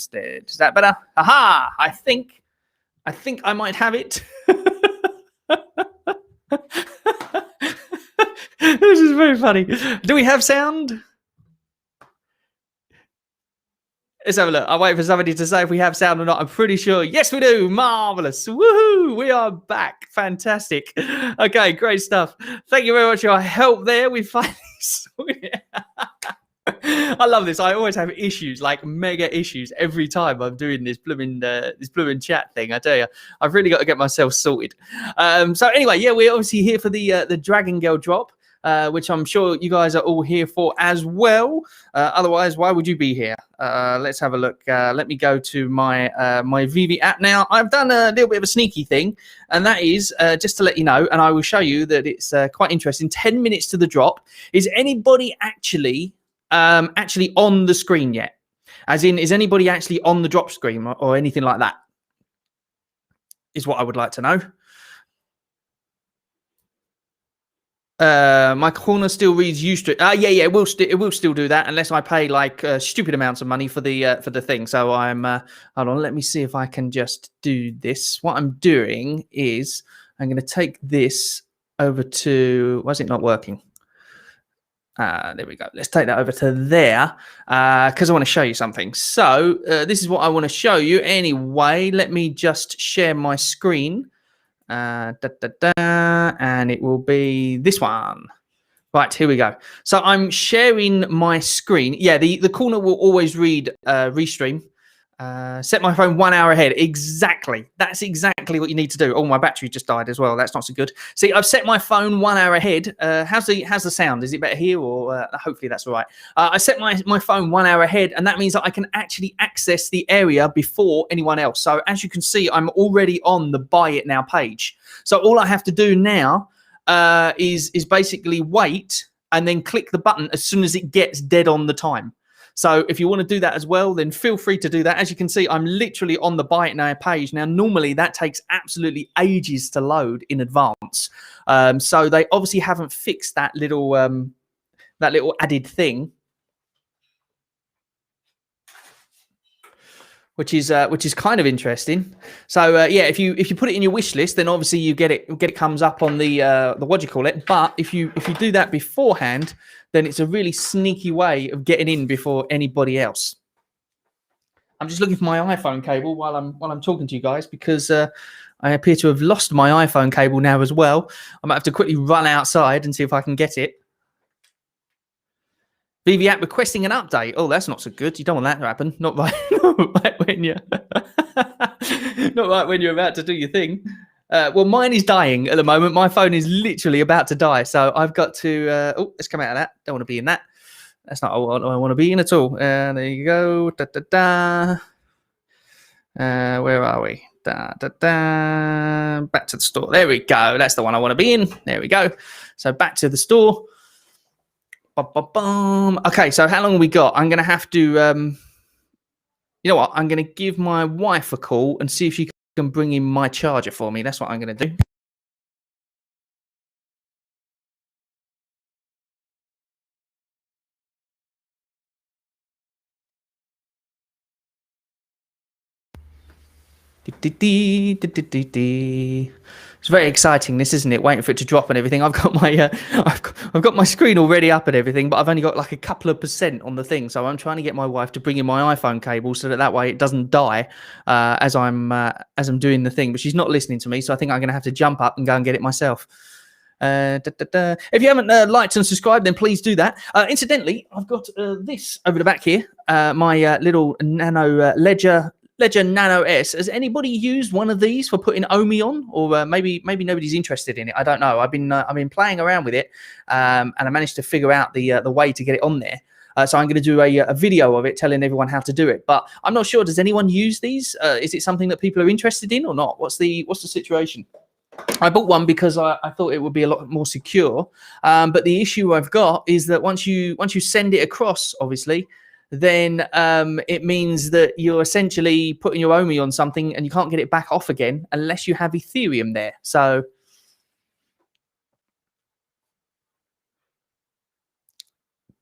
instead. Is that better? Aha! I think I might have it. This is very funny. Do we have sound? Let's have a look. I'll wait for somebody to say if we have sound or not. I'm pretty sure. Yes, we do. Marvelous. Woohoo. We are back. Fantastic. Okay, great stuff. Thank you very much for your help there. We finally sorted it. I love this. I always have issues, like mega issues, every time I'm doing this blooming chat thing. I tell you, I've really got to get myself sorted. So anyway, yeah, we're obviously here for the Dragon Girl drop. Which I'm sure you guys are all here for as well. Otherwise, why would you be here? Let's have a look. Let me go to my my Veve app now. I've done a little bit of a sneaky thing, and that is just to let you know, and I will show you that it's quite interesting. 10 minutes to the drop. Is anybody actually on the screen yet? As in, is anybody actually on the drop screen or anything like that? Is what I would like to know. My corner still reads Ustream. Yeah, it will still do that unless I pay like stupid amounts of money for the thing. So I'm hold on, let me see if I can just do this. What I'm doing is I'm going to take this over to. Why is it not working? There we go. Let's take that over to there because I want to show you something. So this is what I want to show you anyway. Let me just share my screen. And it will be this one. Right, here we go. So I'm sharing my screen. Yeah, the corner will always read restream. Set my phone 1 hour ahead. Exactly. That's exactly what you need to do. Oh, my battery just died as well. That's not so good. See, I've set my phone 1 hour ahead. How's the sound? Is it better here or hopefully that's all right? I set my phone 1 hour ahead, and that means that I can actually access the area before anyone else. So as you can see, I'm already on the Buy It Now page. So all I have to do now is basically wait and then click the button as soon as it gets dead on the time. So if you want to do that as well, then feel free to do that. As you can see, I'm literally on the Buy It Now page. Now, normally that takes absolutely ages to load in advance. So they obviously haven't fixed that little added thing, which is kind of interesting. So yeah, if you put it in your wish list, then obviously you get it comes up on the what do you call it? But if you do that beforehand, then it's a really sneaky way of getting in before anybody else. I'm just looking for my iPhone cable while I'm talking to you guys because I appear to have lost my iPhone cable now as well. I might have to quickly run outside and see if I can get it. Veve app requesting an update. Oh, that's not so good. You don't want that to happen. Not right when you're not right when you're about to do your thing. Well, mine is dying at the moment. My phone is literally about to die. So I've got to oh, let's come out of that. Don't want to be in that. That's not what I want to be in at all. There you go. Where are we? Back to the store. There we go. That's the one I want to be in. There we go. So back to the store. Okay, so how long have we got? I'm going to have to, you know what? I'm going to give my wife a call and see if she can bring in my charger for me. That's what I'm going to do. It's very exciting, this, isn't it? Waiting for it to drop and everything. I've got my I've got my screen already up and everything, but I've only got like a couple of % on the thing. So I'm trying to get my wife to bring in my iPhone cable so that way it doesn't die as I'm doing the thing. But she's not listening to me, so I think I'm going to have to jump up and go and get it myself. If you haven't liked and subscribed, then please do that. Incidentally, I've got this over the back here, my little Nano Ledger Nano S. Has anybody used one of these for putting Omi on, or maybe nobody's interested in it? I don't know. I've been playing around with it, and I managed to figure out the way to get it on there. So I'm going to do a video of it telling everyone how to do it. But I'm not sure. Does anyone use these? Is it something that people are interested in or not? What's the situation? I bought one because I thought it would be a lot more secure. But the issue I've got is that once you send it across, obviously, then it means that you're essentially putting your Omi on something and you can't get it back off again unless you have Ethereum there. So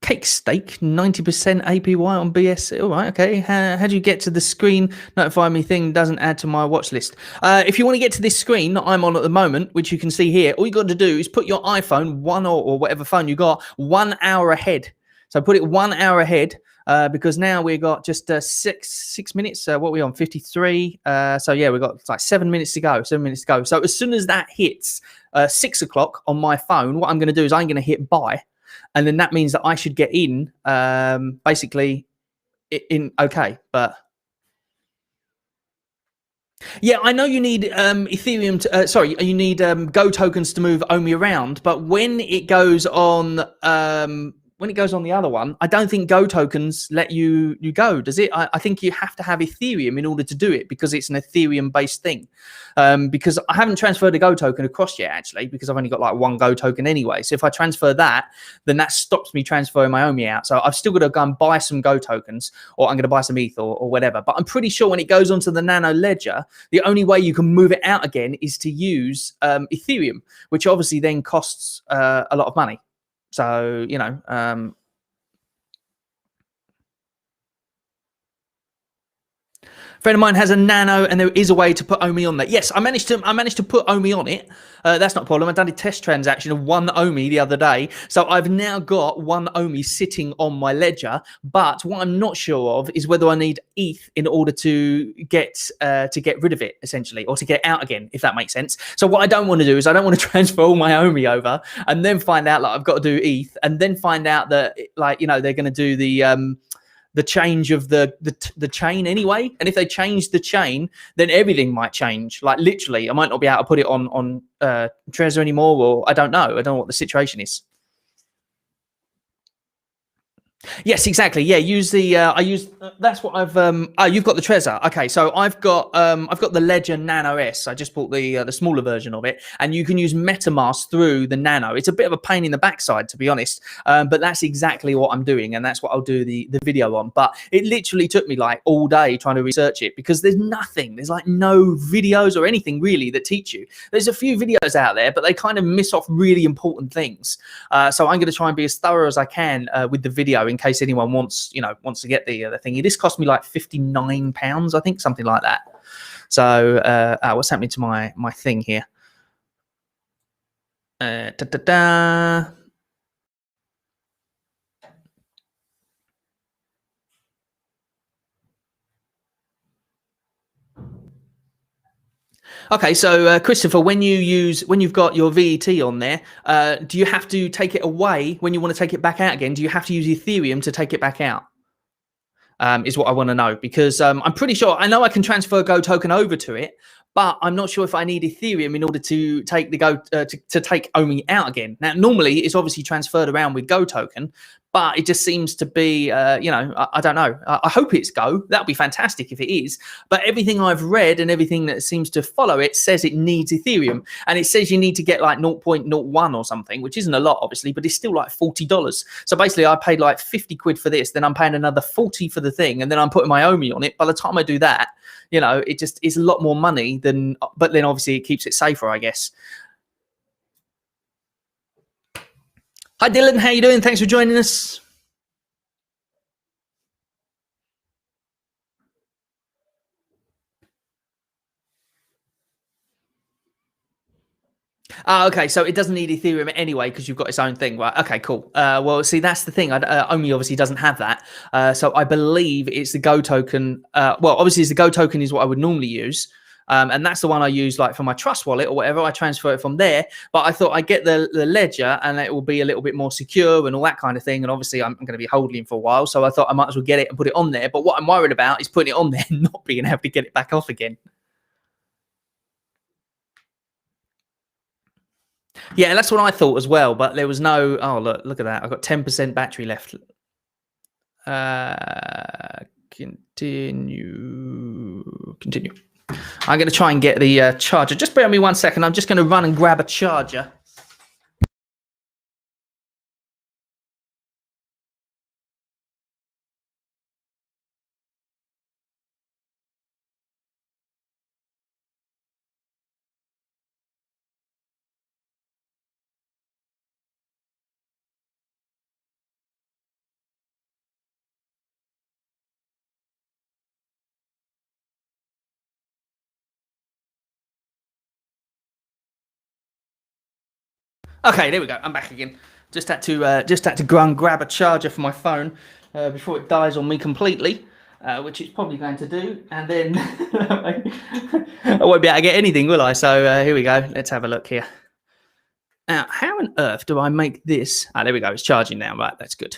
Cake steak, 90% APY on BS. All right, okay. How do you get to the screen? Notify me thing doesn't add to my watch list. If you want to get to this screen that I'm on at the moment, which you can see here, all you got to do is put your iPhone, or whatever phone you got, 1 hour ahead. So put it 1 hour ahead. Because now we've got just 6 minutes. What are we on? 53. So yeah, we've got like 7 minutes to go. 7 minutes to go. So as soon as that hits 6 o'clock on my phone, what I'm going to do is I'm going to hit buy, and then that means that I should get in basically in okay. But yeah, I know you need Ethereum. You need Go tokens to move Omi around. But when it goes on the other one, I don't think Go tokens let you go, does it? I think you have to have Ethereum in order to do it because it's an Ethereum based thing. Because I haven't transferred a Go token across yet, actually, because I've only got like one Go token anyway. So if I transfer that, then that stops me transferring my Omi out. So I've still got to go and buy some Go tokens, or I'm going to buy some ETH or whatever. But I'm pretty sure when it goes onto the Nano Ledger, the only way you can move it out again is to use Ethereum, which obviously then costs a lot of money. So, friend of mine has a Nano, and there is a way to put Omi on there. Yes, I managed to put Omi on it. That's not a problem. I done a test transaction of 1 Omi the other day, so I've now got 1 Omi sitting on my ledger. But what I'm not sure of is whether I need ETH in order to get rid of it, essentially, or to get out again, if that makes sense. So what I don't want to do is I don't want to transfer all my Omi over and then find out like I've got to do ETH, and then find out that they're going to do the change of the chain anyway. And if they change the chain, then everything might change. Like literally, I might not be able to put it on Trezor anymore, or I don't know. I don't know what the situation is. Yes, exactly. Yeah, use the I use that's what I've oh, you've got the Trezor. Okay, so I've got the Ledger Nano S. I just bought the smaller version of it, and you can use MetaMask through the Nano. It's a bit of a pain in the backside, to be honest, but that's exactly what I'm doing, and that's what I'll do the video on. But it literally took me like all day trying to research it, because there's like no videos or anything really that teach you. There's a few videos out there, but they kind of miss off really important things. So I'm going to try and be as thorough as I can with the video, in case anyone wants to get the thingy. This cost me like £59, I think, something like that. So what's happening to my thing here? Okay, so Christopher, when you've got your VET on there, do you have to take it away when you want to take it back out again? Do you have to use Ethereum to take it back out? Is what I want to know, because I'm pretty sure I know I can transfer Go token over to it, but I'm not sure if I need Ethereum in order to take the Go to take Omi out again. Now, normally it's obviously transferred around with Go token, but it just seems to be, I don't know. I hope it's Go. That'd be fantastic if it is. But everything I've read and everything that seems to follow it says it needs Ethereum, and it says you need to get like 0.01 or something, which isn't a lot, obviously, but it's still like $40. So basically, I paid like 50 quid for this, then I'm paying another 40 for the thing, and then I'm putting my Omi on it. By the time I do that, it just is a lot more money than. But then obviously it keeps it safer, I guess. Hi Dylan, how you doing? Thanks for joining us. Okay, so it doesn't need Ethereum anyway because you've got its own thing, right? Okay, cool. Well, see, that's the thing. Omi obviously doesn't have that, so I believe it's the Go token. Well, obviously, the Go token is what I would normally use, and that's the one I use like for my Trust wallet or whatever. I transfer it from there, but I thought I'd get the Ledger, and it will be a little bit more secure and all that kind of thing. And obviously, I'm going to be holding it for a while, so I thought I might as well get it and put it on there. But what I'm worried about is putting it on there and not being able to get it back off again. Yeah, that's what I thought as well. But there was no. Oh, look at that! I've got 10% battery left. Continue. I'm going to try and get the charger. Just bear with me 1 second. I'm just going to run and grab a charger. Okay, there we go. I'm back again. Just had to go and grab a charger for my phone before it dies on me completely, which it's probably going to do, and then I won't be able to get anything, will I? So here we go. Let's have a look here. Now, how on earth do I make this? Ah, there we go. It's charging now. Right, that's good.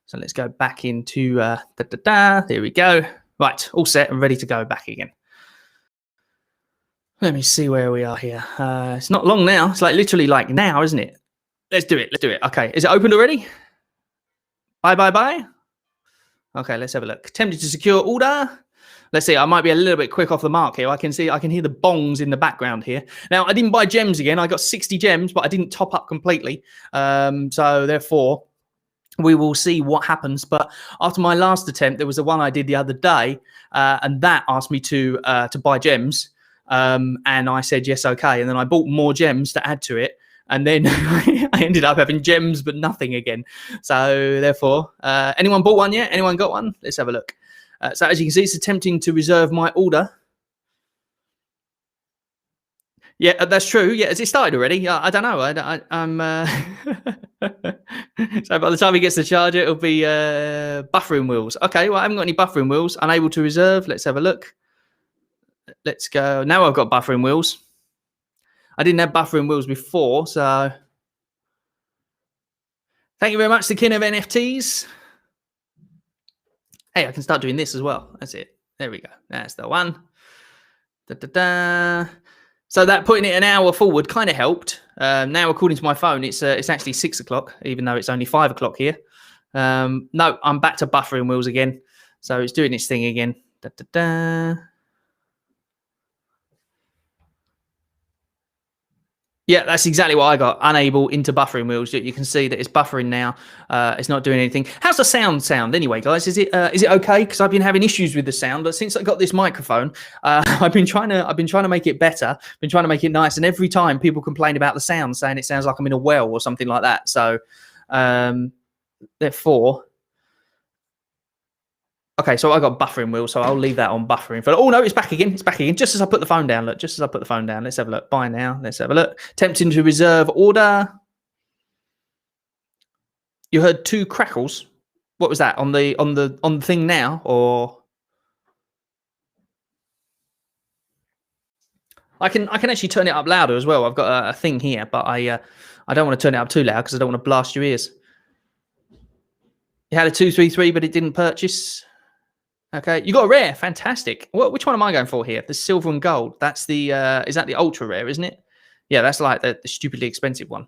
So let's go back into There we go. Right, all set and ready to go back again. Let me see where we are here. It's not long now. It's like literally like now, isn't it? Let's do it. Let's do it. Okay. Is it opened already? Bye. Okay, let's have a look. Tempted to secure order. Let's see. I might be a little bit quick off the mark here. I can hear the bongs in the background here. Now, I didn't buy gems again. I got 60 gems, but I didn't top up completely. So therefore, we will see what happens. But after my last attempt, there was the one I did the other day, and that asked me to buy gems. And I said, yes, okay. And then I bought more gems to add to it. And then I ended up having gems, but nothing again. So therefore, anyone bought one yet? Anyone got one? Let's have a look. So as you can see, it's attempting to reserve my order. Yeah, that's true. Yeah, has it started already? I don't know. I'm. So by the time he gets the charger, it'll be buffering wheels. Okay, well, I haven't got any buffering wheels. Unable to reserve. Let's have a look. Let's go. Now I've got buffering wheels. I didn't have buffering wheels before, so thank you very much, the king of NFTs. Hey, I can start doing this as well. That's it. There we go. That's the one. So that putting it an hour forward kind of helped. Now, according to my phone, it's actually 6 o'clock, even though it's only 5 o'clock here. No, I'm back to buffering wheels again. So it's doing its thing again. Yeah, that's exactly what I got. Unable into buffering wheels. You can see that it's buffering now. It's not doing anything. How's the sound anyway, guys? Is it okay? Because I've been having issues with the sound, but since I got this microphone, I've been trying to make it better. Been trying to make it nice, and every time people complain about the sound, saying it sounds like I'm in a well or something like that. So, therefore. Okay, so I got buffering wheels, so I'll leave that on buffering. Oh no, it's back again. It's back again. Just as I put the phone down. Look, just as I put the phone down. Let's have a look. Buy now. Let's have a look. Tempting to reserve order. You heard 2 crackles. What was that on the thing now, or? I can actually turn it up louder as well. I've got a thing here, but I don't want to turn it up too loud because I don't want to blast your ears. You had a 233, but it didn't purchase. Okay, you got a rare, fantastic. Which one am I going for here? The silver and gold. That's the is that the ultra rare, isn't it? Yeah, that's like the stupidly expensive one,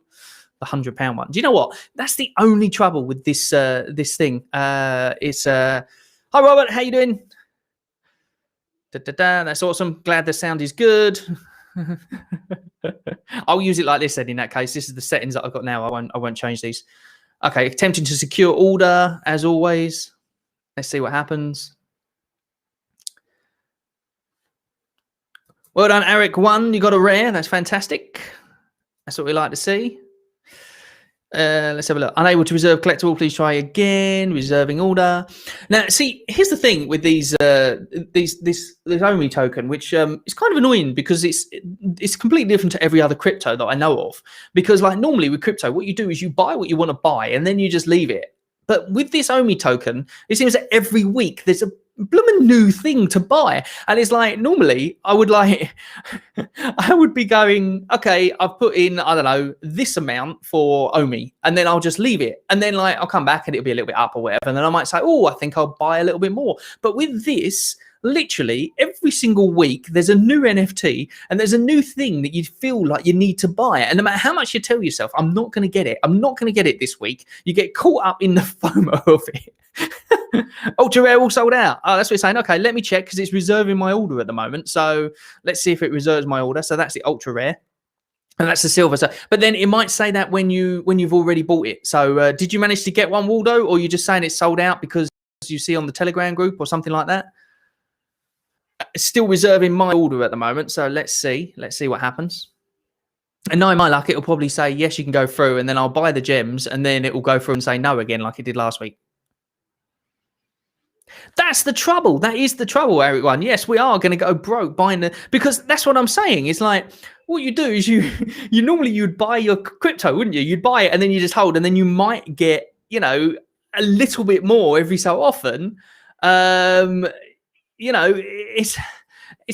the £100 one. Do you know what? That's the only trouble with this this thing. It's hi Robert, how you doing? That's awesome. Glad the sound is good. I'll use it like this then. In that case, this is the settings that I've got now. I won't change these. Okay, attempting to secure order as always. Let's see what happens. Well done, Eric. 1, you got a rare. That's fantastic. That's what we like to see. Let's have a look. Unable to reserve collectible. Please try again. Reserving order. Now, see, here's the thing with this Ecomi token, which is kind of annoying because it's completely different to every other crypto that I know of. Because like normally with crypto, what you do is you buy what you want to buy and then you just leave it. But with this Ecomi token, it seems that every week there's a blooming new thing to buy, and it's like normally I would be going, okay, I've put in, I don't know, this amount for Ecomi, and then I'll just leave it, and then like I'll come back and it'll be a little bit up or whatever, and then I might say, oh, I think I'll buy a little bit more. But with this, literally every single week there's a new NFT and there's a new thing that you feel like you need to buy, and no matter how much you tell yourself, I'm not going to get it this week, you get caught up in the FOMO of it. Ultra rare all sold out. Oh, that's what it's saying. Okay, let me check because it's reserving my order at the moment, so let's see if it reserves my order. So that's the ultra rare and that's the silver. So but then it might say that when you've already bought it. So did you manage to get one, Waldo, or you're just saying it's sold out because you see on the Telegram group or something like that? It's still reserving my order at the moment, so let's see what happens. And knowing my luck, it'll probably say yes, you can go through, and then I'll buy the gems, and then it will go through and say no again, like it did last week. That's the trouble. That is the trouble, everyone. Yes, we are going to go broke buying the, because that's what I'm saying. It's like what you do is you normally you'd buy your crypto, wouldn't you? You'd buy it and then you just hold, and then you might get, you know, a little bit more every so often. Um, you know, it's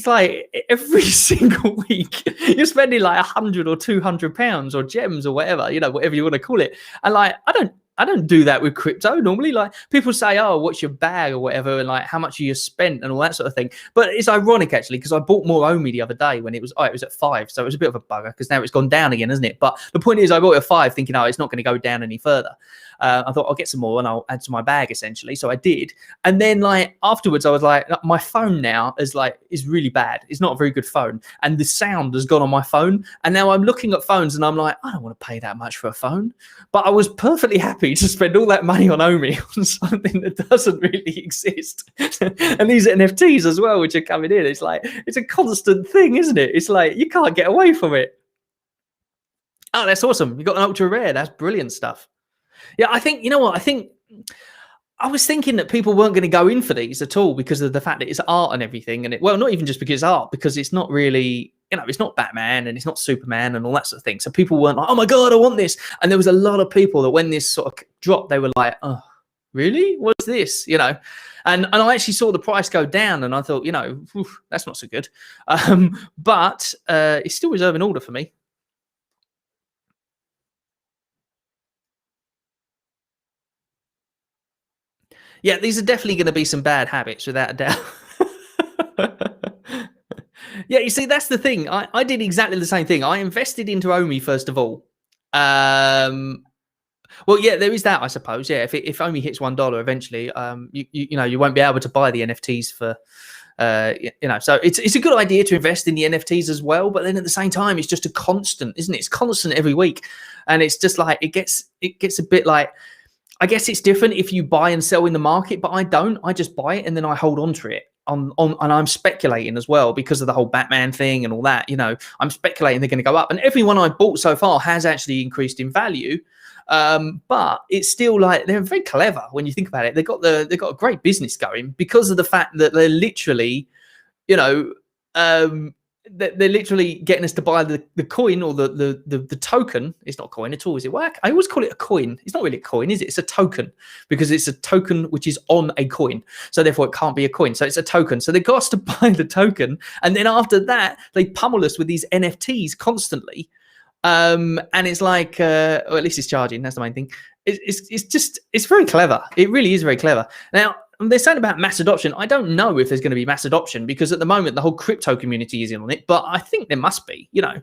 like every single week you're spending like 100 or 200 pounds or gems or whatever, you know, whatever you want to call it. And like I don't do that with crypto normally. Like people say, oh, what's your bag or whatever, and like how much you spent and all that sort of thing. But it's ironic actually, because I bought more Omi the other day when it was at 5, so it was a bit of a bugger because now it's gone down again, isn't it? But the point is, I bought it at 5 thinking, oh, it's not going to go down any further. I thought I'll get some more and I'll add to my bag essentially. So I did. And then like afterwards I was like, my phone now is really bad. It's not a very good phone. And the sound has gone on my phone. And now I'm looking at phones and I'm like, I don't want to pay that much for a phone. But I was perfectly happy to spend all that money on Omi on something that doesn't really exist. And these NFTs as well, which are coming in. It's like, it's a constant thing, isn't it? It's like, you can't get away from it. Oh, that's awesome. You got an ultra rare. That's brilliant stuff. Yeah, I think, you know what? I was thinking that people weren't going to go in for these at all because of the fact that it's art and everything. And well, not even just because it's art, because it's not really, you know, it's not Batman and it's not Superman and all that sort of thing. So people weren't like, oh my God, I want this. And there was a lot of people that when this sort of dropped, they were like, oh, really? What's this? You know? And I actually saw the price go down and I thought, you know, that's not so good. But it's still reserving order for me. Yeah, these are definitely going to be some bad habits, without a doubt. Yeah, you see, that's the thing. I did exactly the same thing. I invested into Omi first of all. Well, yeah, there is that, I suppose. Yeah, if Omi hits $1 eventually, you know, you won't be able to buy the NFTs for, you know. So it's a good idea to invest in the NFTs as well. But then at the same time, it's just a constant, isn't it? It's constant every week, and it's just like it gets a bit like. I guess it's different if you buy and sell in the market, but I don't. I just buy it and then I hold on to it. And I'm speculating as well because of the whole Batman thing and all that. You know, I'm speculating they're going to go up, and everyone I bought so far has actually increased in value. But it's still like they're very clever when you think about it. They've got a great business going because of the fact that they're literally, you know, they're literally getting us to buy the coin or the token. It's not a coin at all, is it? Well, I always call it a coin. It's not really a coin, is it? It's a token because it's a token which is on a coin. So therefore it can't be a coin. So it's a token. So they got us to buy the token. And then after that, they pummel us with these NFTs constantly. And it's like, or at least it's charging. That's the main thing. It's very clever. It really is very clever. Now, they're saying about mass adoption. I don't know if there's going to be mass adoption because at the moment the whole crypto community is in on it, but I think there must be, you know.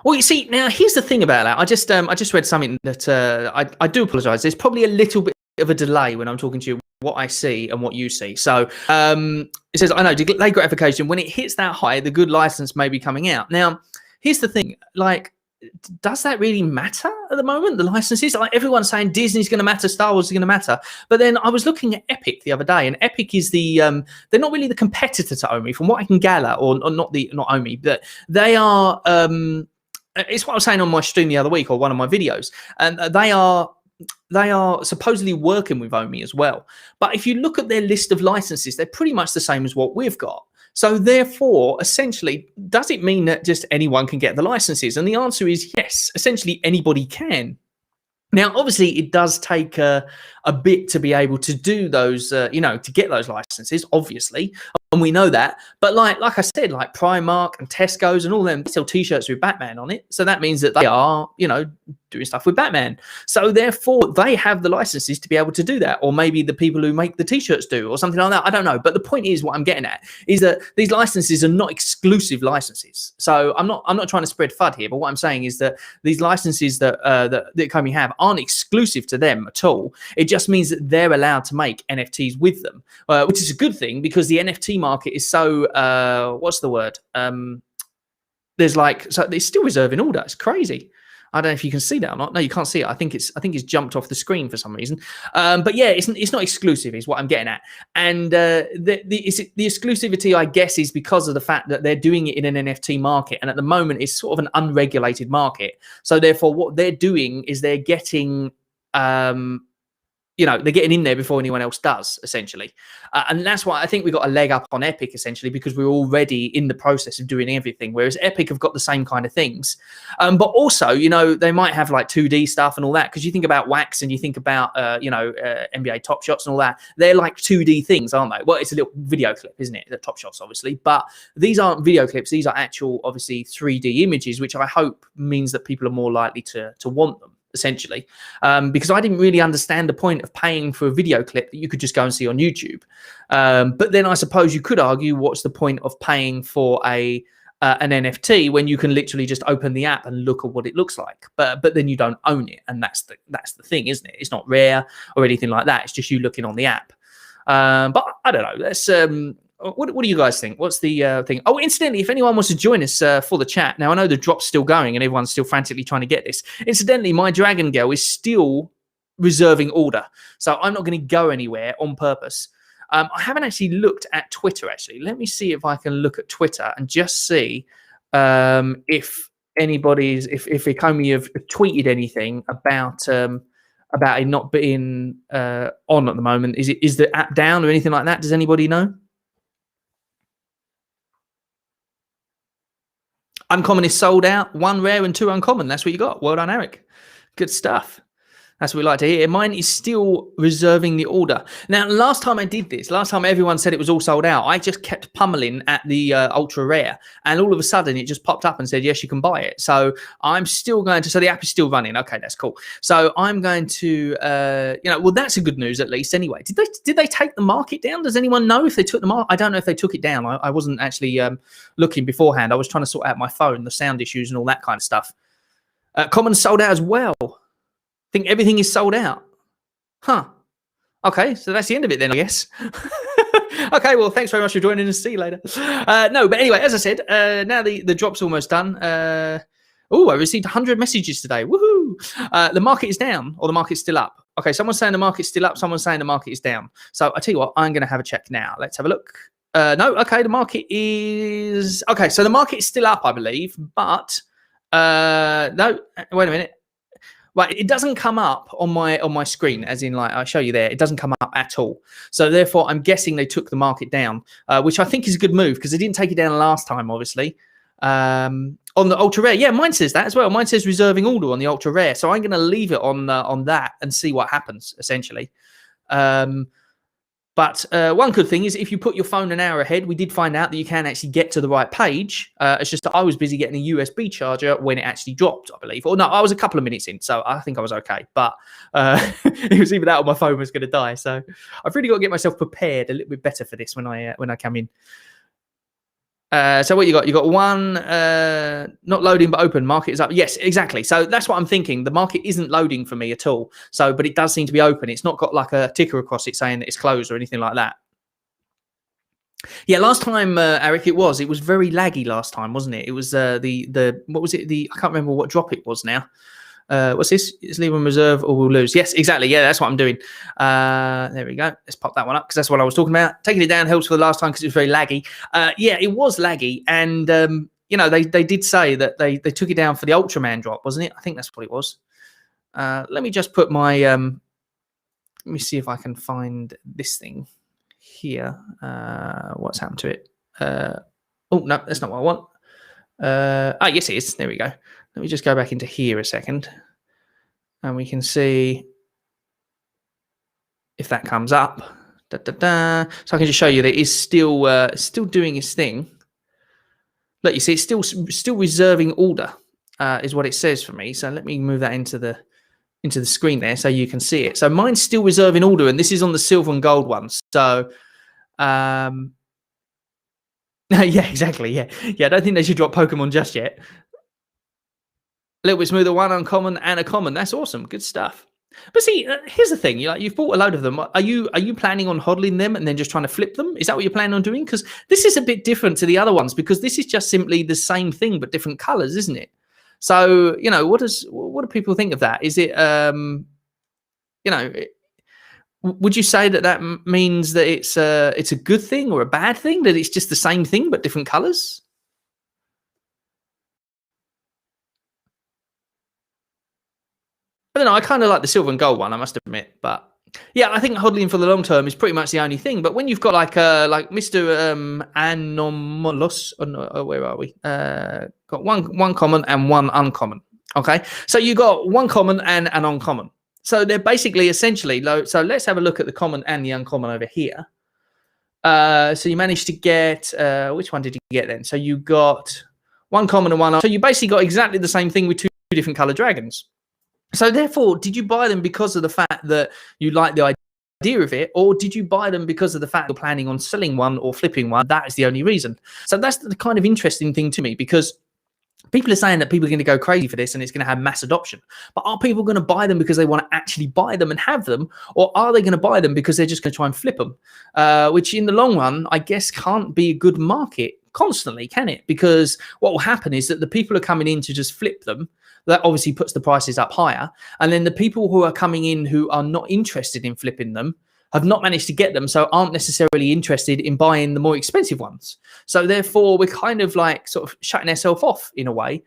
Well, you see, now here's the thing about that. I just read something that I do apologize. There's probably a little bit of a delay when I'm talking to you, what I see and what you see. So it says, I know, delay gratification. When it hits that high, the good license may be coming out. Now, here's the thing, like, does that really matter at the moment? The licenses, like everyone's saying Disney's going to matter, Star Wars is going to matter. But then I was looking at Epic the other day, and Epic is the they're not really the competitor to Omi, from what I can gather, or not Omi, but they are. It's what I was saying on my stream the other week, or one of my videos, and they are supposedly working with Omi as well. But if you look at their list of licenses, they're pretty much the same as what we've got. So therefore, essentially, does it mean that just anyone can get the licenses? And the answer is yes, essentially anybody can. Now, obviously, it does take a bit to be able to do those, you know, to get those licenses, obviously. And we know that. But like I said, like Primark and Tesco's and all them, they sell T-shirts with Batman on it. So that means that they are, you know, doing stuff with Batman. So therefore, they have the licenses to be able to do that. Or maybe the people who make the T-shirts do, or something like that. I don't know. But the point is, what I'm getting at is that these licenses are not exclusive licenses. So I'm not trying to spread FUD here. But what I'm saying is that these licenses that Ecomi have aren't exclusive to them at all. It just means that they're allowed to make NFTs with them, which is a good thing because the NFT market is so what's the word? There's like, so it's still reserving order. It's crazy. I don't know if you can see that or not. No, you can't see it. I think it's jumped off the screen for some reason. But yeah, it's not exclusive is what I'm getting at. And the exclusivity, I guess, is because of the fact that they're doing it in an NFT market. And at the moment, it's sort of an unregulated market. So therefore, what they're doing is they're getting you know, they're getting in there before anyone else does, essentially. And that's why I think we got a leg up on Epic, essentially, because we're already in the process of doing everything, whereas Epic have got the same kind of things. But also, you know, they might have like 2D stuff and all that, because you think about Wax and you think about, NBA Top Shots and all that. They're like 2D things, aren't they? Well, it's a little video clip, isn't it? The Top Shots, obviously. But these aren't video clips. These are actual, obviously, 3D images, which I hope means that people are more likely to want them, essentially, because I didn't really understand the point of paying for a video clip that you could just go and see on YouTube. But then I suppose you could argue, what's the point of paying for an NFT when you can literally just open the app and look at what it looks like? But then you don't own it, and that's the thing, isn't it? It's not rare or anything like that. It's just you looking on the app. But I don't know. Let's. What do you guys think? What's the thing? Oh, incidentally, if anyone wants to join us for the chat, now I know the drop's still going and everyone's still frantically trying to get this. Incidentally, my Dragon Girl is still reserving order, so I'm not going to go anywhere on purpose. I haven't actually looked at Twitter, actually. Let me see if I can look at Twitter and just see if anybody's, if Ecomi have tweeted anything about it not being on at the moment. Is the app down or anything like that? Does anybody know? Uncommon is sold out. 1 rare and 2 uncommon. That's what you got. Well done, Eric. Good stuff. That's what we like to hear. Mine is still reserving the order. Now, last time I did this, last time everyone said it was all sold out, I just kept pummeling at the ultra rare, and all of a sudden it just popped up and said, yes, you can buy it. So I'm still going to, so the app is still running. Okay, that's cool. So I'm going to, well, that's a good news at least anyway. Did they take the market down? Does anyone know if they took the market? I don't know if they took it down. I wasn't actually looking beforehand. I was trying to sort out my phone, the sound issues and all that kind of stuff. Common sold out as well. Think everything is sold out. Huh. Okay, so that's the end of it then, I guess. Okay, well, thanks very much for joining us. See you later. No, but anyway, as I said, now the drop's almost done. I received 100 messages today. Woohoo! The market is down, or the market's still up. Okay, someone's saying the market's still up. Someone's saying the market is down. So I tell you what, I'm going to have a check now. Let's have a look. No, okay, the market is... Okay, so the market is still up, I believe, but... No, wait a minute. Right, it doesn't come up on my screen, as in, like, I show you there. It doesn't come up at all. So therefore, I'm guessing they took the market down, which I think is a good move because they didn't take it down last time, obviously. On the ultra rare, yeah, mine says that as well. Mine says reserving order on the ultra rare, so I'm going to leave it on that and see what happens, essentially. But one good thing is if you put your phone an hour ahead, we did find out that you can actually get to the right page. It's just that I was busy getting a USB charger when it actually dropped, I believe. Or no, I was a couple of minutes in, so I think I was okay. But it was either that or my phone was going to die. So I've really got to get myself prepared a little bit better for this when I come in. So what you got? You got one not loading but open. Market is up. Yes, exactly. So that's what I'm thinking. The market isn't loading for me at all. So, but it does seem to be open. It's not got like a ticker across it saying that it's closed or anything like that. Yeah, last time, Eric, it was very laggy last time, wasn't it? It was the what was it? I can't remember what drop it was now. What's this? It's leave on reserve or we'll lose. Yes, exactly. Yeah, that's what I'm doing. There we go. Let's pop that one up because that's what I was talking about. Taking it down helps for the last time because it was very laggy. Yeah, it was laggy. And, they did say that they took it down for the Ultraman drop, wasn't it? I think that's what it was. Let me just put my... let me see if I can find this thing here. What's happened to it? Oh, no, that's not what I want. Yes, it is. There we go. Let me just go back into here a second, and we can see if that comes up. So I can just show you that it is still doing its thing. Look, you see, it's still reserving order, is what it says for me. So let me move that into the screen there so you can see it. So mine's still reserving order, and this is on the silver and gold ones. So, yeah, exactly. Yeah. I don't think they should drop Pokemon just yet. A little bit smoother, one uncommon and a common. That's awesome. Good stuff. But see, here's the thing. You've bought a load of them. Are you planning on hodling them and then just trying to flip them? Is that what you're planning on doing? Because this is a bit different to the other ones because this is just simply the same thing but different colors, isn't it? So, what do people think of that? Is it, would you say that means that it's a good thing or a bad thing, that it's just the same thing but different colors? I don't know. I kind of like the silver and gold one, I must admit, but Yeah, I think hodling for the long term is pretty much the only thing. But when you've got like Mr. Anomalous, or no, where are we? Got one common and one uncommon. Okay, so you got one common and an uncommon. So they're basically essentially low. So let's have a look at the common and the uncommon over here. So you managed to get which one did you get then? So you got one common and one. So you basically got exactly the same thing with two different color dragons. So therefore, did you buy them because of the fact that you like the idea of it, or did you buy them because of the fact you're planning on selling one or flipping one? That is the only reason. So that's the kind of interesting thing to me, because people are saying that people are going to go crazy for this and it's going to have mass adoption. But are people going to buy them because they want to actually buy them and have them? Or are they going to buy them because they're just going to try and flip them? Which in the long run, I guess can't be a good market constantly, can it? Because what will happen is that the people are coming in to just flip them. That obviously puts the prices up higher. And then the people who are coming in who are not interested in flipping them have not managed to get them, so aren't necessarily interested in buying the more expensive ones. So therefore, we're kind of like sort of shutting ourselves off in a way.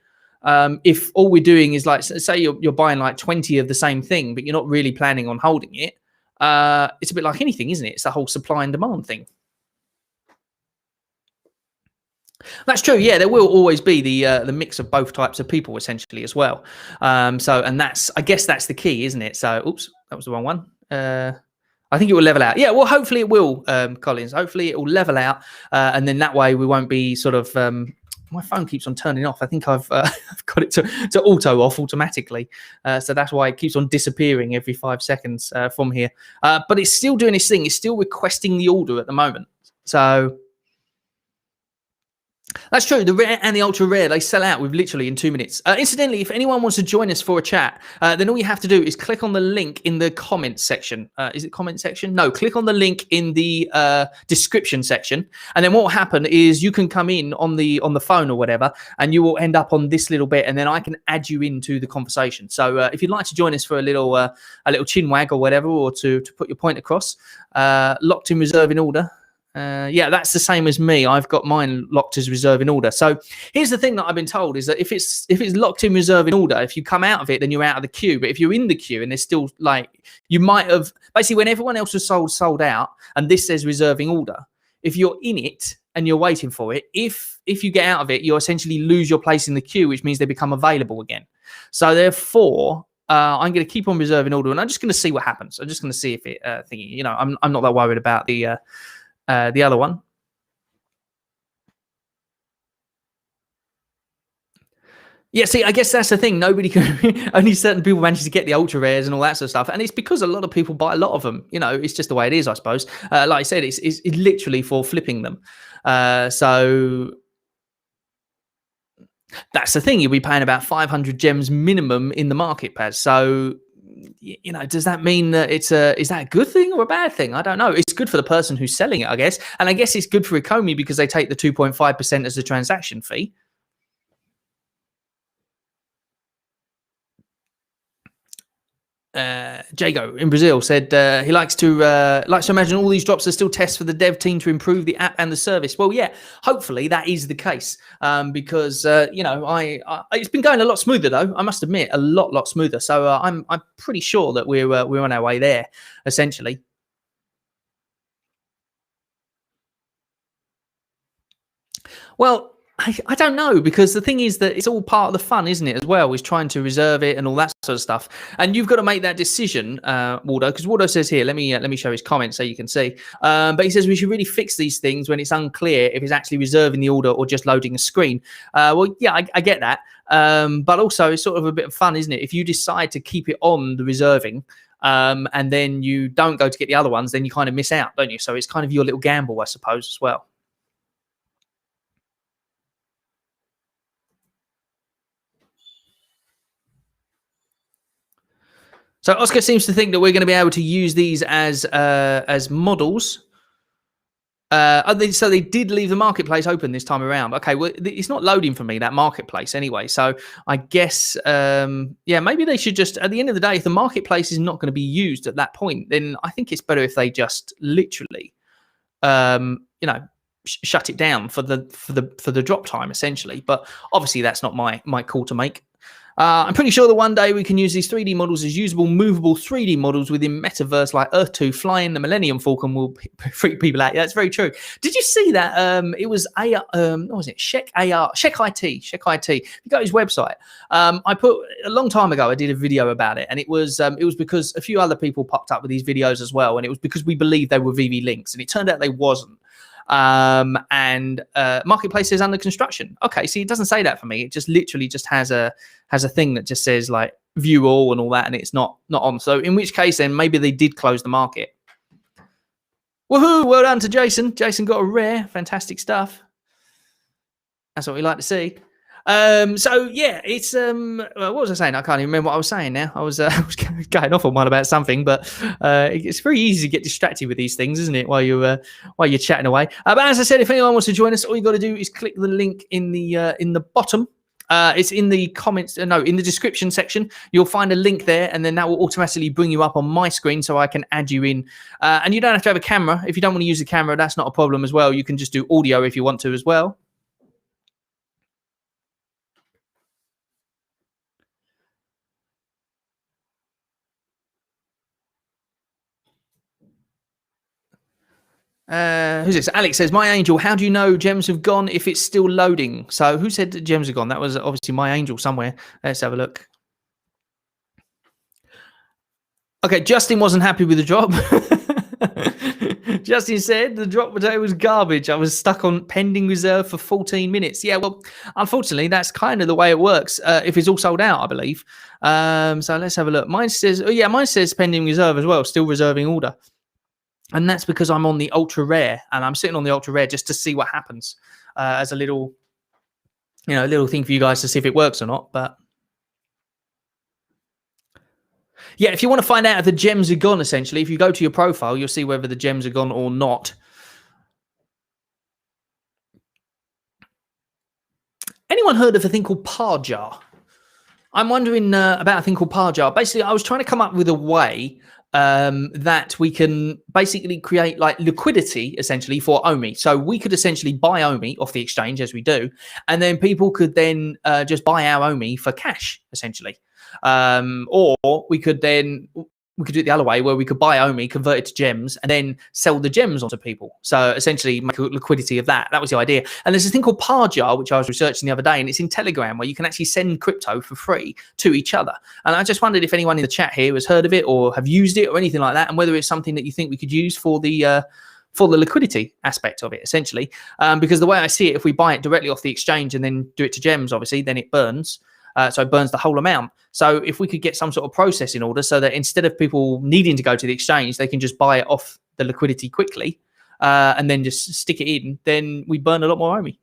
If all we're doing is like, say you're buying like 20 of the same thing, but you're not really planning on holding it, it's a bit like anything, isn't it? It's the whole supply and demand thing. That's true. Yeah, there will always be the mix of both types of people essentially as well. And I guess that's the key, isn't it? So, oops, that was the wrong one. I think it will level out. Yeah, well, hopefully it will, Collins. Hopefully it will level out, and then that way we won't be sort of. My phone keeps on turning off. I think I've got it to auto off automatically, so that's why it keeps on disappearing every 5 seconds from here. But it's still doing its thing. It's still requesting the order at the moment. So. That's true. The rare and the ultra rare, they sell out with literally in 2 minutes. Incidentally, if anyone wants to join us for a chat, then all you have to do is click on the link in the comments section. Is it comment section? No, click on the link in the description section. And then what will happen is you can come in on the phone or whatever, and you will end up on this little bit, and then I can add you into the conversation. So if you'd like to join us for a little chin wag or whatever, or to put your point across, locked in reserve in order. Yeah, that's the same as me. I've got mine locked as reserve in order. So here's the thing that I've been told is that if it's locked in reserve in order, if you come out of it, then you're out of the queue. But if you're in the queue and there's still like, you might have basically when everyone else was sold out and this says reserving order, if you're in it and you're waiting for it, if you get out of it, you essentially lose your place in the queue, which means they become available again. So therefore, I'm going to keep on reserving order, and I'm just going to see what happens. I'm just going to see if it I'm not that worried about the other one. Yeah, see, I guess that's the thing. Nobody can, only certain people manage to get the ultra rares and all that sort of stuff. And it's because a lot of people buy a lot of them. You know, it's just the way it is, I suppose. Like I said, it's literally for flipping them. So that's the thing. You'll be paying about 500 gems minimum in the market, Paz. So, you know, does that mean that is that a good thing or a bad thing? I don't know. It's good for the person who's selling it, I guess. And I guess it's good for Ecomi because they take the 2.5% as a transaction fee. Jago in Brazil said he likes to imagine all these drops are still tests for the dev team to improve the app and the service. Well, yeah, hopefully that is the case because you know it's been going a lot smoother though. I must admit, a lot smoother. So I'm pretty sure that we're on our way there essentially. Well, I don't know, because the thing is that it's all part of the fun, isn't it, as well, is trying to reserve it and all that sort of stuff. And you've got to make that decision, Waldo, because Waldo says here, let me show his comment so you can see. But he says we should really fix these things when it's unclear if it's actually reserving the order or just loading a screen. Well, yeah, I get that. But also it's sort of a bit of fun, isn't it? If you decide to keep it on the reserving, and then you don't go to get the other ones, then you kind of miss out, don't you? So it's kind of your little gamble, I suppose, as well. So Oscar seems to think that we're going to be able to use these as models. So they did leave the marketplace open this time around. Okay, well, it's not loading for me, that marketplace anyway. So I guess, yeah, maybe they should just, at the end of the day, if the marketplace is not going to be used at that point, then I think it's better if they just literally, you know, shut it down for the drop time essentially. But obviously that's not my call to make. I'm pretty sure that one day we can use these 3D models as usable, movable 3D models within metaverse like Earth 2. Flying the Millennium Falcon will freak people out. Yeah, that's very true. Did you see that? It was what was it? Check IT. Check IT. If you go to his website, I put a long time ago. I did a video about it, and it was because a few other people popped up with these videos as well, and it was because we believed they were VV links, and it turned out they wasn't. Marketplace is under construction. Okay, see, it doesn't say that for me. It just literally just has a thing that just says like view all and all that, and it's not on. So in which case, then maybe they did close the market. Woohoo! Well done to Jason. Jason got a rare, fantastic stuff. That's what we like to see. So yeah, it's what was I saying? I can't even remember what I was saying now. I was going off on one about something, but it's very easy to get distracted with these things, isn't it? While you're chatting away. But as I said, if anyone wants to join us, all you got to do is click the link in the bottom. It's in the comments. No, in the description section, you'll find a link there, and then that will automatically bring you up on my screen, so I can add you in. And you don't have to have a camera. If you don't want to use the camera, that's not a problem as well. You can just do audio if you want to as well. Who's this? Alex says, "My angel, how do you know gems have gone if it's still loading?" So who said that gems have gone? That was obviously my angel somewhere. Let's have a look. Okay, Justin wasn't happy with the drop. Justin said the drop today was garbage. I was stuck on pending reserve for 14 minutes. Yeah, well, unfortunately, that's kind of the way it works. If it's all sold out, I believe. So let's have a look. Mine says pending reserve as well, still reserving order. And that's because I'm on the ultra rare, and I'm sitting on the ultra rare just to see what happens, as a little thing for you guys to see if it works or not. But yeah, if you want to find out if the gems are gone, essentially, if you go to your profile, you'll see whether the gems are gone or not. Anyone heard of a thing called Parjar? I'm wondering about a thing called Parjar. Basically, I was trying to come up with a way that we can basically create like liquidity essentially for Omi. So we could essentially buy Omi off the exchange, as we do, and then people could then just buy our Omi for cash essentially. Or we could do it the other way, where we could buy Omi, convert it to gems, and then sell the gems onto people. So essentially make a liquidity of that. That was the idea. And there's this thing called Parjar, which I was researching the other day, and it's in Telegram, where you can actually send crypto for free to each other. And I just wondered if anyone in the chat here has heard of it or have used it or anything like that, and whether it's something that you think we could use for the liquidity aspect of it, essentially. Because the way I see it, if we buy it directly off the exchange and then do it to gems, obviously, then it burns. So it burns the whole amount. So if we could get some sort of process in order so that instead of people needing to go to the exchange, they can just buy it off the liquidity quickly and then just stick it in, then we burn a lot more Omi.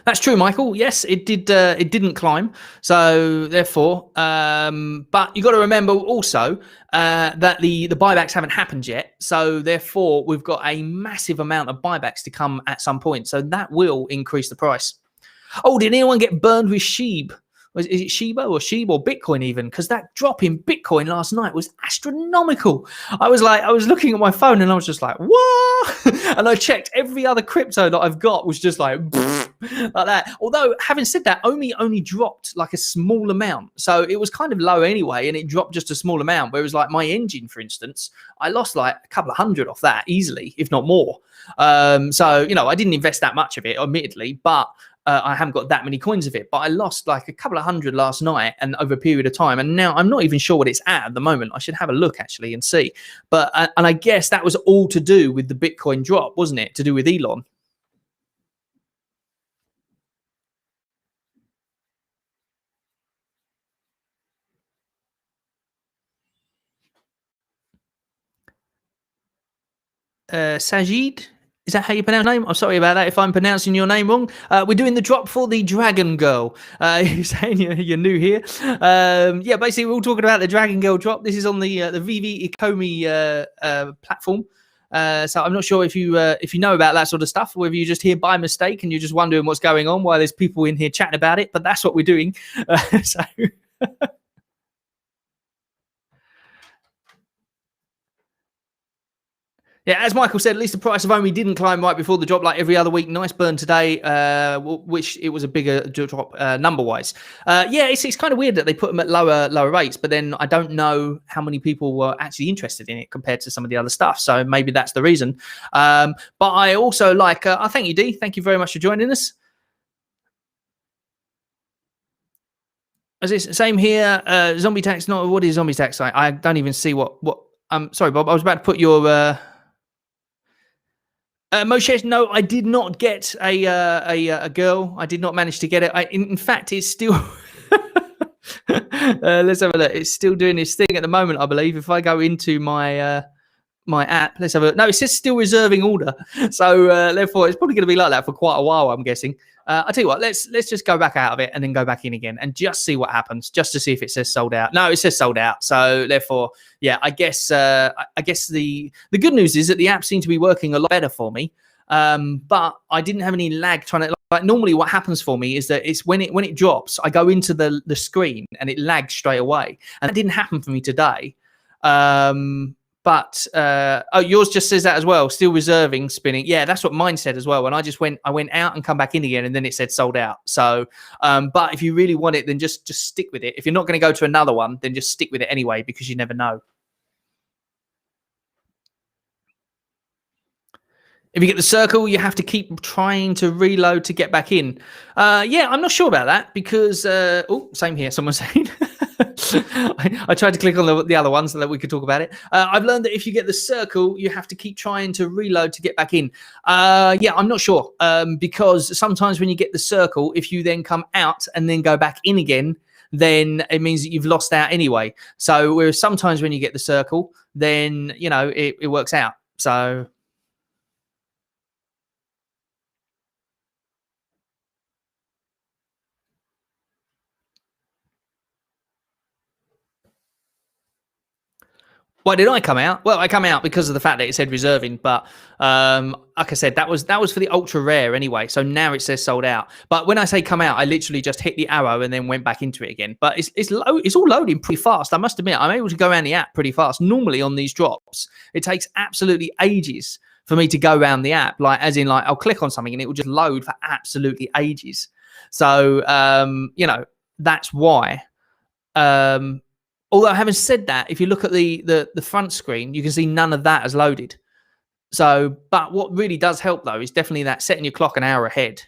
That's true, Michael. Yes, it did. It didn't climb, so therefore. But you got to remember also that the buybacks haven't happened yet, so therefore we've got a massive amount of buybacks to come at some point. So that will increase the price. Oh, did anyone get burned with Sheeb? Is it Shiba or Bitcoin even? Because that drop in Bitcoin last night was astronomical. I was looking at my phone and I was just like, what? And I checked every other crypto that I've got was just like that. Although having said that, Omi only dropped like a small amount. So it was kind of low anyway, and it dropped just a small amount. Whereas like my engine, for instance, I lost like a couple of hundred off that easily, if not more. So, I didn't invest that much of it, admittedly, but I haven't got that many coins of it, but I lost like a couple of hundred last night and over a period of time. And now I'm not even sure what it's at the moment. I should have a look actually and see. But and I guess that was all to do with the Bitcoin drop, wasn't it? To do with Elon. Sajid? Is that how you pronounce your name? I'm sorry about that if I'm pronouncing your name wrong. We're doing the drop for the Dragon Girl. You're saying you're new here. Yeah, basically we're all talking about the Dragon Girl drop. This is on the Veve Ecomi platform. So I'm not sure if you know about that sort of stuff, whether you're just here by mistake and you're just wondering what's going on while there's people in here chatting about it. But that's what we're doing. So. Yeah, as Michael said, at least the price of Omi didn't climb right before the drop like every other week. Nice burn today, which it was a bigger drop number-wise. Yeah, it's kind of weird that they put them at lower rates, but then I don't know how many people were actually interested in it compared to some of the other stuff. So maybe that's the reason. But I also like, thank you, D. Thank you very much for joining us. As it's same here, zombie tax. Not what is zombie tax? I don't even see what. Sorry, Bob. I was about to put your. Moshe, no, I did not get a girl. I did not manage to get it. In fact, it's still. Let's have a look. It's still doing this thing at the moment, I believe. If I go into my my app, let's have a look. No, it says still reserving order. So therefore, it's probably going to be like that for quite a while, I'm guessing. I tell you what, let's just go back out of it and then go back in again and just see what happens, just to see if it says sold out. No, it says sold out. So therefore, yeah, I guess the good news is that the app seemed to be working a lot better for me. But I didn't have any lag trying to, like, normally what happens for me is that it's when it drops, I go into the screen and it lags straight away, and that didn't happen for me today. But oh, yours just says that as well. Still reserving, spinning. Yeah, that's what mine said as well. And I went out and come back in again, and then it said sold out. So, but if you really want it, then just stick with it. If you're not going to go to another one, then just stick with it anyway, because you never know. If you get the circle, you have to keep trying to reload to get back in. Yeah, I'm not sure about that because, oh, same here, someone's saying. I tried to click on the other one so that we could talk about it. I've learned that if you get the circle, you have to keep trying to reload to get back in. Yeah, I'm not sure because sometimes when you get the circle, if you then come out and then go back in again, then it means that you've lost out anyway. So whereas sometimes when you get the circle, then, you know, it works out. So... Why did I come out? Well, I come out because of the fact that it said reserving, but like I said, that was for the ultra rare anyway. So now it says sold out. But when I say come out, I literally just hit the arrow and then went back into it again. But it's all loading pretty fast. I must admit, I'm able to go around the app pretty fast. Normally on these drops, it takes absolutely ages for me to go around the app. Like as in, like I'll click on something and it will just load for absolutely ages. So you know, that's why. Although having said that, if you look at the front screen, you can see none of that has loaded. So, but what really does help though is definitely that setting your clock an hour ahead.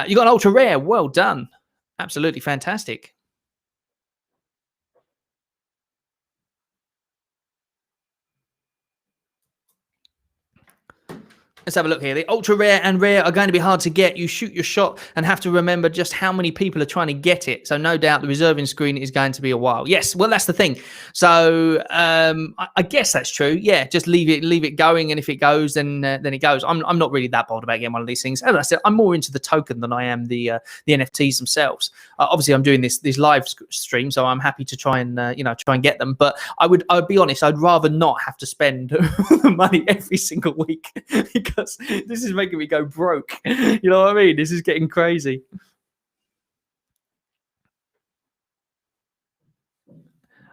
You got an ultra rare. Well done. Absolutely fantastic. Let's have a look here. The ultra rare and rare are going to be hard to get. You shoot your shot and have to remember just how many people are trying to get it. So no doubt the reserving screen is going to be a while. Yes, well, that's the thing. So I guess that's true. Yeah, just leave it going, and if it goes, then it goes. I'm not really that bothered about getting one of these things. As I said, I'm more into the token than I am the NFTs themselves. Obviously, I'm doing this live stream, so I'm happy to try and try and get them. But I would be honest, I'd rather not have to spend money every single week. Because this is making me go broke. You know what I mean? This is getting crazy.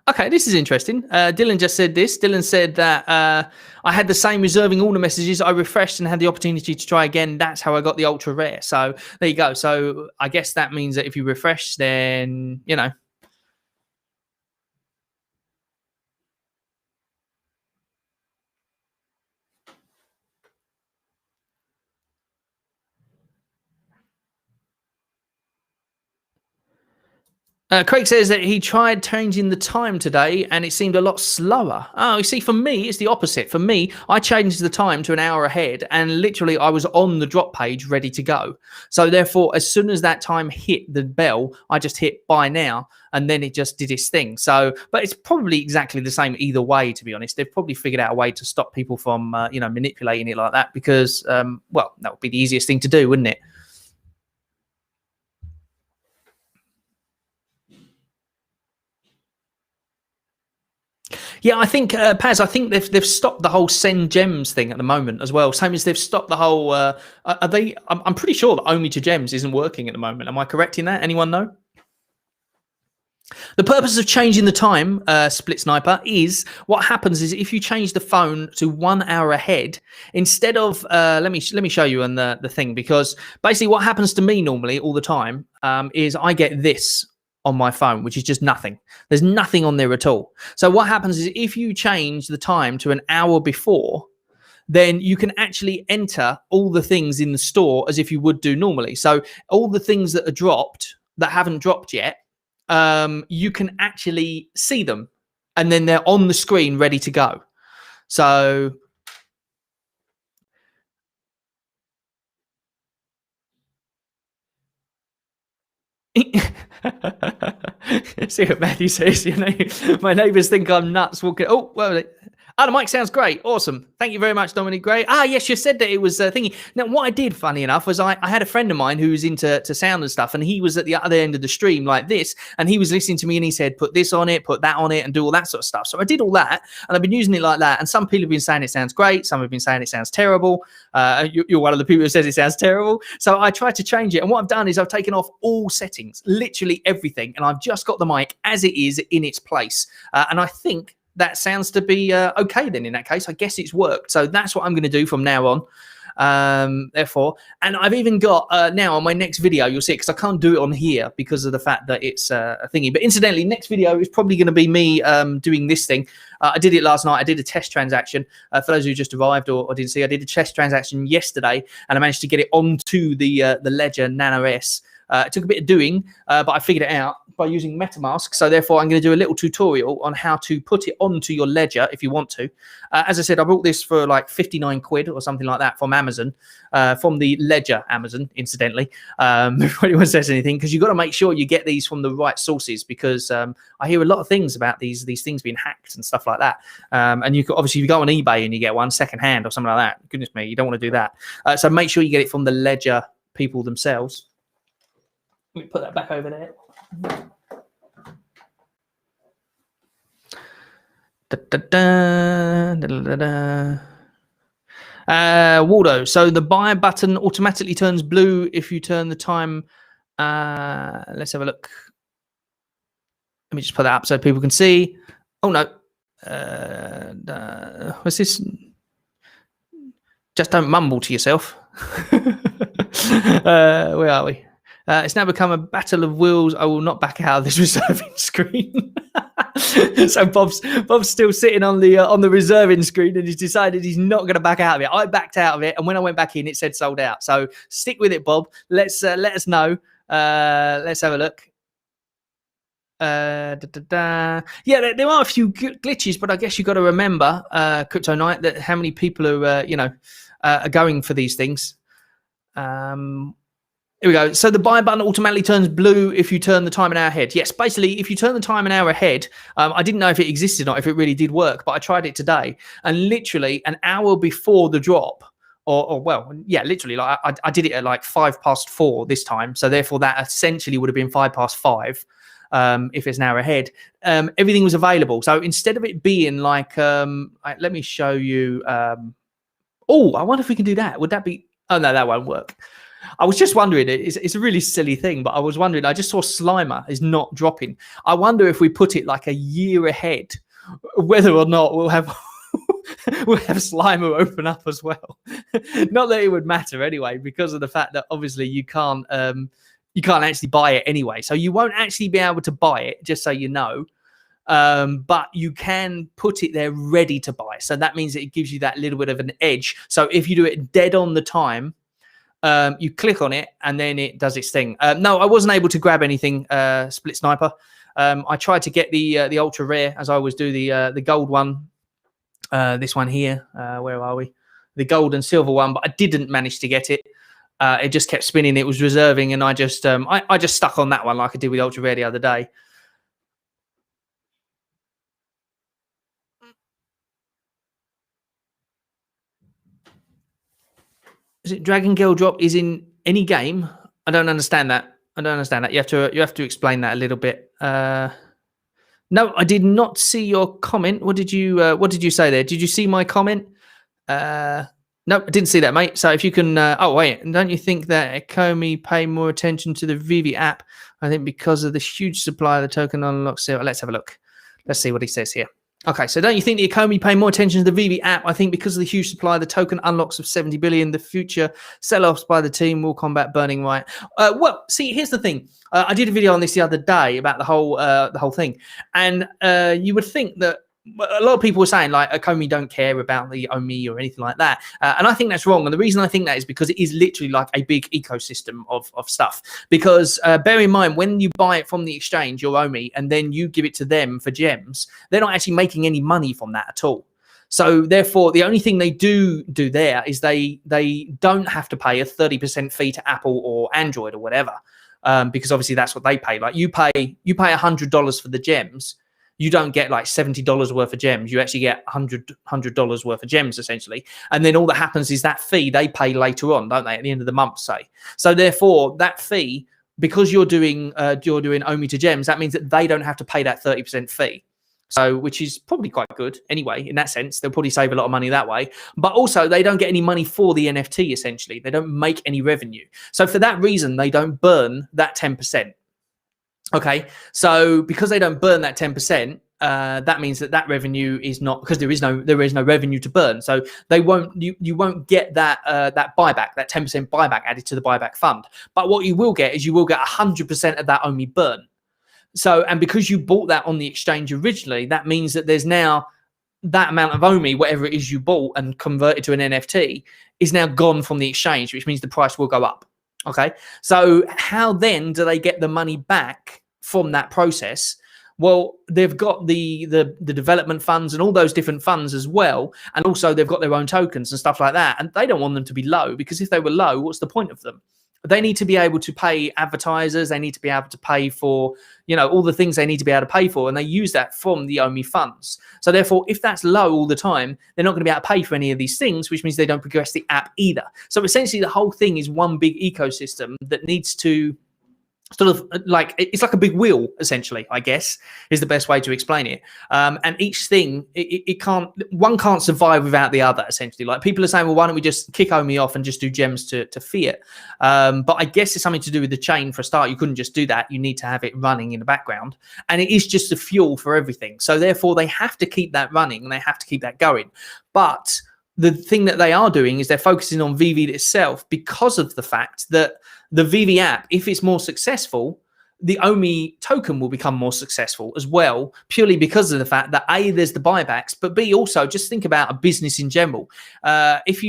Okay, this is interesting. Dylan just said this. Dylan said that I had the same reserving order messages. I refreshed and had the opportunity to try again. That's how I got the ultra rare. So there you go. So I guess that means that if you refresh, then, you know, Craig says that he tried changing the time today and it seemed a lot slower. Oh, you see, for me, it's the opposite. For me, I changed the time to an hour ahead and literally I was on the drop page ready to go. So therefore, as soon as that time hit the bell, I just hit buy now and then it just did its thing. So, but it's probably exactly the same either way, to be honest. They've probably figured out a way to stop people from, manipulating it like that because, well, that would be the easiest thing to do, wouldn't it? Yeah, I think Paz. I think they've stopped the whole send gems thing at the moment as well. Same as they've stopped the whole. Are they? I'm pretty sure that Omi to gems isn't working at the moment. Am I correct in that? Anyone know? The purpose of changing the time, Split Sniper, is what happens is if you change the phone to 1 hour ahead, instead of let me show you on the thing, because basically what happens to me normally all the time is I get this on my phone, which is just nothing. There's nothing on there at all. So what happens is if you change the time to an hour before, then you can actually enter all the things in the store as if you would do normally. So all the things that are dropped that haven't dropped yet, you can actually see them, and then they're on the screen ready to go. So see what Matthew says. You know, my neighbours think I'm nuts walking. Oh, well, the mic sounds great. Awesome. Thank you very much, Dominic Gray. Yes, you said that it was thingy. Now, what I did, funny enough, was I had a friend of mine who was into sound and stuff, and he was at the other end of the stream like this, and he was listening to me, and he said, put this on it, put that on it, and do all that sort of stuff. So I did all that, and I've been using it like that, and some people have been saying it sounds great. Some have been saying it sounds terrible. You're one of the people who says it sounds terrible. So I tried to change it, and what I've done is I've taken off all settings, literally everything, and I've just got the mic as it is in its place. And I think that sounds to be okay then in that case. I guess it's worked. So that's what I'm going to do from now on. Therefore, and I've even got now on my next video, you'll see it because I can't do it on here because of the fact that it's a thingy. But incidentally, next video is probably going to be me doing this thing. I did it last night. I did a test transaction. For those who just arrived or didn't see, I did a test transaction yesterday, and I managed to get it onto the Ledger Nano S. It took a bit of doing, but I figured it out by using MetaMask. So therefore, I'm going to do a little tutorial on how to put it onto your ledger if you want to. As I said, I bought this for like 59 quid or something like that from Amazon, from the Ledger Amazon, incidentally, before anyone says anything, because you've got to make sure you get these from the right sources, because I hear a lot of things about these things being hacked and stuff like that. And you could, obviously, if you go on eBay and you get one secondhand or something like that, goodness me, you don't want to do that. So make sure you get it from the Ledger people themselves. Let me put that back over there. Waldo, so the buy button automatically turns blue if you turn the time. Let's have a look. Let me just put that up so people can see. Oh no. What's this? Just don't mumble to yourself. Where are we? It's now become a battle of wills. I will not back out of this reserving screen. So Bob's still sitting on the reserving screen, and he's decided he's not going to back out of it. I backed out of it, and when I went back in, it said sold out. So stick with it, Bob. Let us know. Let's have a look. Yeah, there are a few glitches, but I guess you've got to remember, Crypto Knight, that how many people are are going for these things. Here we go. So the buy button automatically turns blue if you turn the time an hour ahead. Yes, basically, if you turn the time an hour ahead, I didn't know if it existed or not, if it really did work, but I tried it today, and literally an hour before the drop, or well, yeah, literally, like I did it at like 4:05 this time, so therefore that essentially would have been 5:05 if it's an hour ahead. Everything was available. So instead of it being like, let me show you. Oh, I wonder if we can do that. Would that be? Oh no, that won't work. I was just wondering, it's a really silly thing, but I was wondering, I just saw Slimer is not dropping. I wonder if we put it like a year ahead, whether or not we'll have we'll have Slimer open up as well. Not that it would matter anyway, because of the fact that obviously you can't actually buy it anyway. So you won't actually be able to buy it, just so you know. But you can put it there ready to buy. So that means that it gives you that little bit of an edge. So if you do it dead on the time, you click on it and then it does its thing. No, I wasn't able to grab anything, Split Sniper. I tried to get the ultra rare, as I always do, the gold one. This one here, where are we? The gold and silver one, but I didn't manage to get it. It just kept spinning. It was reserving, and I just stuck on that one like I did with ultra rare the other day. Is it Dragon Girl drop is in any game? I don't understand that. You have to explain that a little bit. No, I did not see your comment. What did you say there? Did you see my comment? No, I didn't see that, mate. So if you can, oh wait, don't you think that Ecomi pay more attention to the Veve app? I think because of the huge supply of the token unlocks. Let's have a look. Let's see what he says here. Okay, so don't you think the Ecomi pay more attention to the Veve app? I think because of the huge supply of the token unlocks of 70 billion, the future sell-offs by the team will combat burning right. Well, see, here's the thing. I did a video on this the other day about the whole thing, and you would think that a lot of people were saying like Ecomi don't care about the Omi or anything like that, and I think that's wrong. And the reason I think that is because it is literally like a big ecosystem of stuff. Because bear in mind, when you buy it from the exchange, your Omi, and then you give it to them for gems, they're not actually making any money from that at all. So therefore, the only thing they do there is they don't have to pay a 30% fee to Apple or Android or whatever, because obviously that's what they pay. Like you pay $100 for the gems. You don't get like $70 worth of gems. You actually get $100 worth of gems essentially. And then all that happens is that fee they pay later on, don't they? At the end of the month, say. So therefore, that fee, because you're doing Omi to gems, that means that they don't have to pay that 30% fee. So, which is probably quite good anyway, in that sense. They'll probably save a lot of money that way. But also, they don't get any money for the NFT, essentially. They don't make any revenue. So for that reason, they don't burn that 10%. Okay, so because they don't burn that 10%, that means that revenue is not, because there is no revenue to burn. So they won't, you won't get that buyback, that 10% buyback added to the buyback fund. But what you will get is you will get 100% of that only burn. So, and because you bought that on the exchange originally, that means that there's now that amount of OMI, whatever it is you bought and converted to an NFT, is now gone from the exchange, which means the price will go up. Okay, so how then do they get the money back from that process? Well, they've got the development funds and all those different funds as well, and also they've got their own tokens and stuff like that, and they don't want them to be low, because if they were low, what's the point of them? They need to be able to pay advertisers. They need to be able to pay for, all the things they need to be able to pay for. And they use that from the OMI funds. So therefore, if that's low all the time, they're not going to be able to pay for any of these things, which means they don't progress the app either. So essentially, the whole thing is one big ecosystem that needs to sort of like, it's like a big wheel, essentially, I guess, is the best way to explain it. And each thing, one can't survive without the other, essentially. Like people are saying, well, why don't we just kick OMI off and just do gems to fiat? But I guess it's something to do with the chain for a start. You couldn't just do that. You need to have it running in the background. And it is just the fuel for everything. So therefore, they have to keep that running and they have to keep that going. But the thing that they are doing is they're focusing on Veve itself, because of the fact that the Veve app, if it's more successful, the OMI token will become more successful as well, purely because of the fact that A, there's the buybacks, but B, also just think about a business in general. If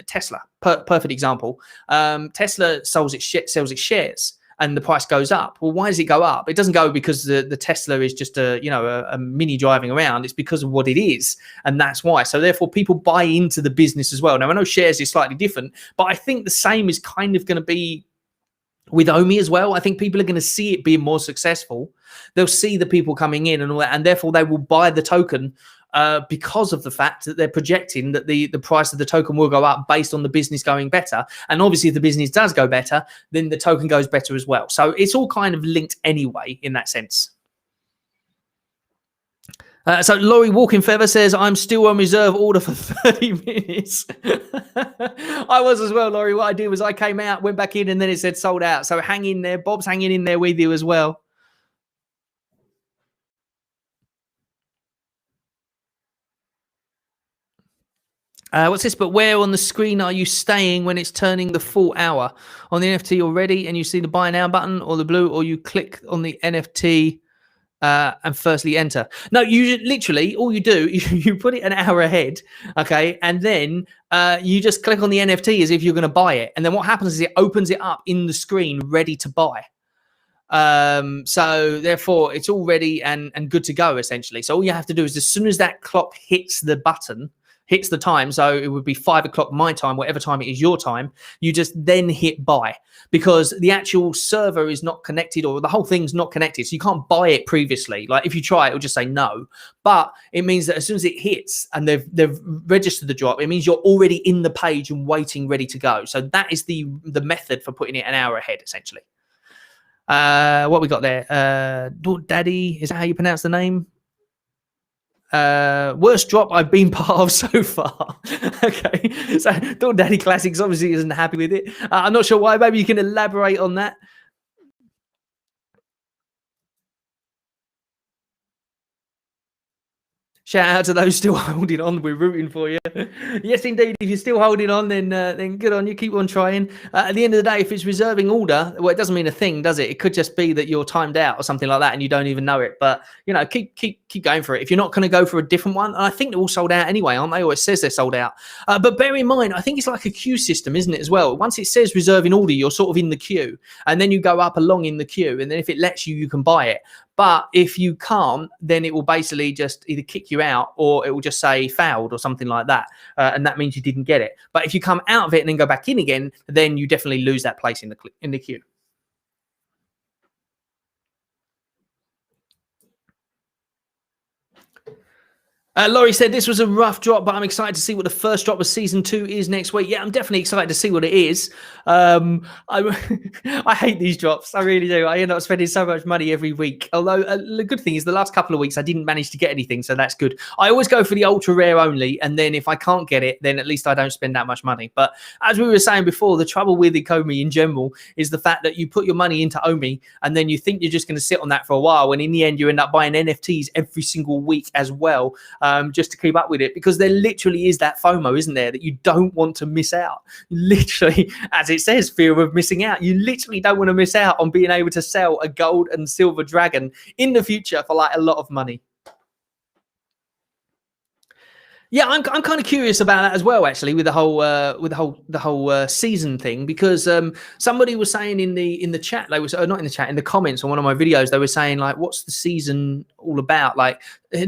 Tesla, perfect example, Tesla sells its shares, and the price goes up. Well, why does it go up? It doesn't go because the Tesla is just a mini driving around. It's because of what it is, and that's why. So therefore, people buy into the business as well. Now, I know shares is slightly different, but I think the same is kind of going to be with OMI as well. I think people are going to see it being more successful. They'll see the people coming in and all that, and therefore they will buy the token because of the fact that they're projecting that the price of the token will go up based on the business going better. And obviously, if the business does go better, then the token goes better as well. So it's all kind of linked anyway in that sense. So Laurie Walking Feather says, I'm still on reserve order for 30 minutes. I was as well, Laurie. What I did was I came out, went back in, and then it said sold out. So hang in there. Bob's hanging in there with you as well. What's this? But where on the screen are you staying when it's turning the full hour? On the NFT already, and you see the buy now button or the blue, or you click on the NFT and firstly enter? No, you literally, all you do is you put it an hour ahead, okay? And then you just click on the NFT as if you're going to buy it. And then what happens is it opens it up in the screen ready to buy. So therefore it's all ready and good to go, essentially. So all you have to do is, as soon as that clock hits the button, hits the time, so it would be 5 o'clock my time, whatever time it is your time, you just then hit buy, because the actual server is not connected, or the whole thing's not connected, so you can't buy it previously. Like if you try, it'll just say no, but it means that as soon as it hits and they've registered the drop, it means you're already in the page and waiting, ready to go. So that is the method for putting it an hour ahead, essentially. What we got there, Daddy, is that how you pronounce the name? Worst drop I've been part of so far. Okay, so Dawn Daddy Classics obviously isn't happy with it. I'm not sure why. Maybe you can elaborate on that. Shout out to those still holding on. We're rooting for you. Yes, indeed. If you're still holding on, then good on you. Keep on trying. At the end of the day, if it's reserving order, well, it doesn't mean a thing, does it? It could just be that you're timed out or something like that, and you don't even know it. But keep going for it. If you're not going to go for a different one, and I think they're all sold out anyway, aren't they? Or it says they're sold out. But bear in mind, I think it's like a queue system, isn't it? As well. Once it says reserving order, you're sort of in the queue, and then you go up along in the queue, and then if it lets you, you can buy it. But if you can't, then it will basically just either kick you out or it will just say failed or something like that. And that means you didn't get it. But if you come out of it and then go back in again, then you definitely lose that place in the queue. Laurie said this was a rough drop, but I'm excited to see what the first drop of season 2 is next week. Yeah, I'm definitely excited to see what it is. I hate these drops. I really do. I end up spending so much money every week. Although the good thing is the last couple of weeks I didn't manage to get anything, so that's good. I always go for the ultra rare only, and then if I can't get it, then at least I don't spend that much money. But as we were saying before, the trouble with Ecomi in general is the fact that you put your money into Omi, and then you think you're just going to sit on that for a while, and in the end you end up buying NFTs every single week as well. Just to keep up with it, because there literally is that FOMO, isn't there, that you don't want to miss out. Literally, as it says, fear of missing out. You literally don't want to miss out on being able to sell a gold and silver dragon in the future for like a lot of money. Yeah, I'm kind of curious about that as well, actually, with the whole season thing, because somebody was saying in the chat, they was not in the chat, in the comments on one of my videos, they were saying like, what's the season all about? Like,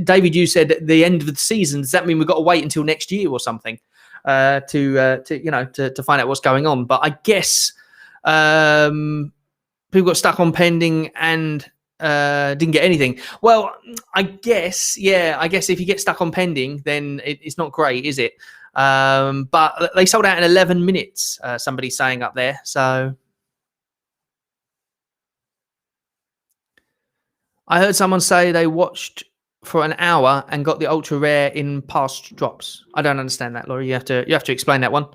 David, you said at the end of the season, does that mean we've got to wait until next year or something to find out what's going on? But I guess people got stuck on pending and didn't get anything. Well, I guess if you get stuck on pending, then it's not great, is it? But they sold out in 11 minutes, somebody's saying up there. So I heard someone say they watched for an hour and got the ultra rare in past drops. I don't understand that, Laurie. You have to explain that one.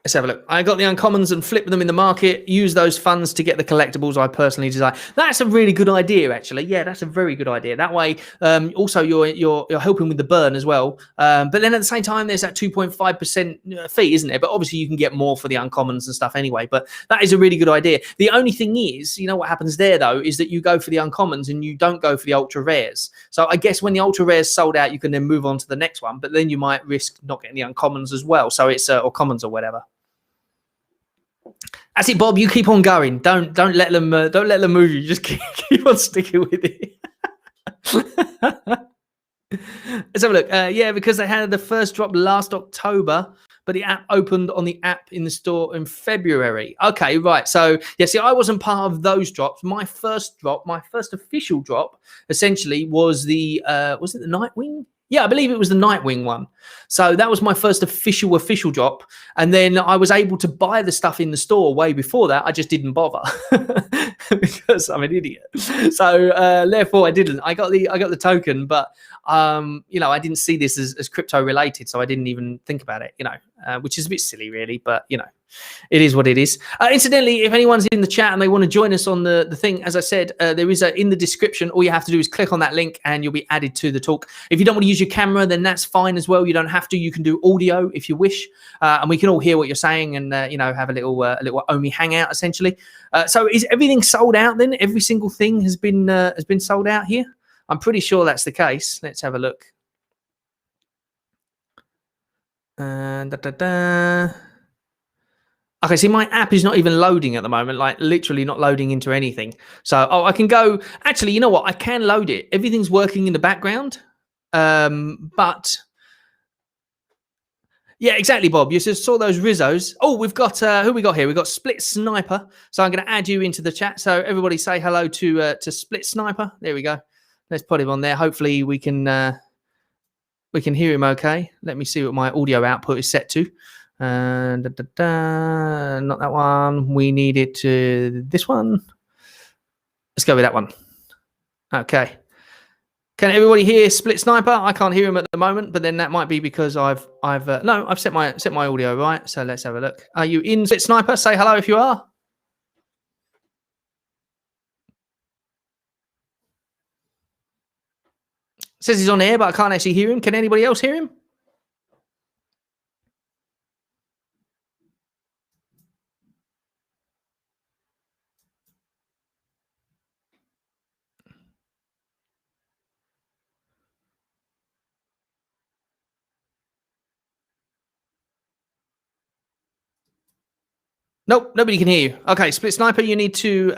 Let's have a look. I got the uncommons and flipped them in the market. Use those funds to get the collectibles I personally desire. That's a really good idea, actually. Yeah, that's a very good idea. That way, also you're helping with the burn as well. But then at the same time, there's that 2.5% fee, isn't there? But obviously, you can get more for the uncommons and stuff anyway. But that is a really good idea. The only thing is, you know what happens there though, is that you go for the uncommons and you don't go for the ultra rares. So I guess when the ultra rares sold out, you can then move on to the next one. But then you might risk not getting the uncommons as well. So it's or commons or whatever. That's it, Bob. You keep on going. Don't let them move you. Just keep on sticking with it. Let's have a look. Yeah, because they had the first drop last October, but the app opened on the app in the store in February. Okay, right. So yeah, see, I wasn't part of those drops. My first official drop, essentially was the was it the Nightwing? Yeah, I believe it was the Nightwing one. So that was my first official drop. And then I was able to buy the stuff in the store way before that. I just didn't bother because I'm an idiot. So therefore I didn't. I got the token, but I didn't see this as crypto related. So I didn't even think about it, which is a bit silly really, but it is what it is. Incidentally, if anyone's in the chat and they want to join us on the thing, as I said, there is in the description. All you have to do is click on that link and you'll be added to the talk. If you don't want to use your camera, then that's fine as well. You don't have to. You can do audio if you wish, and we can all hear what you're saying and have a little Omi hangout essentially. So is everything sold out then? Every single thing has been sold out here. I'm pretty sure that's the case. Let's have a look. Okay, see, my app is not even loading at the moment, like literally not loading into anything. So, I can go, actually, you know what? I can load it. Everything's working in the background. But yeah, exactly, Bob. You just saw those Rizzos. Oh, we've got, who we got here? We've got Split Sniper. So I'm going to add you into the chat. So everybody say hello to Split Sniper. There we go. Let's put him on there. Hopefully we can hear him okay. Let me see what my audio output is set to. And not that one. We need it to this one. Let's go with that one. Okay. Can everybody hear Split Sniper? I can't hear him at the moment, but then that might be because I've set my audio right. So let's have a look. Are you in, Split Sniper? Say hello if you are. Says he's on air, but I can't actually hear him. Can anybody else hear him? Nope, nobody can hear you. Okay, Split Sniper, you need to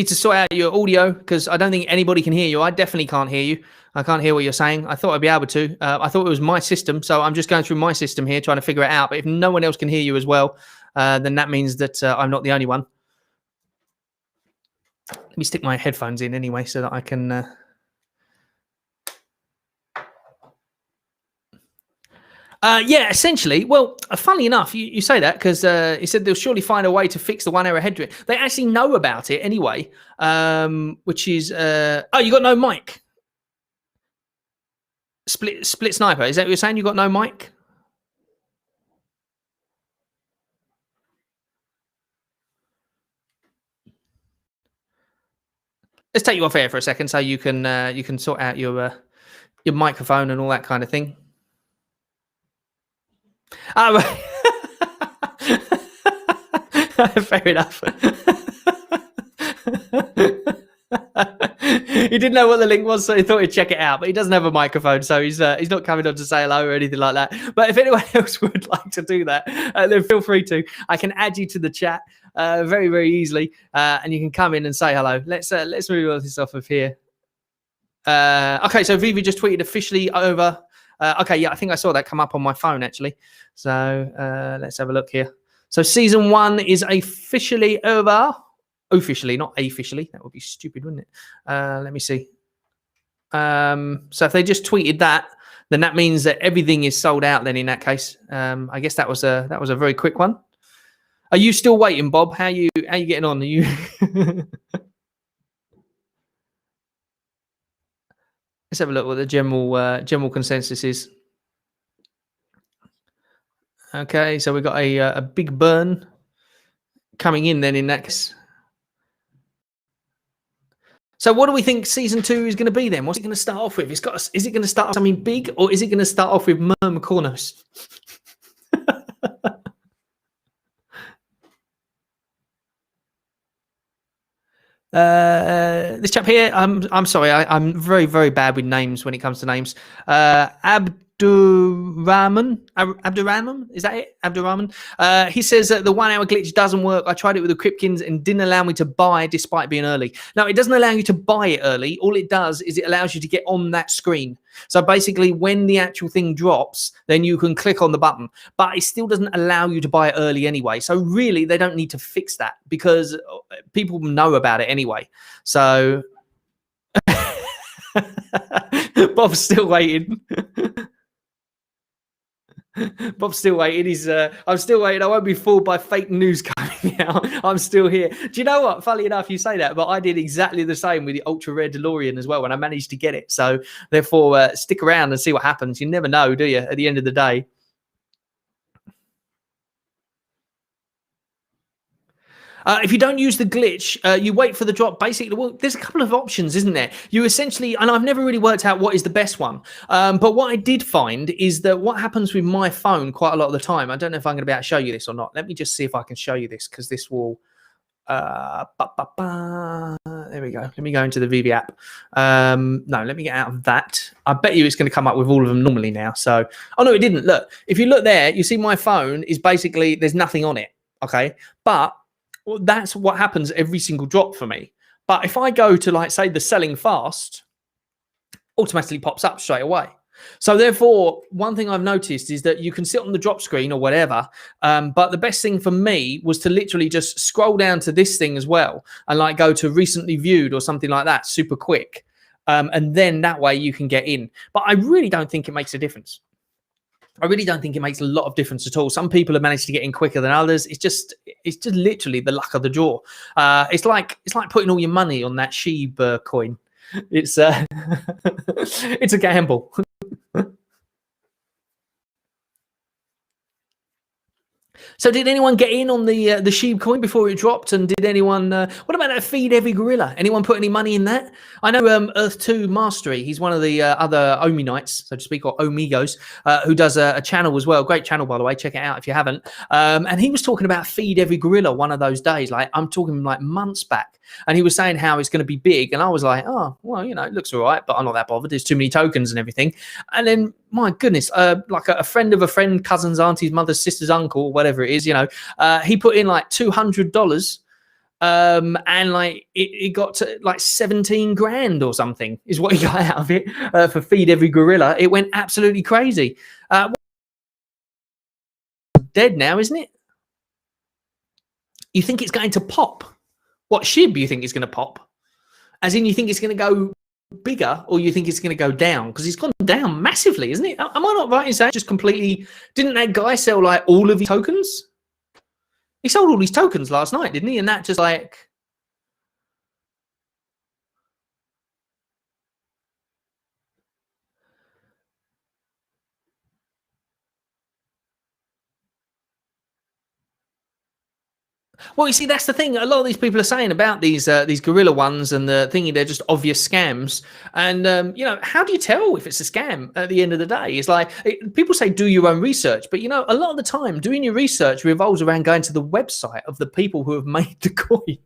sort out your audio because I don't think anybody can hear you. I definitely can't hear you. I can't hear what you're saying. I thought I'd be able to. I thought it was my system, so I'm just going through my system here trying to figure it out. But if no one else can hear you as well, then that means that I'm not the only one. Let me stick my headphones in anyway so that I can... Yeah, essentially. Well, funnily enough, you say that because he said they'll surely find a way to fix the 1 hour head drift. They actually know about it anyway, which is... oh, you got no mic. Split Sniper. Is that what you're saying? You got no mic? Let's take you off air for a second so you can sort out your microphone and all that kind of thing. Oh, right. Fair enough. He didn't know what the link was, so he thought he'd check it out. But he doesn't have a microphone, so he's not coming on to say hello or anything like that. But if anyone else would like to do that, then feel free to. I can add you to the chat very, very easily, and you can come in and say hello. Let's move on this off of here. Okay, so Veve just tweeted officially over. Okay, yeah, I think I saw that come up on my phone actually. So let's have a look here. So season 1 is officially over. Officially, not officially. That would be stupid, wouldn't it? Let me see. So if they just tweeted that, then that means that everything is sold out. Then in that case, I guess that was a very quick one. Are you still waiting, Bob? How you getting on? Are you? Let's have a look what the general consensus is. Okay, so we've got a big burn coming in then in that case. So what do we think season 2 is going to be then? What's it going to start off with? Is it going to start off something big or is it going to start off with Myrmecornos? This chap here, I'm sorry, I'm very, very bad with names when it comes to names. Abdurrahman, is that it? Abdurrahman. He says that the 1 hour glitch doesn't work. I tried it with the Cryptkins and didn't allow me to buy despite being early. Now, it doesn't allow you to buy it early. All it does is it allows you to get on that screen. So basically, when the actual thing drops, then you can click on the button. But it still doesn't allow you to buy it early anyway. So really, they don't need to fix that because people know about it anyway. So Bob's still waiting. Bob's still waiting. I'm still waiting. I won't be fooled by fake news coming out. I'm still here. Do you know what? Funny enough, you say that, but I did exactly the same with the ultra rare DeLorean as well when I managed to get it. So therefore, stick around and see what happens. You never know, do you? At the end of the day. If you don't use the glitch, you wait for the drop. Basically, well, there's a couple of options, isn't there? You essentially, and I've never really worked out what is the best one. But what I did find is that what happens with my phone quite a lot of the time, I don't know if I'm going to be able to show you this or not. Let me just see if I can show you this because this will... there we go. Let me go into the Veve app. No, let me get out of that. I bet you it's going to come up with all of them normally now. So, oh no, it didn't. Look, if you look there, you see my phone is basically, there's nothing on it. Okay. But well, that's what happens every single drop for me. But if I go to, like, say, the selling fast, automatically pops up straight away. So therefore, one thing I've noticed is that you can sit on the drop screen or whatever. But the best thing for me was to literally just scroll down to this thing as well and like go to recently viewed or something like that super quick. And then that way you can get in. But I really don't think it makes a difference. I really don't think it makes a lot of difference at all. Some people have managed to get in quicker than others. It's just literally the luck of the draw. It's like putting all your money on that sheep coin. It's it's a gamble. So did anyone get in on the sheep coin before it dropped? And did anyone? What about that feed every gorilla? Anyone put any money in that? I know Earth Two Mastery. He's one of the other Omi Knights, so to speak, or Omigos, who does a channel as well. Great channel, by the way. Check it out if you haven't. And he was talking about feed every gorilla one of those days. Like I'm talking like months back. And he was saying how it's going to be big. And I was like, oh, well, you know, it looks all right, but I'm not that bothered. There's too many tokens and everything. And then, my goodness, like a friend of a friend, cousin's, auntie's, mother's, sister's, uncle, whatever it is, you know, he put in like $200. And like it got to like 17 grand or something is what he got out of it for feed every gorilla. It went absolutely crazy. Dead now, isn't it? You think it's going to pop? What SHIB you think is going to pop? As in, you think it's going to go bigger, or you think it's going to go down? Because it's gone down massively, isn't it? Am I not right in saying just completely? Didn't that guy sell like all of his tokens? He sold all his tokens last night, didn't he? And that just like. Well, you see, that's the thing. A lot of these people are saying about these gorilla ones and the thingy, they're just obvious scams. And you know, how do you tell if it's a scam at the end of the day? It's like people say do your own research, but you know, a lot of the time, doing your research revolves around going to the website of the people who have made the coin,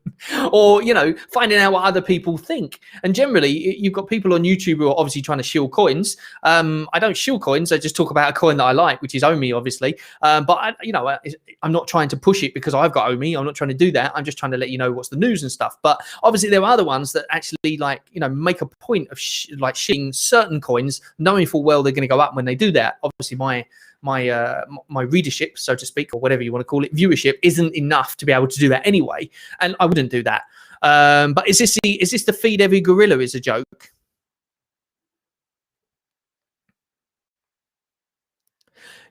or you know, finding out what other people think. And generally, you've got people on YouTube who are obviously trying to shill coins. I don't shill coins; I just talk about a coin that I like, which is Omi, obviously. But you know, I'm not trying to push it because I've got Omi. I'm not trying to do that. I'm just trying to let you know what's the news and stuff. But obviously there are other ones that actually like, you know, make a point of like shitting certain coins, knowing full well they're going to go up when they do that. Obviously my readership, so to speak, or whatever you want to call it, viewership isn't enough to be able to do that anyway. And I wouldn't do that. But is this the feed every gorilla is a joke?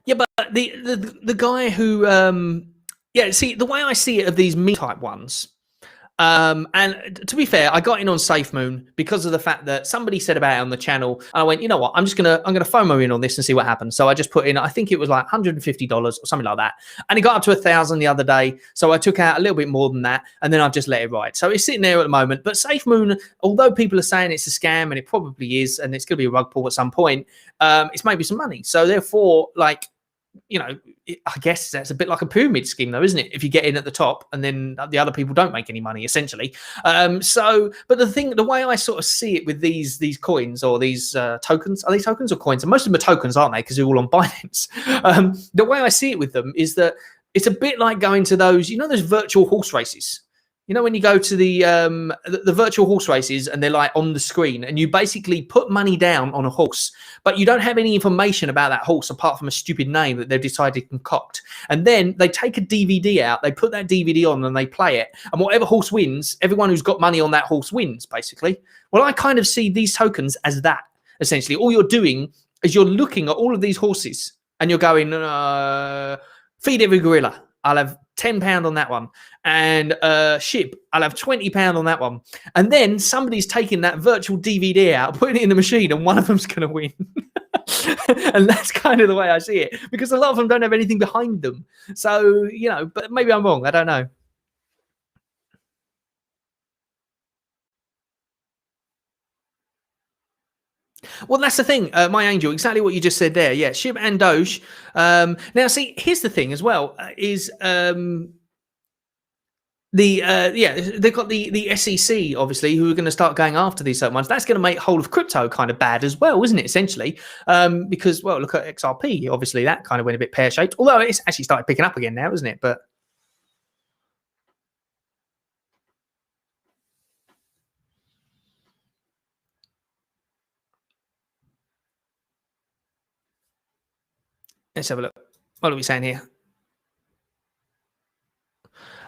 Yeah, but the guy who yeah, see, the way I see it of these me type ones, and to be fair, I got in on SafeMoon because of the fact that somebody said about it on the channel, and I went, you know what, I'm gonna FOMO in on this and see what happens. So I just put in, I think it was like $150 or something like that, and it got up to 1,000 the other day. So I took out a little bit more than that, and then I've just let it ride. So it's sitting there at the moment. But SafeMoon, although people are saying it's a scam, and it probably is, and it's gonna be a rug pull at some point, it's maybe some money. So therefore, like, you know, I guess that's a bit like a pyramid scheme, though, isn't it? If you get in at the top and then the other people don't make any money, essentially. But the way I sort of see it with these coins or these tokens, are they tokens or coins? And most of them are tokens, aren't they? Because they're all on Binance. The way I see it with them is that it's a bit like going to those, you know, those virtual horse races. You know, when you go to the virtual horse races and they're like on the screen and you basically put money down on a horse, but you don't have any information about that horse apart from a stupid name that they've decided to concoct. And then they take a DVD out, they put that DVD on and they play it. And whatever horse wins, everyone who's got money on that horse wins, basically. Well, I kind of see these tokens as that, essentially. All you're doing is you're looking at all of these horses and you're going, feed every gorilla. I'll have £10 on that one. And SHIB, I'll have £20 on that one. And then somebody's taking that virtual DVD out, putting it in the machine, and one of them's going to win. And that's kind of the way I see it, because a lot of them don't have anything behind them. So, you know, but maybe I'm wrong. I don't know. Well, that's the thing, my angel. Exactly what you just said there. Yeah, SHIB and Doge. Now, see, here's the thing as well. Is yeah, they've got the SEC obviously who are going to start going after these certain ones. That's going to make whole of crypto kind of bad as well, isn't it? Essentially, because well, look at XRP. Obviously, that kind of went a bit pear shaped. Although it's actually started picking up again now, isn't it? But let's have a look. What are we saying here?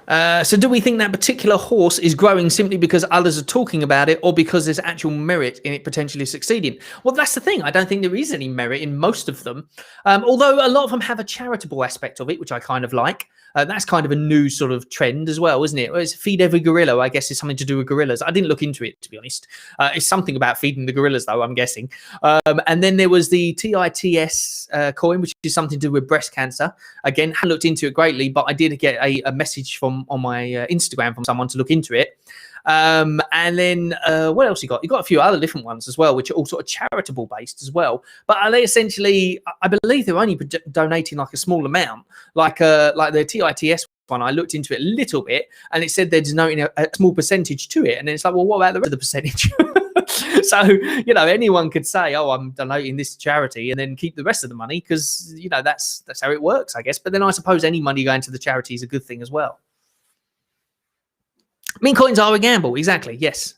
So do we think that particular horse is growing simply because others are talking about it, or because there's actual merit in it potentially succeeding? Well, that's the thing. I don't think there is any merit in most of them, although a lot of them have a charitable aspect of it, which I kind of like. That's kind of a new sort of trend as well, isn't it? It's feed every gorilla, I guess, is something to do with gorillas. I didn't look into it, to be honest. It's something about feeding the gorillas, though, I'm guessing. And then there was the TITS coin, which is something to do with breast cancer. Again, haven't looked into it greatly, but I did get a message on my Instagram from someone to look into it. And then what else you got? You got a few other different ones as well, which are all sort of charitable based as well. But are they essentially? I believe they're only donating like a small amount, like the TITS one. I looked into it a little bit, and it said they're denoting a small percentage to it. And then it's like, well, what about the rest of the percentage? So, you know, anyone could say, oh, I'm donating this to charity, and then keep the rest of the money, because, you know, that's how it works, I guess. But then I suppose any money going to the charity is a good thing as well. Meme coins are a gamble, exactly, yes.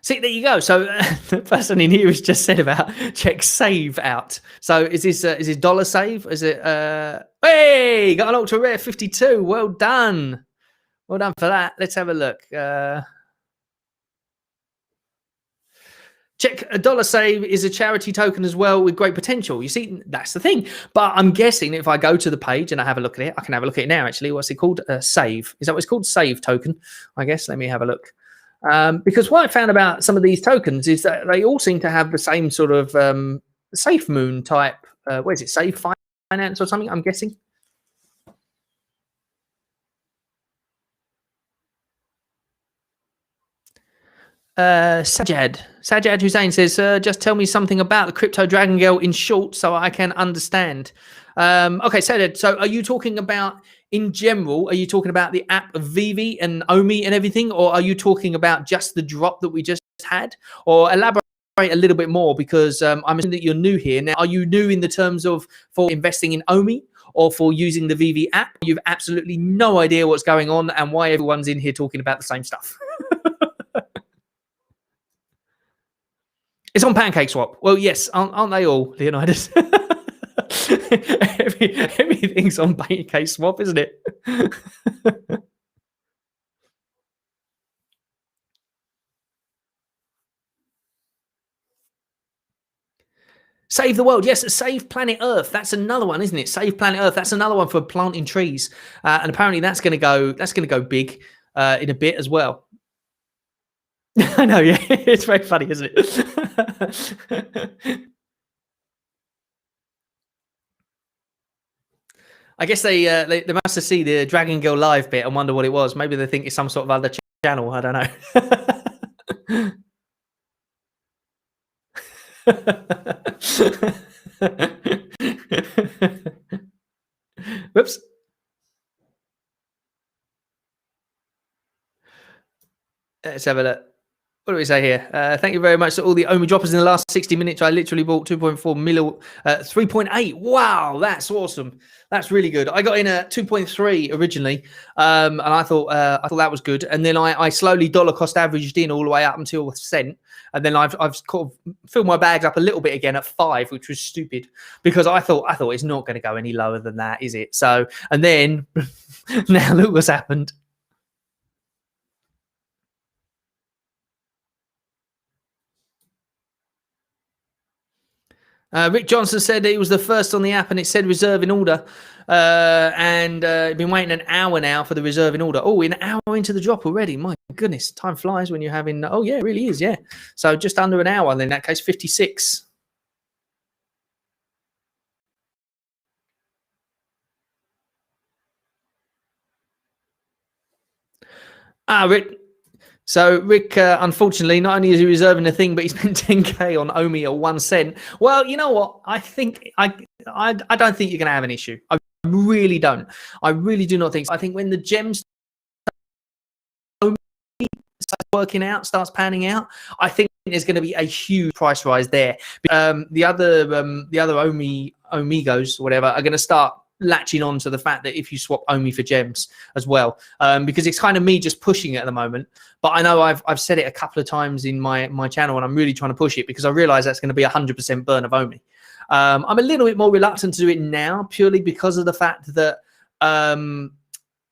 See, there you go. So the person in here has just said about check save out. So is this dollar save? Is it hey, got an ultra rare 52. Well done. Well done for that. Let's have a look. Check a dollar save is a charity token as well with great potential. You see, that's the thing. But I'm guessing if I go to the page and I have a look at it, I can have a look at it now, actually. What's it called? Save. Is that what it's called? Save token, I guess. Let me have a look. Because what I found about some of these tokens is that they all seem to have the same sort of safe moon type. What is it? Safe finance or something, I'm guessing. Sajad Hussein says, just tell me something about the crypto dragon girl in short so I can understand. Okay, Sajad, so are you talking about in general, are you talking about the app of Veve and Omi and everything, or are you talking about just the drop that we just had? Or elaborate a little bit more, because I'm assuming that you're new here. Now, are you new in the terms of for investing in Omi, or for using the Veve app? You've absolutely no idea what's going on and why everyone's in here talking about the same stuff. It's on PancakeSwap. Well, yes, aren't they all, Leonidas? Everything's on PancakeSwap, isn't it? Save the world. Yes, save planet Earth. That's another one, isn't it? Save planet Earth. That's another one for planting trees. And apparently that's going to go big in a bit as well. I know, yeah. It's very funny, isn't it? I guess they must have seen the Dragon Girl live bit and wonder what it was. Maybe they think it's some sort of other channel. I don't know. Whoops. Let's have a look. What do we say here? Thank you very much to all the Omi droppers in the last 60 minutes. I literally bought 2.4 mil, 3.8. Wow, that's awesome. That's really good. I got in at 2.3 originally, and I thought that was good. And then I slowly dollar cost averaged in all the way up until a cent. And then I've kind of filled my bags up a little bit again at 5, which was stupid, because I thought it's not going to go any lower than that, is it? So, and then now look what's happened. Rick Johnson said he was the first on the app and it said reserve in order. And been waiting an hour now for the reserve in order. Oh, an hour into the drop already. My goodness, time flies when you're having... Oh, yeah, it really is, yeah. So just under an hour, then in that case, 56. Rick... So Rick, unfortunately, not only is he reserving a thing, but he spent 10k on Omi at 1 cent. Well, you know what? I think I don't think you're going to have an issue. I really don't. I really do not think so. I think when the gems starts working out, starts panning out, I think there's going to be a huge price rise there. The other Omigos, whatever, are going to start latching on to the fact that if you swap Omi for gems as well, because it's kind of me just pushing it at the moment. But I know I've said it a couple of times in my channel, and I'm really trying to push it because I realize that's going to be 100% burn of Omi. I'm a little bit more reluctant to do it now, purely because of the fact that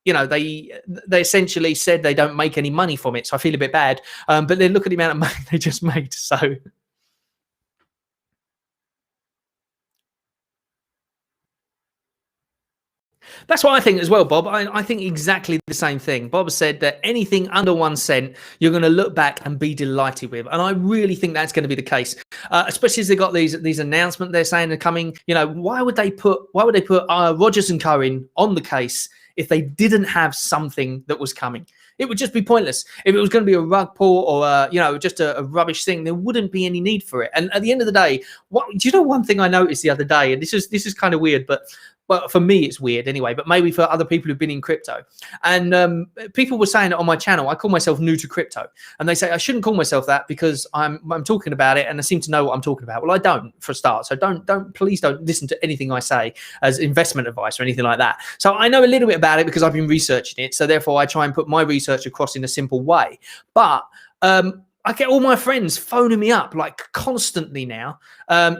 they essentially said they don't make any money from it, so I feel a bit bad. But then look at the amount of money they just made. So that's what I think as well, Bob. I think exactly the same thing. Bob said that anything under 1 cent, you're going to look back and be delighted with, and I really think that's going to be the case. Especially as they got these announcements they're saying are coming. Why would they put Rogers and Cohen on the case if they didn't have something that was coming? It would just be pointless. If it was going to be a rug pull or just a rubbish thing, there wouldn't be any need for it. And at the end of the day, do you know one thing I noticed the other day? And this is kind of weird, but well, for me it's weird anyway, but maybe for other people who've been in crypto. And people were saying it on my channel. I call myself new to crypto, and they say I shouldn't call myself that because I'm talking about it and I seem to know what I'm talking about. Well, I don't, for a start. So please don't listen to anything I say as investment advice or anything like that. So I know a little bit about it because I've been researching it. So therefore I try and put my research across in a simple way. But I get all my friends phoning me up like constantly now.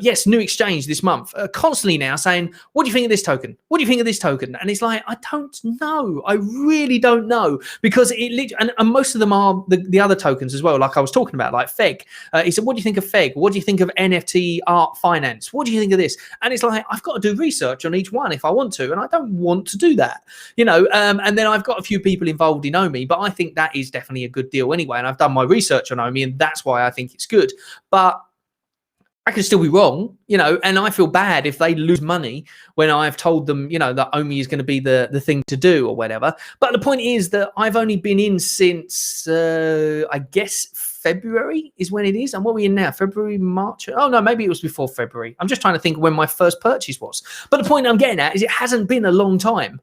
Yes, new exchange this month, constantly now saying, what do you think of this token? What do you think of this token? And it's like, I don't know. I really don't know, because and most of them are the other tokens as well, like I was talking about, like FEG. He said, what do you think of FEG? What do you think of NFT art finance? What do you think of this? And it's like, I've got to do research on each one if I want to, and I don't want to do that, and then I've got a few people involved in Omi, but I think that is definitely a good deal anyway, and I've done my research on Omi, and that's why I think it's good. But I can still be wrong, and I feel bad if they lose money when I've told them, that Omi is going to be the thing to do or whatever. But the point is that I've only been in since, I guess, February is when it is. And what are we in now? February, March? Oh, no, maybe it was before February. I'm just trying to think when my first purchase was. But the point I'm getting at is it hasn't been a long time.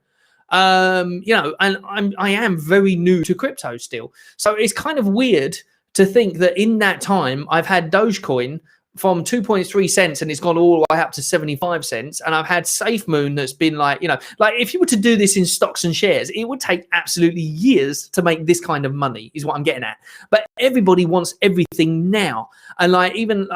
And I am very new to crypto still. So it's kind of weird to think that in that time I've had Dogecoin from 2.3 cents and it's gone all the way up to 75 cents. And I've had SafeMoon that's been like if you were to do this in stocks and shares, it would take absolutely years to make this kind of money, is what I'm getting at. But everybody wants everything now. And even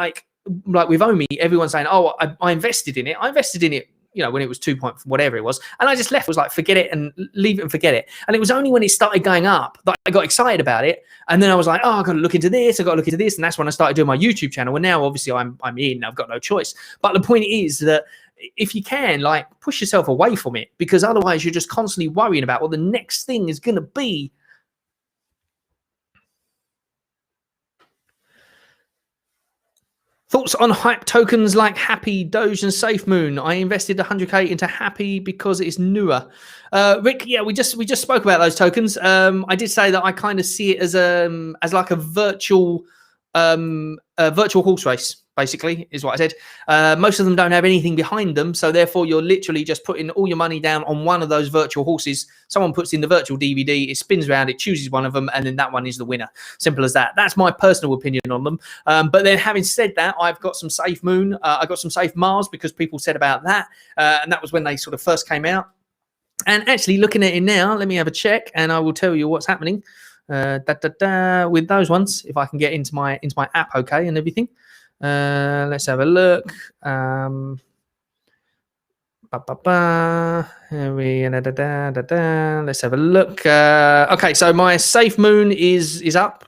with Omi, everyone's saying, oh, I invested in it. I invested in it, when it was 2 point whatever it was, and I just left. It was like, forget it and leave it and forget it. And it was only when it started going up that I got excited about it. And then I was like, oh, I got to look into this. I got to look into this. And that's when I started doing my YouTube channel. And now obviously I'm in, I've got no choice. But the point is that if you can, push yourself away from it, because otherwise you're just constantly worrying about what the next thing is going to be. Thoughts on hype tokens like Happy, Doge, and SafeMoon? I invested 100k into Happy because it's newer. Rick, yeah, we just spoke about those tokens. I did say that I kind of see it as like a virtual horse race, basically, is what I said. Most of them don't have anything behind them, so therefore you're literally just putting all your money down on one of those virtual horses. Someone puts in the virtual DVD, it spins around, it chooses one of them, and then that one is the winner. Simple as that. That's my personal opinion on them. But then having said that, I've got some SafeMoon. I got some Safe Mars because people said about that, and that was when they sort of first came out. And actually looking at it now, let me have a check, and I will tell you what's happening with those ones, if I can get into my app okay and everything. Let's have a look. Let's have a look. Okay, so my SafeMoon is up,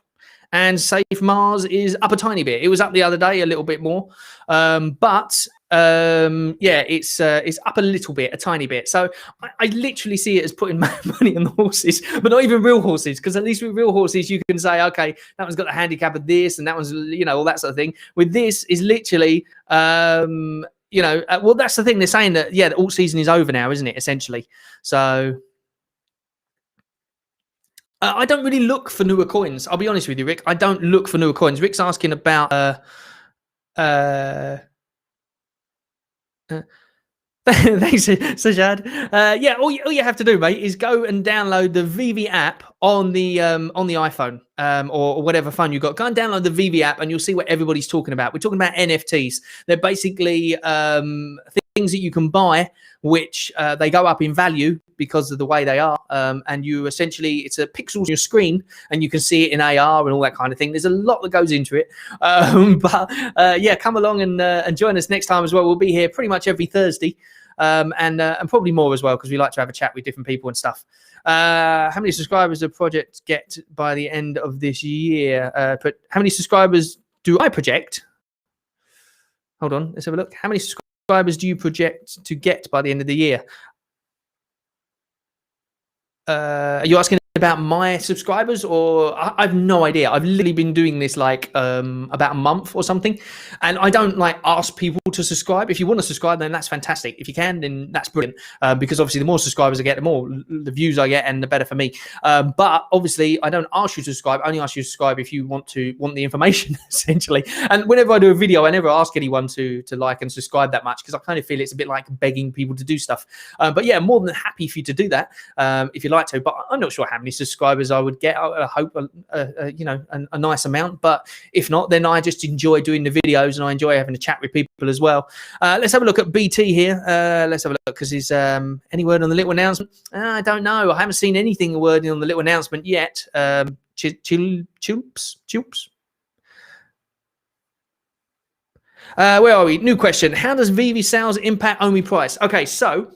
and Safe Mars is up a tiny bit. It was up the other day a little bit more, but yeah, it's up a little bit, a tiny bit. So I literally see it as putting money on the horses, but not even real horses, because at least with real horses you can say, okay, that one's got the handicap of this, and that one's, all that sort of thing. With this is literally well, that's the thing. They're saying that, yeah, the alt season is over now, isn't it, essentially? So I don't really look for newer coins. I'll be honest with you, Rick. I don't look for newer coins. Rick's asking about thanks, Sajad. Yeah, all you have to do, mate, is go and download the Veve app on the iPhone or whatever phone you got. Go and download the Veve app, and you'll see what everybody's talking about. We're talking about NFTs. They're basically things that you can buy, which they go up in value because of the way they are. And you essentially, it's a pixels on your screen, and you can see it in AR and all that kind of thing. There's a lot that goes into it. But yeah, come along and join us next time as well. We'll be here pretty much every Thursday. And probably more as well, because we like to have a chat with different people and stuff. How many subscribers does the project get by the end of this year? But how many subscribers do I project? Hold on, let's have a look. How many subscribers do you project to get by the end of the year? Are you asking about my subscribers, or I've no idea. I've literally been doing this like about a month or something, and I don't like ask people to subscribe. If you want to subscribe, then that's fantastic. If you can, then that's brilliant, because obviously the more subscribers I get, the more the views I get, and the better for me. But obviously I don't ask you to subscribe. I only ask you to subscribe if you want the information essentially. And whenever I do a video, I never ask anyone to like and subscribe that much, because I kind of feel it's a bit like begging people to do stuff. But yeah, more than happy for you to do that if you'd like to. But I'm not sure how many subscribers I would get. I hope you know, a nice amount, but if not, then I just enjoy doing the videos, and I enjoy having a chat with people as well. Let's have a look at BT here. Let's have a look, because there's any word on the little announcement? I don't know. I haven't seen anything wording on the little announcement yet. Chilps. Where are we? New question. How does Veve sales impact Omi price? Okay, so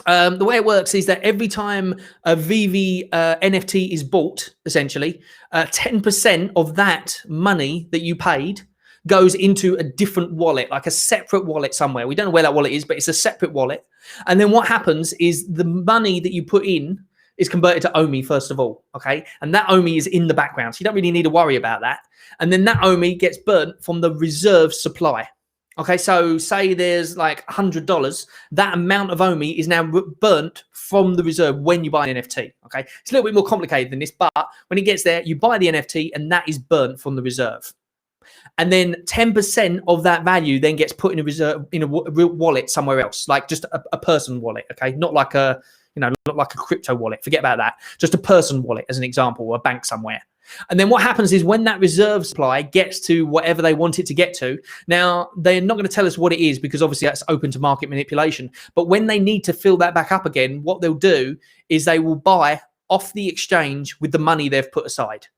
the way it works is that every time a Veve NFT is bought, essentially, 10% of that money that you paid goes into a different wallet, like a separate wallet somewhere. We don't know where that wallet is, but it's a separate wallet. And then what happens is the money that you put in is converted to Omi, first of all, okay? And that Omi is in the background, so you don't really need to worry about that. And then that Omi gets burnt from the reserve supply. Okay, so say there's like $100, that amount of Omi is now burnt from the reserve when you buy an NFT. Okay, it's a little bit more complicated than this, but when it gets there, you buy the NFT and that is burnt from the reserve. And then 10% of that value then gets put in a reserve, in a real wallet somewhere else, like just a person wallet. Okay, not like a, you know, not like a crypto wallet. Forget about that. Just a person wallet as an example, or a bank somewhere. And then what happens is when that reserve supply gets to whatever they want it to get to, now they're not going to tell us what it is, because obviously that's open to market manipulation. But when they need to fill that back up again, what they'll do is they will buy off the exchange with the money they've put aside.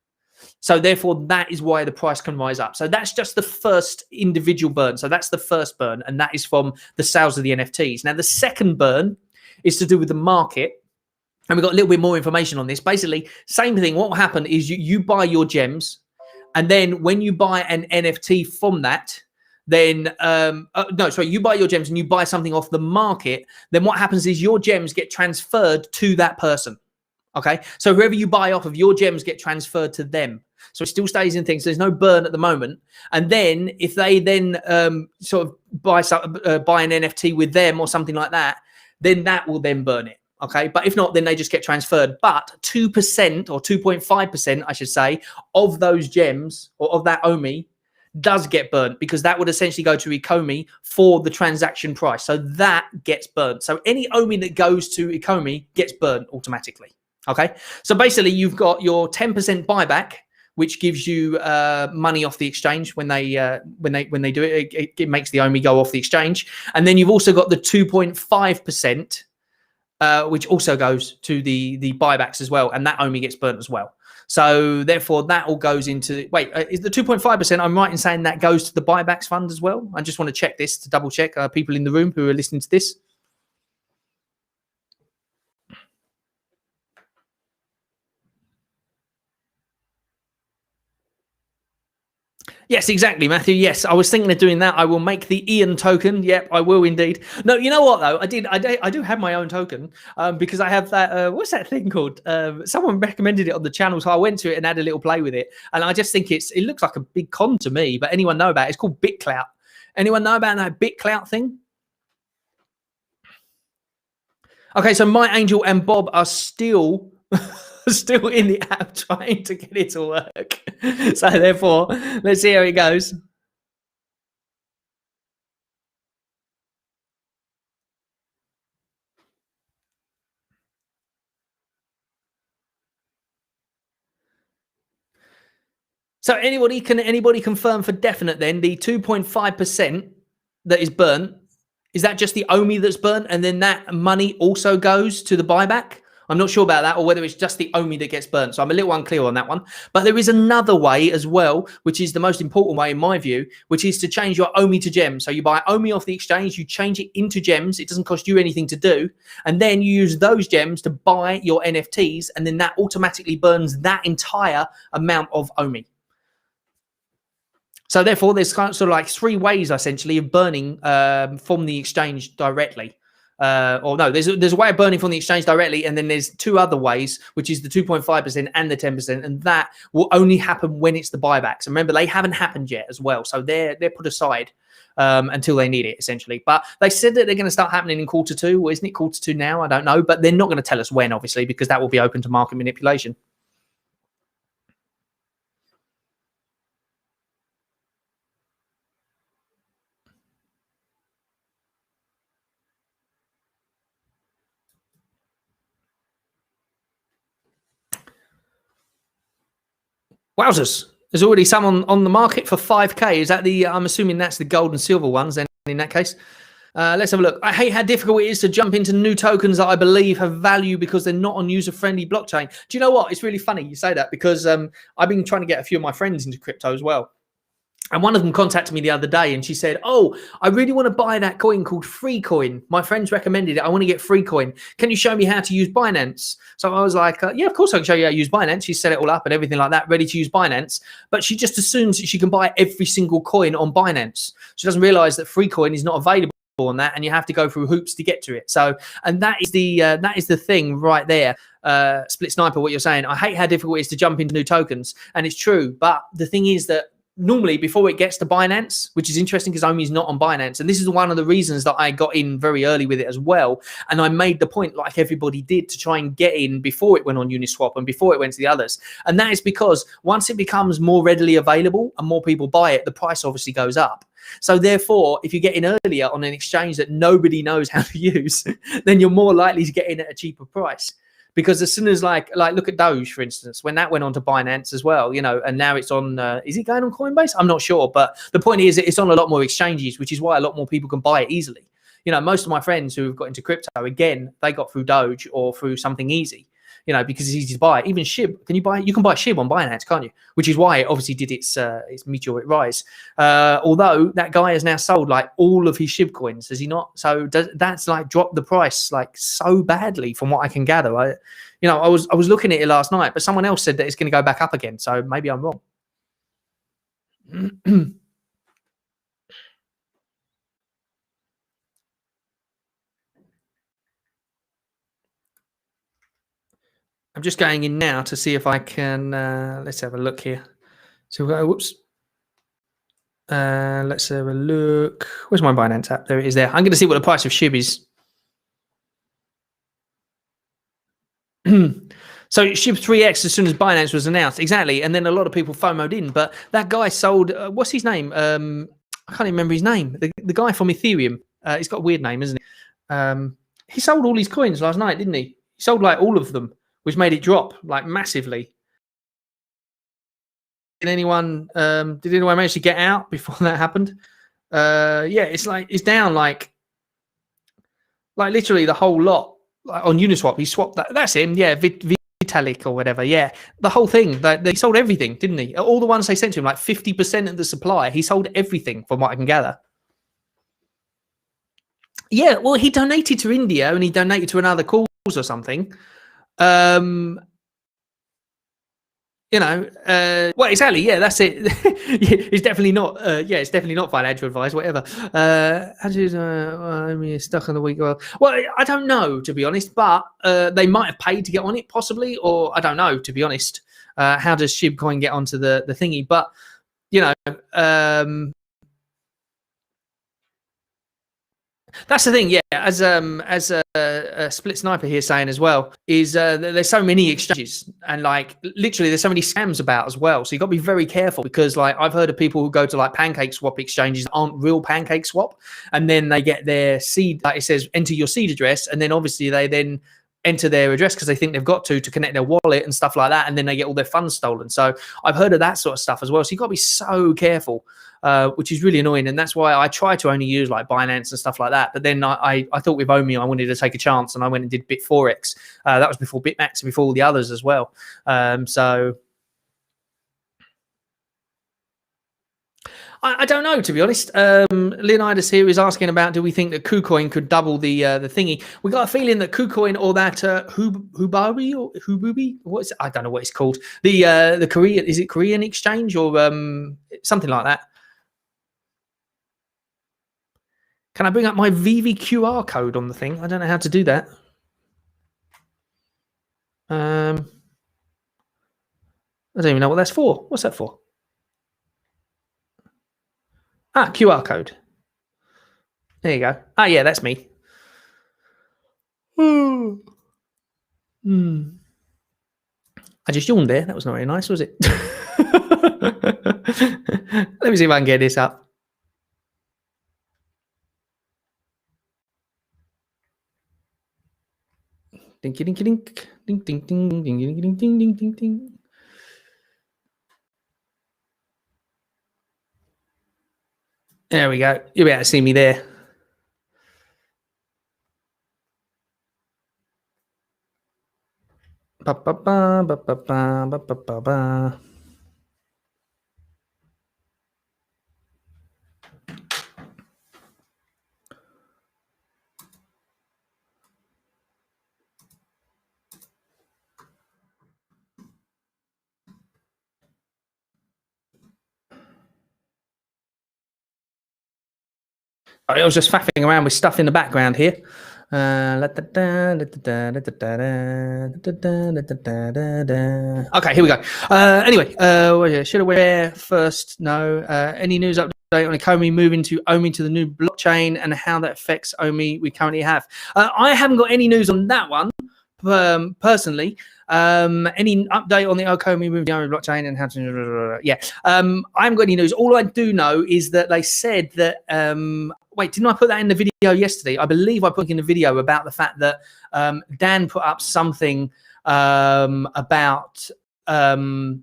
So therefore, that is why the price can rise up. So that's just the first individual burn. So that's the first burn, and that is from the sales of the NFTs. Now, the second burn is to do with the market. And we've got a little bit more information on this. Basically, same thing. What will happen is you buy your gems, and then when you buy an NFT from that, then you buy your gems and you buy something off the market. Then what happens is your gems get transferred to that person. Okay, so whoever you buy off of, your gems get transferred to them. So it still stays in things. There's no burn at the moment. And then if they then sort of buy an NFT with them or something like that, then that will then burn it. Okay, but if not, then they just get transferred. But 2% or 2.5%, I should say, of those gems or of that Omi does get burnt, because that would essentially go to Ecomi for the transaction price. So that gets burnt. So any Omi that goes to Ecomi gets burnt automatically. Okay, so basically you've got your 10% buyback, which gives you money off the exchange when they do it. It makes the Omi go off the exchange, and then you've also got the 2.5%. Which also goes to the buybacks as well, and that Omi gets burnt as well. So therefore, that all goes into is the 2.5%? I'm right in saying that goes to the buybacks fund as well. I just want to check this to double check. People in the room who are listening to this. Yes, exactly, Matthew. Yes, I was thinking of doing that. I will make the Ian token. Yep, I will indeed. No, you know what though? I do have my own token because I have that. What's that thing called? Someone recommended it on the channel, so I went to it and had a little play with it. And I just think it looks like a big con to me. But anyone know about it? It's called BitClout. Anyone know about that BitClout thing? Okay, so my Angel and Bob are still in the app trying to get it to work. So therefore, let's see how it goes. So anybody confirm for definite then the 2.5% that is burnt? Is that just the OMI that's burnt, and then that money also goes to the buyback? I'm not sure about that, or whether it's just the OMI that gets burnt. So I'm a little unclear on that one. But there is another way as well, which is the most important way in my view, which is to change your OMI to gems. So you buy OMI off the exchange, you change it into gems. It doesn't cost you anything to do. And then you use those gems to buy your NFTs, and then that automatically burns that entire amount of OMI. So therefore, there's kind of sort of like three ways essentially of burning from the exchange directly. Or no, there's a way of burning from the exchange directly, and then there's two other ways, which is the 2.5% and the 10%, and that will only happen when it's the buybacks. And remember, they haven't happened yet as well, so they're put aside until they need it essentially. But they said that they're going to start happening in Q2. Well, isn't it Q2 now? I don't know, but they're not going to tell us when, obviously, because that will be open to market manipulation. Wowzers. There's already some on the market for 5K. Is that the, I'm assuming that's the gold and silver ones then in that case. Let's have a look. I hate how difficult it is to jump into new tokens that I believe have value because they're not on user-friendly blockchain. Do you know what? It's really funny you say that, because I've been trying to get a few of my friends into crypto as well. And one of them contacted me the other day and she said, oh, I really want to buy that coin called Free Coin. My friends recommended it. I want to get Free Coin. Can you show me how to use Binance? So I was like, yeah, of course I can show you how to use Binance. She set it all up and everything like that, ready to use Binance. But she just assumes that she can buy every single coin on Binance. She doesn't realize that Free Coin is not available on that, and you have to go through hoops to get to it. So, and that is the thing right there. Split Sniper, what you're saying. I hate how difficult it is to jump into new tokens, and it's true. But the thing is that normally before it gets to Binance, which is interesting because OMI is not on Binance, and this is one of the reasons that I got in very early with it as well, and I made the point, like everybody did, to try and get in before it went on Uniswap and before it went to the others. And that is because once it becomes more readily available and more people buy it, the price obviously goes up. So therefore, if you get in earlier on an exchange that nobody knows how to use, then you're more likely to get in at a cheaper price. Because as soon as like look at Doge, for instance, when that went on to Binance as well, you know, and now it's on, is it going on Coinbase? I'm not sure. But the point is it's on a lot more exchanges, which is why a lot more people can buy it easily. You know, most of my friends who have got into crypto, again, they got through Doge or through something easy, you know, because it's easy to buy. Even SHIB, you can buy SHIB on Binance, can't you? Which is why it obviously did its meteoric rise. Although that guy has now sold like all of his SHIB coins, has he not? So that's like dropped the price like so badly from what I can gather. I was looking at it last night, but someone else said that it's going to go back up again. So maybe I'm wrong. I'm just going in now to see if I can, let's have a look here. So, whoops. Let's have a look. Where's my Binance app? There it is there. I'm going to see what the price of SHIB is. So SHIB 3x as soon as Binance was announced. Exactly. And then a lot of people FOMO'd in. But that guy sold, what's his name? I can't even remember his name. The guy from Ethereum. He's got a weird name, isn't he? He sold all his coins last night, didn't he? He sold like all of them, which made it drop like massively. Did anyone manage to get out before that happened? Yeah, it's down like literally the whole lot. Like on Uniswap, he swapped that. That's him. Yeah, Vitalik or whatever. Yeah, the whole thing. They sold everything, didn't he? All the ones they sent to him, like 50% of the supply. He sold everything, from what I can gather. Yeah, well, he donated to India and he donated to another cause or something. You know, well, exactly. Yeah, that's it. It's definitely not. Yeah, it's definitely not financial advice. Whatever. I mean, stuck on the week. Well, I don't know, to be honest. But they might have paid to get on it, possibly, or I don't know, to be honest. How does SHIB coin get onto the thingy? But you know, that's the thing, yeah. As a Split Sniper here saying as well, is there's so many exchanges and like literally there's so many scams about as well. So you got to be very careful, because like I've heard of people who go to like Pancake Swap exchanges that aren't real Pancake Swap, and then they get their seed, like it says enter your seed address, and then obviously they then enter their address because they think they've got to connect their wallet and stuff like that, and then they get all their funds stolen. So I've heard of that sort of stuff as well. So you've got to be so careful, which is really annoying. And that's why I try to only use like Binance and stuff like that. But then I thought with Omi, I wanted to take a chance, and I went and did Bit4x. That was before BitMax and before all the others as well. So I don't know, to be honest. Leonidas here is asking about, do we think that KuCoin could double the thingy? We got a feeling that KuCoin or that Hubabi or Hububi, what is it? I don't know what it's called. The Korean, is it Korean exchange or something like that? Can I bring up my Veve QR code on the thing? I don't know how to do that. I don't even know what that's for. What's that for? Ah, QR code. There you go. Ah, yeah, that's me. Hmm. I just yawned there. That was not very nice, was it? Let me see if I can get this up. Ding ding ding ding ding ding ding ding ding ding ding ding ding. There we go. You'll be able to see me there. Ba ba ba ba ba ba ba ba ba ba. I was just faffing around with stuff in the background here. Okay, here we go. Anyway, should I wear first? No. Any news update on Ecomi moving to Omi to the new blockchain and how that affects Omi we currently have? I haven't got any news on that one personally. Any update on the Ecomi moving to Omi blockchain and how to? Yeah. I haven't got any news. All I do know is that they said that. Wait, didn't I put that in the video yesterday? I believe I put in the video about the fact that Dan put up something about what's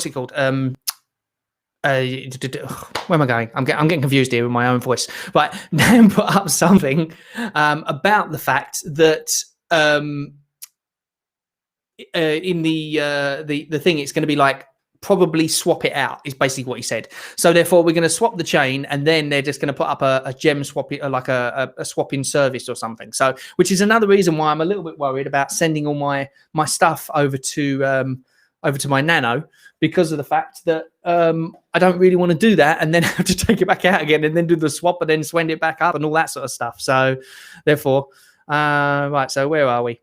it called? Where am I going? I'm getting confused here with my own voice. But Dan put up something about the fact that in the thing, it's going to be like probably swap it out is basically what he said. So therefore we're going to swap the chain, and then they're just going to put up a gem swap, like a swapping service or something. So which is another reason why I'm a little bit worried about sending all my stuff over to my Nano, because of the fact that I don't really want to do that and then have to take it back out again and then do the swap and then send it back up and all that sort of stuff. So therefore right, so where are we?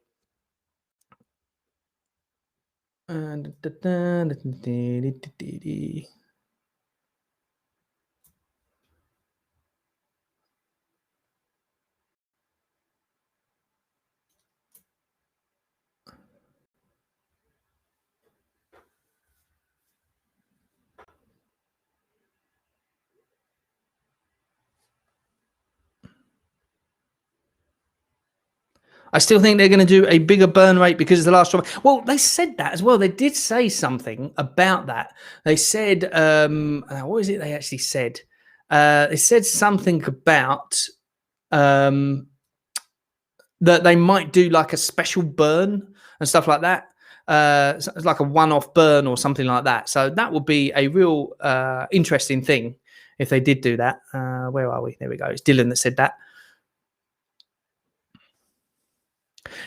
I still think they're going to do a bigger burn rate because it's the last drop. Well, they said that as well. They did say something about that. They said, what is it they actually said? They said something about that they might do like a special burn and stuff like that. It's like a one-off burn or something like that. So that would be a real interesting thing if they did do that. Where are we? There we go. It's Dylan that said that.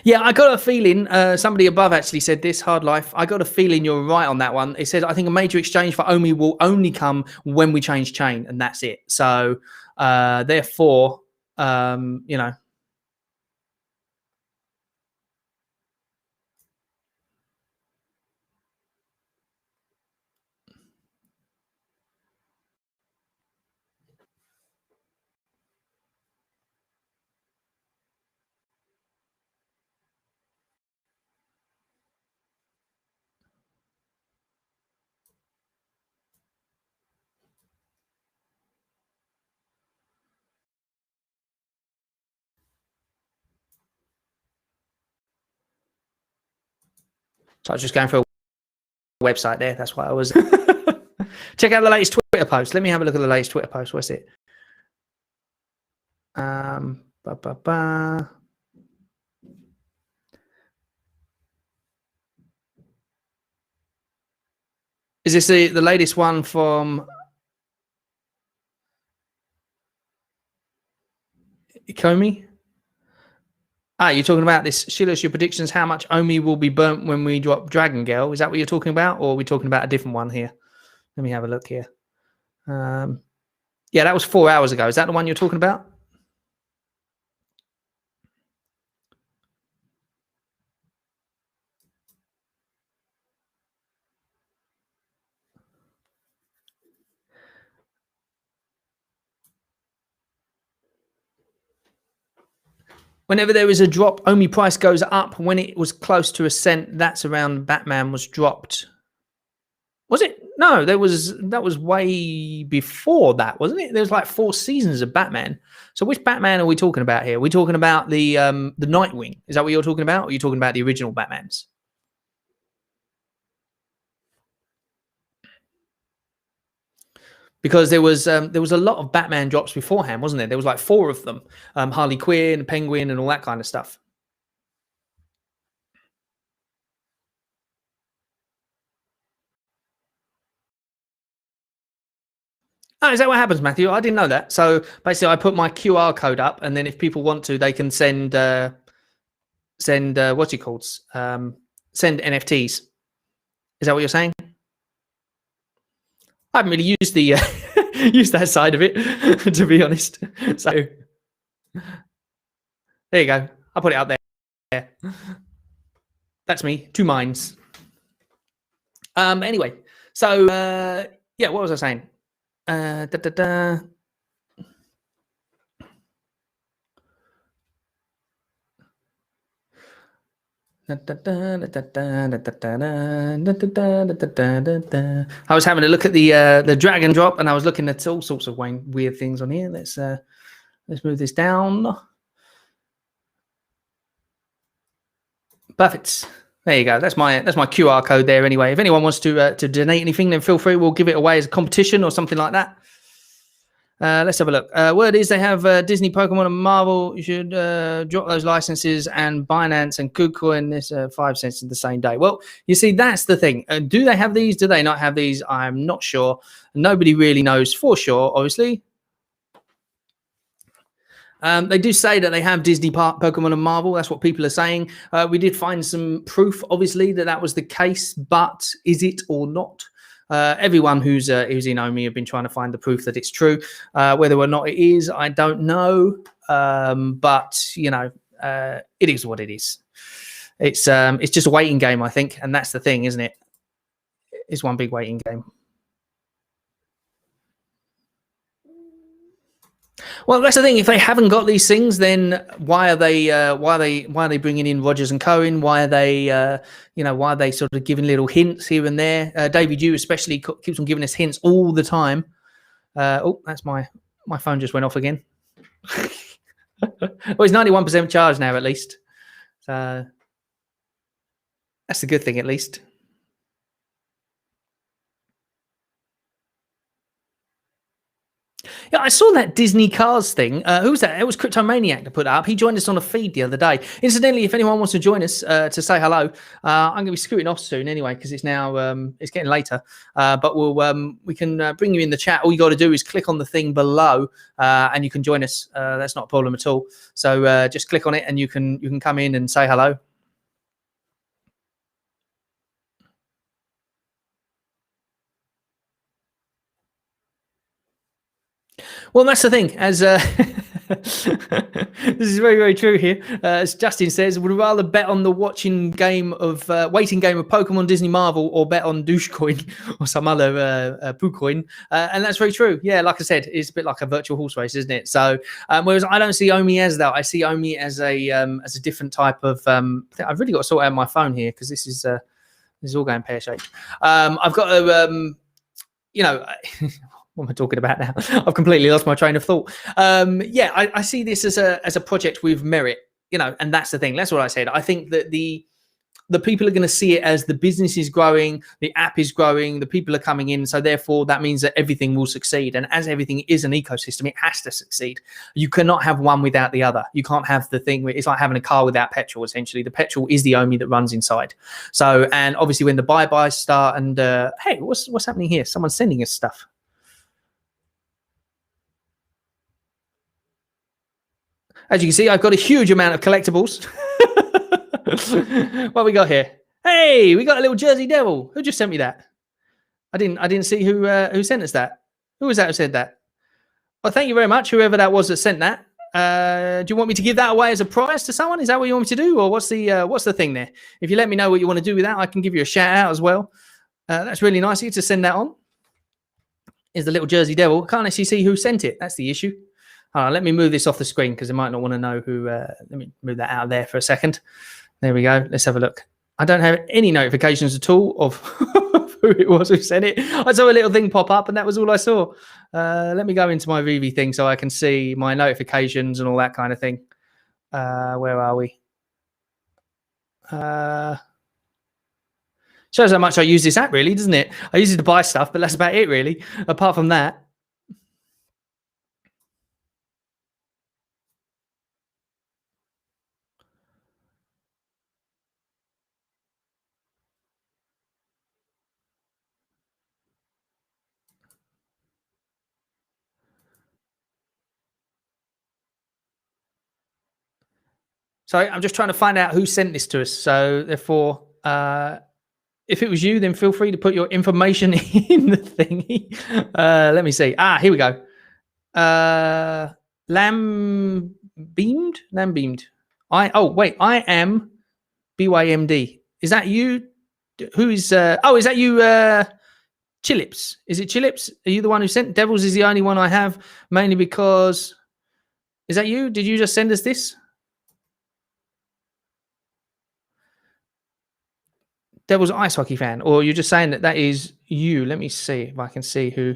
Yeah, I got a feeling somebody above actually said this, Hard Life. I got a feeling you're right on that one. It said, I think a major exchange for Omi will only come when we change chain, and that's it. So therefore, you know, So I was just going for a website there. That's why I was. Check out the latest Twitter post. Let me have a look at the latest Twitter post. What's it? Is this the latest one from Ecomi? You're talking about this. Shilos, your predictions, how much Omi will be burnt when we drop Dragon Girl. Is that what you're talking about? Or are we talking about a different one here? Let me have a look here. Yeah, that was 4 hours ago. Is that the one you're talking about? Whenever there is a drop, Omi price goes up. When it was close to a cent, that's around Batman was dropped. Was it? No, that was way before that, wasn't it? There was like 4 seasons of Batman. So which Batman are we talking about here? Are we talking about the Nightwing? Is that what you're talking about? Or are you talking about the original Batmans? Because there was a lot of Batman drops beforehand, wasn't there? There was like 4 of them. Harley Quinn, Penguin, and all that kind of stuff. Oh, is that what happens, Matthew? I didn't know that. So basically, I put my QR code up, and then if people want to, they can send what's it called? Send NFTs. Is that what you're saying? I haven't really used the used that side of it, to be honest. So there you go. I put it up there. That's me. 2 minds. Anyway, so yeah, what was I saying? I was having a look at the dragon drop, and I was looking at all sorts of weird things on here. Let's move this down. Perfect. There you go. That's my QR code there. Anyway, if anyone wants to donate anything, then feel free. We'll give it away as a competition or something like that. Let's have a look. Word is they have Disney, Pokemon, and Marvel. You should drop those licenses, and Binance and KuCoin. There's 5 cents in the same day. Well, you see, that's the thing. Do they have these? Do they not have these? I'm not sure. Nobody really knows for sure, obviously. They do say that they have Disney, Pokemon, and Marvel. That's what people are saying. We did find some proof, obviously, that was the case. But is it or not? Everyone who's in Omi have been trying to find the proof that it's true. Whether or not it is, I don't know. But you know, it is what it is. It's just a waiting game, I think, and that's the thing, isn't it? It's one big waiting game. Well, that's the thing. If they haven't got these things, then why are they bringing in Rogers and Cohen? Why are they why are they sort of giving little hints here and there? David Yu especially keeps on giving us hints all the time. Oh, that's my phone just went off again. Well, it's 91% charged now, at least. So that's a good thing, at least. Yeah, I saw that Disney Cars thing. Who was that? It was Cryptomaniac that put it up. He joined us on a feed the other day. Incidentally, if anyone wants to join us to say hello, I'm going to be scooting off soon anyway because it's now it's getting later. But we can bring you in the chat. All you got to do is click on the thing below, and you can join us. That's not a problem at all. So just click on it, and you can come in and say hello. Well, that's the thing. As this is very, very true here. As Justin says, would rather bet on the waiting game of Pokemon, Disney, Marvel, or bet on Dogecoin or some other poo coin. And that's very true. Yeah, like I said, it's a bit like a virtual horse race, isn't it? So, whereas I don't see Omi as that. I see Omi as a different type of. I've really got to sort out my phone here because this is all going pear shaped. I've got a what am I talking about now? I've completely lost my train of thought. Yeah, I see this as a project with merit, and that's the thing. That's what I said. I think that the the people are going to see it as the business is growing, the app is growing, the people are coming in. So therefore, that means that everything will succeed. And as everything is an ecosystem, it has to succeed. You cannot have one without the other. You can't have the thing where it's like having a car without petrol, essentially. The petrol is the Omi that runs inside. So, and obviously when the buy-buys start and, hey, what's happening here? Someone's sending us stuff. As you can see, I've got a huge amount of collectibles. What we got here? Hey, we got a little Jersey Devil. Who just sent me that? I didn't see who sent us that. Who was that who said that? Well, thank you very much, whoever that was that sent that. Do you want me to give that away as a prize to someone? Is that what you want me to do, or what's the thing there? If you let me know what you want to do with that, I can give you a shout out as well. That's really nice of you to send that on. Is the little Jersey Devil? Can't actually see who sent it. That's the issue. Let me move this off the screen because I might not want to know who. Let me move that out of there for a second. There we go. Let's have a look. I don't have any notifications at all of who it was who sent it. I saw a little thing pop up and that was all I saw. Let me go into my Veve thing so I can see my notifications and all that kind of thing. Where are we? Shows how much I use this app, really, doesn't it? I use it to buy stuff, but that's about it, really. Apart from that. So I'm just trying to find out who sent this to us. So therefore, if it was you, then feel free to put your information in the thingy. Let me see. Here we go. Lamb beamed. I am BYMD. Is that you? Who is? Is that you? Chilips. Is it Chilips? Are you the one who sent? Devils is the only one I have, mainly because. Is that you? Did you just send us this? Devil's ice hockey fan, or you're just saying that is you? Let me see if I can see who.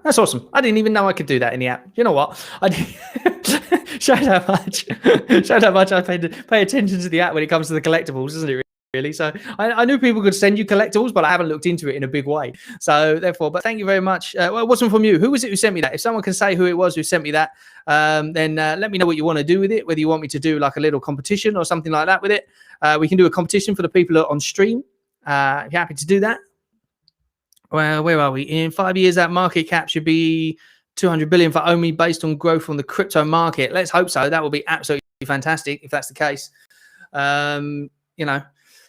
That's awesome. I didn't even know I could do that in the app. You know what? Showed how much I pay attention to the app when it comes to the collectibles, isn't it? Really. So I knew people could send you collectibles, but I haven't looked into it in a big way. So therefore, but thank you very much. Well, it wasn't from you. Who was it who sent me that? If someone can say who it was who sent me that, then let me know what you want to do with it, whether you want me to do like a little competition or something like that with it. We can do a competition for the people on stream. If you're happy to do that. Well, where are we? In 5 years, that market cap should be 200 billion for Omi based on growth on the crypto market. Let's hope so. That would be absolutely fantastic if that's the case. You know,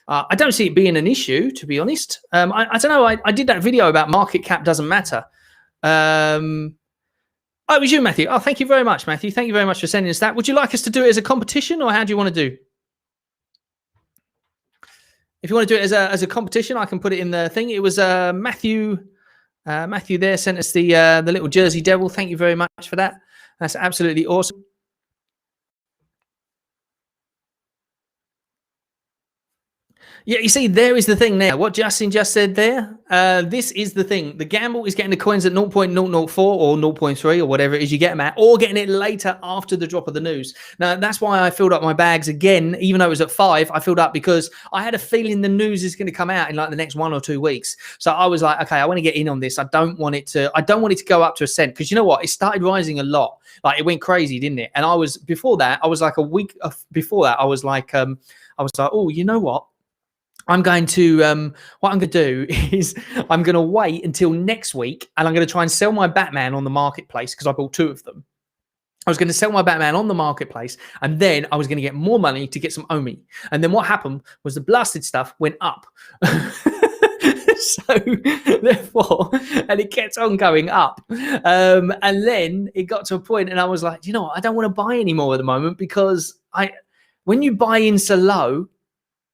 I don't see it being an issue, to be honest. I don't know. I did that video about market cap doesn't matter. Oh, it was you, Matthew. Oh, thank you very much, Matthew. Thank you very much for sending us that. Would you like us to do it as a competition, or how do you want to do? If you want to do it as a competition, I can put it in the thing. It was Matthew. Matthew there sent us the little Jersey Devil. Thank you very much for that. That's absolutely awesome. Yeah, you see, there is the thing there. What Justin just said there, this is the thing. The gamble is getting the coins at 0.004 or 0.3 or whatever it is you get them at, or getting it later after the drop of the news. Now, that's why I filled up my bags again, even though it was at 5. I filled up because I had a feeling the news is going to come out in like the next 1 or 2 weeks. So I was like, okay, I want to get in on this. I don't want it to go up to a cent, because you know what? It started rising a lot. Like it went crazy, didn't it? And before that, I was like a week before that, I was like, oh, you know what? I'm going to, what I'm going to do is I'm going to wait until next week, and I'm going to try and sell my Batman on the marketplace, because I bought 2 of them. I was going to sell my Batman on the marketplace, and then I was going to get more money to get some Omi. And then what happened was the blasted stuff went up. So therefore, and it kept on going up. And then it got to a point, and I was like, you know what? I don't want to buy anymore at the moment, because when you buy in so low,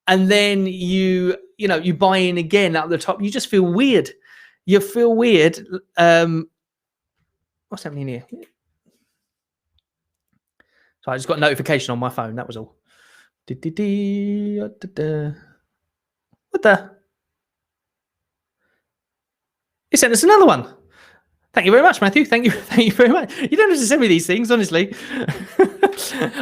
and then you buy in again at the top, you just feel weird. You feel weird. What's happening here? So I just got a notification on my phone. That was all. What the? He sent us another one. Thank you very much, Matthew. Thank you very much. You don't have to send me these things, honestly.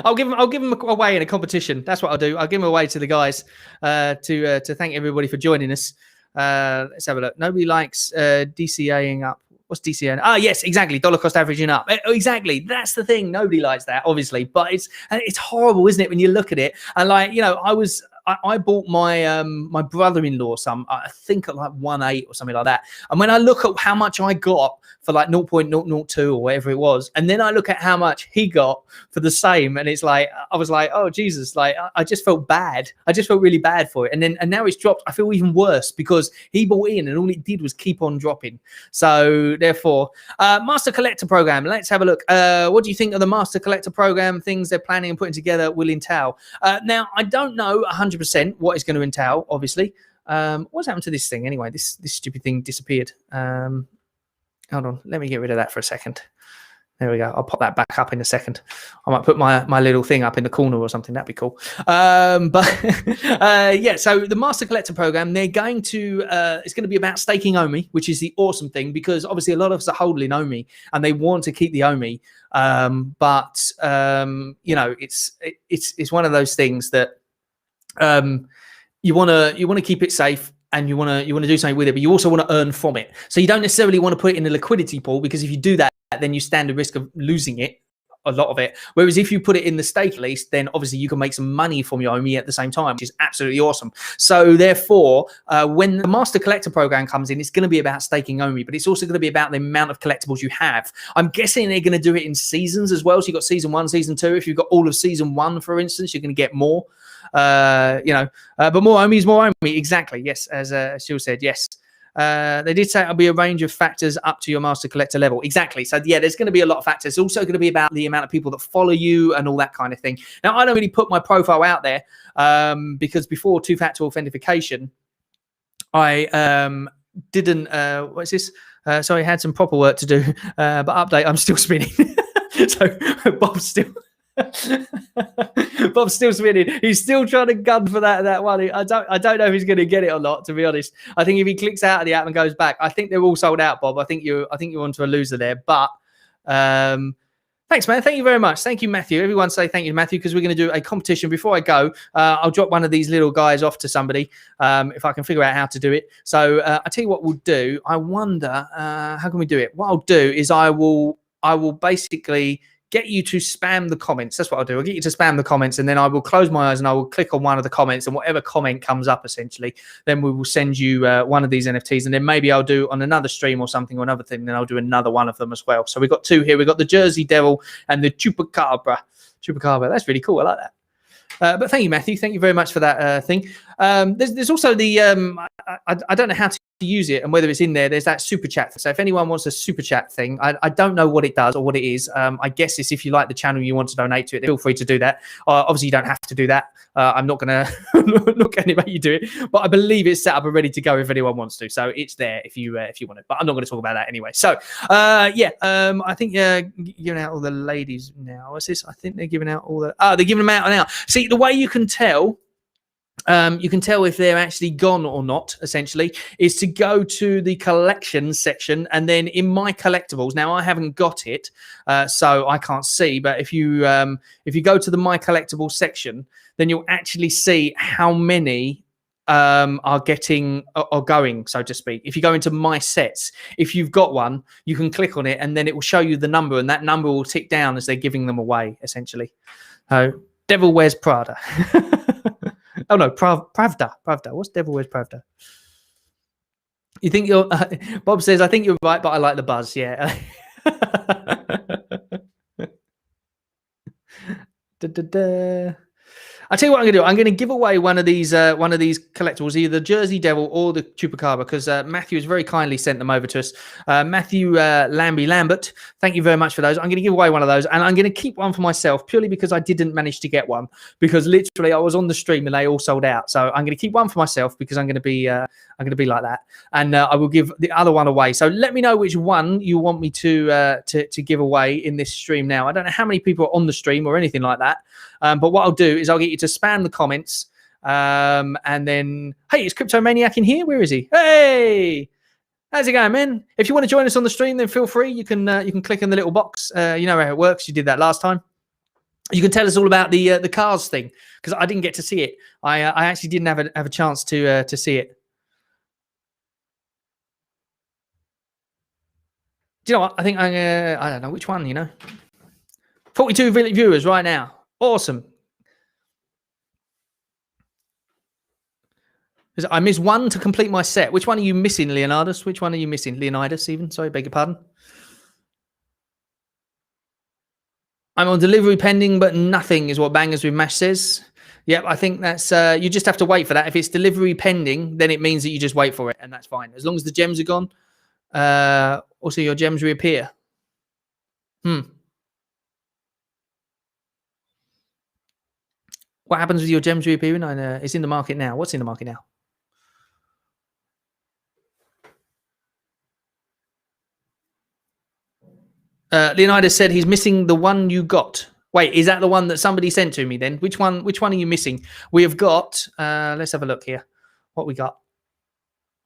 I'll give them away in a competition. That's what I'll do. I'll give them away to the guys to thank everybody for joining us. Let's have a look. Nobody likes DCAing up. What's DCA? Ah, yes, exactly. Dollar cost averaging up. Exactly. That's the thing. Nobody likes that, obviously, but it's horrible, isn't it, when you look at it? And like, you know, I bought my my brother-in-law some, I think at like 1.8 or something like that. And when I look at how much I got for like 0.002 or whatever it was, and then I look at how much he got for the same, and it's like, I was like, oh Jesus, like I just felt bad. I just felt really bad for it. And now it's dropped. I feel even worse because he bought in and all it did was keep on dropping. So therefore, Master Collector Program. Let's have a look. What do you think of the Master Collector Program? Things they're planning and putting together will entail. Now, I don't know 100% what it's going to entail, obviously. What's happened to this thing anyway? This stupid thing disappeared. Hold on, let me get rid of that for a second. There we go. I'll pop that back up in a second. I might put my little thing up in the corner or something. That'd be cool. Yeah, so the Master Collector Program, they're going to, it's going to be about staking Omi, which is the awesome thing because obviously a lot of us are holding Omi and they want to keep the Omi. But you know, it's one of those things that you want to keep it safe. And you want to do something with it, but you also want to earn from it. So you don't necessarily want to put it in a liquidity pool because if you do that, then you stand the risk of losing it, a lot of it. Whereas if you put it in the stake at least, then obviously you can make some money from your OMI at the same time, which is absolutely awesome. So therefore, when the Master Collector Program comes in, it's going to be about staking OMI, but it's also going to be about the amount of collectibles you have. I'm guessing they're going to do it in seasons as well. So you've got season 1, season 2. If you've got all of season 1, for instance, you're going to get more. You know, but more OMI is more OMI. Exactly. Yes, as Shield said, yes. They did say it'll be a range of factors up to your Master Collector level. Exactly. So yeah, there's going to be a lot of factors. It's also going to be about the amount of people that follow you and all that kind of thing. Now, I don't really put my profile out there because before two-factor authentication, I didn't. What's this? Sorry, I had some proper work to do. But update, I'm still spinning. So Bob's still. Bob's still spinning. He's still trying to gun for that one. I don't know if he's going to get it or not, to be honest. I think if he clicks out of the app and goes back, I think they're all sold out, Bob. I think you're onto a loser there. But thanks, man. Thank you very much. Thank you, Matthew. Everyone say thank you, Matthew, because we're going to do a competition. Before I go, I'll drop one of these little guys off to somebody if I can figure out how to do it. So I tell you what we'll do. I wonder how can we do it? What I'll do is I will basically get you to spam the comments. That's what I'll do. I'll get you to spam the comments, and then I will close my eyes and I will click on one of the comments, and whatever comment comes up, essentially, then we will send you one of these NFTs, and then maybe I'll do on another stream or something or another thing, then I'll do another one of them as well. So we've got two here. We've got the Jersey Devil and the Chupacabra. Chupacabra. That's really cool. I like that. But thank you, Matthew. Thank you very much for that thing. There's also the I don't know how to use it and whether it's in there. There's that super chat. So if anyone wants a super chat thing, I don't know what it does or what it is. I guess it's if you like the channel, you want to donate to it, feel free to do that. Obviously, you don't have to do that. I'm not gonna make you do it, but I believe it's set up and ready to go if anyone wants to. So it's there if you want it. But I'm not going to talk about that anyway. So yeah, I think giving out all the ladies now. What's this? I think they're giving out all the. They're giving them out now. See, the way you can tell. You can tell if they're actually gone or not, essentially, is to go to the collections section and then in my collectibles. Now, I haven't got it, so I can't see. But if you go to the my collectibles section, then you'll actually see how many are getting or going, so to speak. If you go into my sets, if you've got one, you can click on it and then it will show you the number, and that number will tick down as they're giving them away, essentially. Devil Wears Prada. Oh no, Pravda. What's Devil Wears Pravda? You think you're? Bob says, "I think you're right, but I like the buzz." Yeah. I'll tell you what I'm going to do. I'm going to give away one of these collectibles, either the Jersey Devil or the Chupacabra, because Matthew has very kindly sent them over to us. Matthew Lambert, thank you very much for those. I'm going to give away one of those, and I'm going to keep one for myself purely because I didn't manage to get one, because literally I was on the stream and they all sold out. So I'm going to keep one for myself because I'm going to be like that, and I will give the other one away. So let me know which one you want me to give away in this stream. Now I don't know how many people are on the stream or anything like that. But what I'll do is I'll get you to spam the comments, and then, hey, is Cryptomaniac in here? Where is he? Hey, How's it going, man? If you want to join us on the stream, then feel free. You can click in the little box. You know how it works. You did that last time. You can tell us all about the cars thing, because I didn't get to see it. I actually didn't have a chance to see it. Do you know what? I think I don't know which one. 42 viewers right now. Awesome. I missed one to complete my set. Which one are you missing, Leonidas? Which one are you missing? Leonidas, even? Sorry, beg your pardon. I'm on delivery pending, but nothing is what Bangers with Mash says. Yep, I think that's you just have to wait for that. If it's delivery pending, then it means that you just wait for it, and that's fine. As long as the gems are gone. Also, your gems reappear. What happens with your gems reappearing? It's in the market now. What's in the market now? Leonidas said he's missing the one you got. Wait, is that the one that somebody sent to me then? Which one are you missing? We have got, let's have a look here. What we got?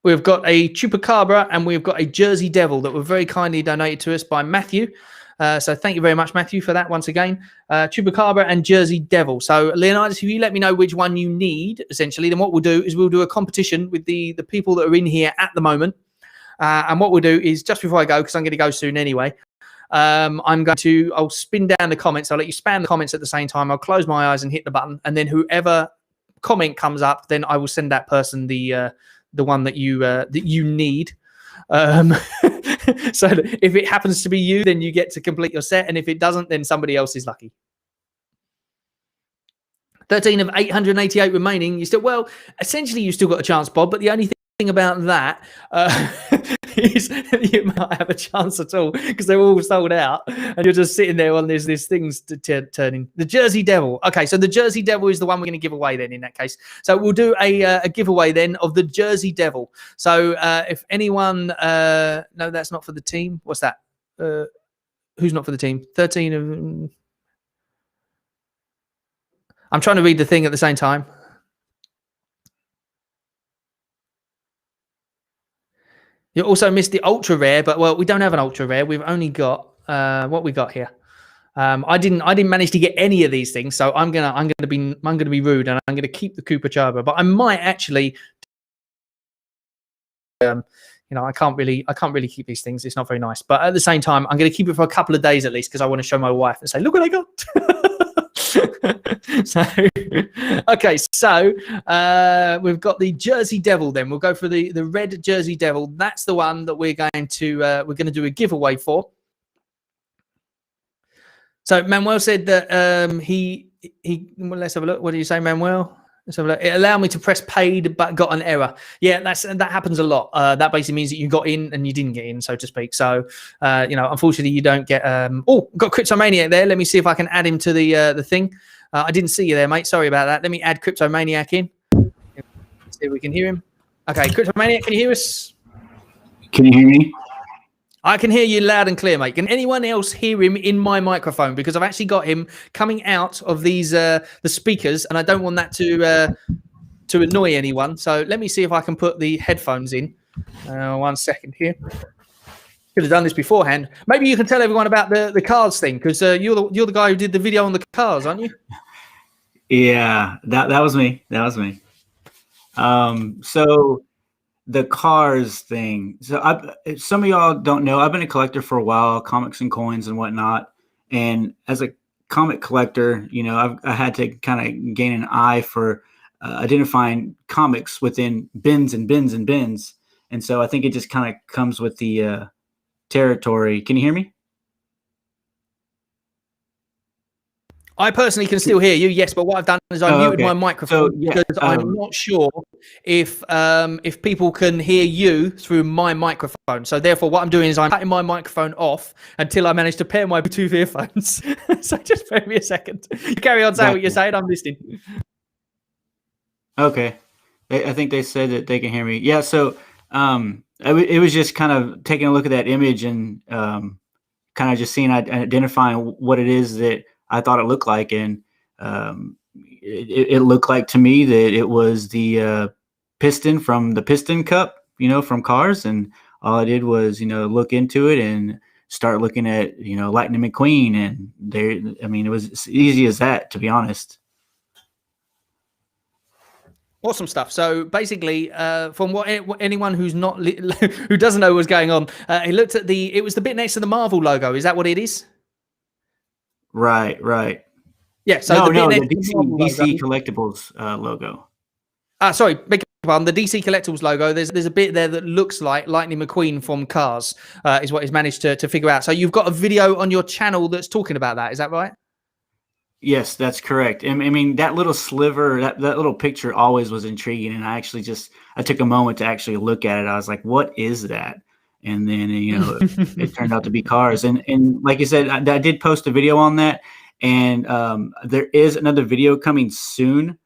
We've got a Chupacabra and we've got a Jersey Devil that were very kindly donated to us by Matthew. So thank you very much, Matthew, for that once again. Chupacabra and Jersey Devil. So Leonidas, if you let me know which one you need, essentially, then what we'll do is we'll do a competition with the people that are in here at the moment. And what we'll do is, just before I go, because I'm going to go soon anyway, I'll spin down the comments. I'll let you spam the comments at the same time. I'll close my eyes and hit the button. And then whoever comment comes up, then I will send that person the one that you need. So if it happens to be you, then you get to complete your set. And if it doesn't, then somebody else is lucky. 13 of 888 remaining. Essentially you still got a chance, Bob, but the only thing about that is you might have a chance at all, because they're all sold out and you're just sitting there on these things turning. The Jersey Devil. Okay, so the Jersey Devil is the one we're going to give away then in that case. So we'll do a giveaway then of the Jersey Devil. So if anyone no, that's not for the team. What's that? Who's not for the team? 13 of I'm trying to read the thing at the same time. You also missed the ultra rare, but well, we don't have an ultra rare. We've only got what we got here. I didn't manage to get any of these things, so I'm gonna be rude and I'm gonna keep the Chupacabra, but I might actually. I can't really keep these things. It's not very nice, but at the same time, I'm gonna keep it for a couple of days at least, because I want to show my wife and say, look what I got. Okay, so we've got the Jersey Devil. Then we'll go for the red Jersey Devil. That's the one that we're going to do a giveaway for. So Manuel said that well, let's have a look. What did you say, Manuel? Let's have a look. It allowed me to press paid but got an error. Yeah, that happens a lot. That basically means that you got in and you didn't get in, so to speak. So unfortunately you don't get got Cryptomaniac there. Let me see if I can add him to the thing. I didn't see you there, mate. Sorry about that. Let me add Cryptomaniac in. See if we can hear him. Okay, Cryptomaniac, can you hear us? Can you hear me? I can hear you loud and clear, mate. Can anyone else hear him in my microphone? Because I've actually got him coming out of these the speakers, and I don't want that to annoy anyone. So let me see if I can put the headphones in. 1 second here. Could have done this beforehand. Maybe you can tell everyone about the cars thing, because you're the guy who did the video on the cars, aren't you? Yeah, that was me. That was me. So the cars thing. So some of y'all don't know, I've been a collector for a while, comics and coins and whatnot. And as a comic collector, I had to kind of gain an eye for identifying comics within bins and bins and bins. And so I think it just kind of comes with the territory. Can you hear me? I personally can still hear you, yes, but what I've done is I muted my microphone because I'm not sure if people can hear you through my microphone. So therefore, what I'm doing is I'm cutting my microphone off until I manage to pair my Bluetooth earphones. So just bear me a second. You carry on saying what you're saying. I'm listening. Okay. I think they said that they can hear me. Yeah, so it was just kind of taking a look at that image and kind of just identifying what it is that I thought it looked like, and it looked like to me that it was the piston from the Piston Cup, from Cars, and all I did was, look into it and start looking at, Lightning McQueen. And it was as easy as that, to be honest. Awesome stuff. So basically, from what anyone who's not who doesn't know what's going on, he looked at it was the bit next to the Marvel logo. Is that what it is? Right. Yeah. So the DC DC Collectibles logo. Sorry, beg your pardon. The DC Collectibles logo. There's a bit there that looks like Lightning McQueen from Cars. Is what he's managed to figure out. So you've got a video on your channel that's talking about that. Is that right? Yes, that's correct. I mean, that little sliver, that little picture always was intriguing. And I took a moment to actually look at it. I was like, what is that? And then, it turned out to be Cars. And like you said, I did post a video on that. And there is another video coming soon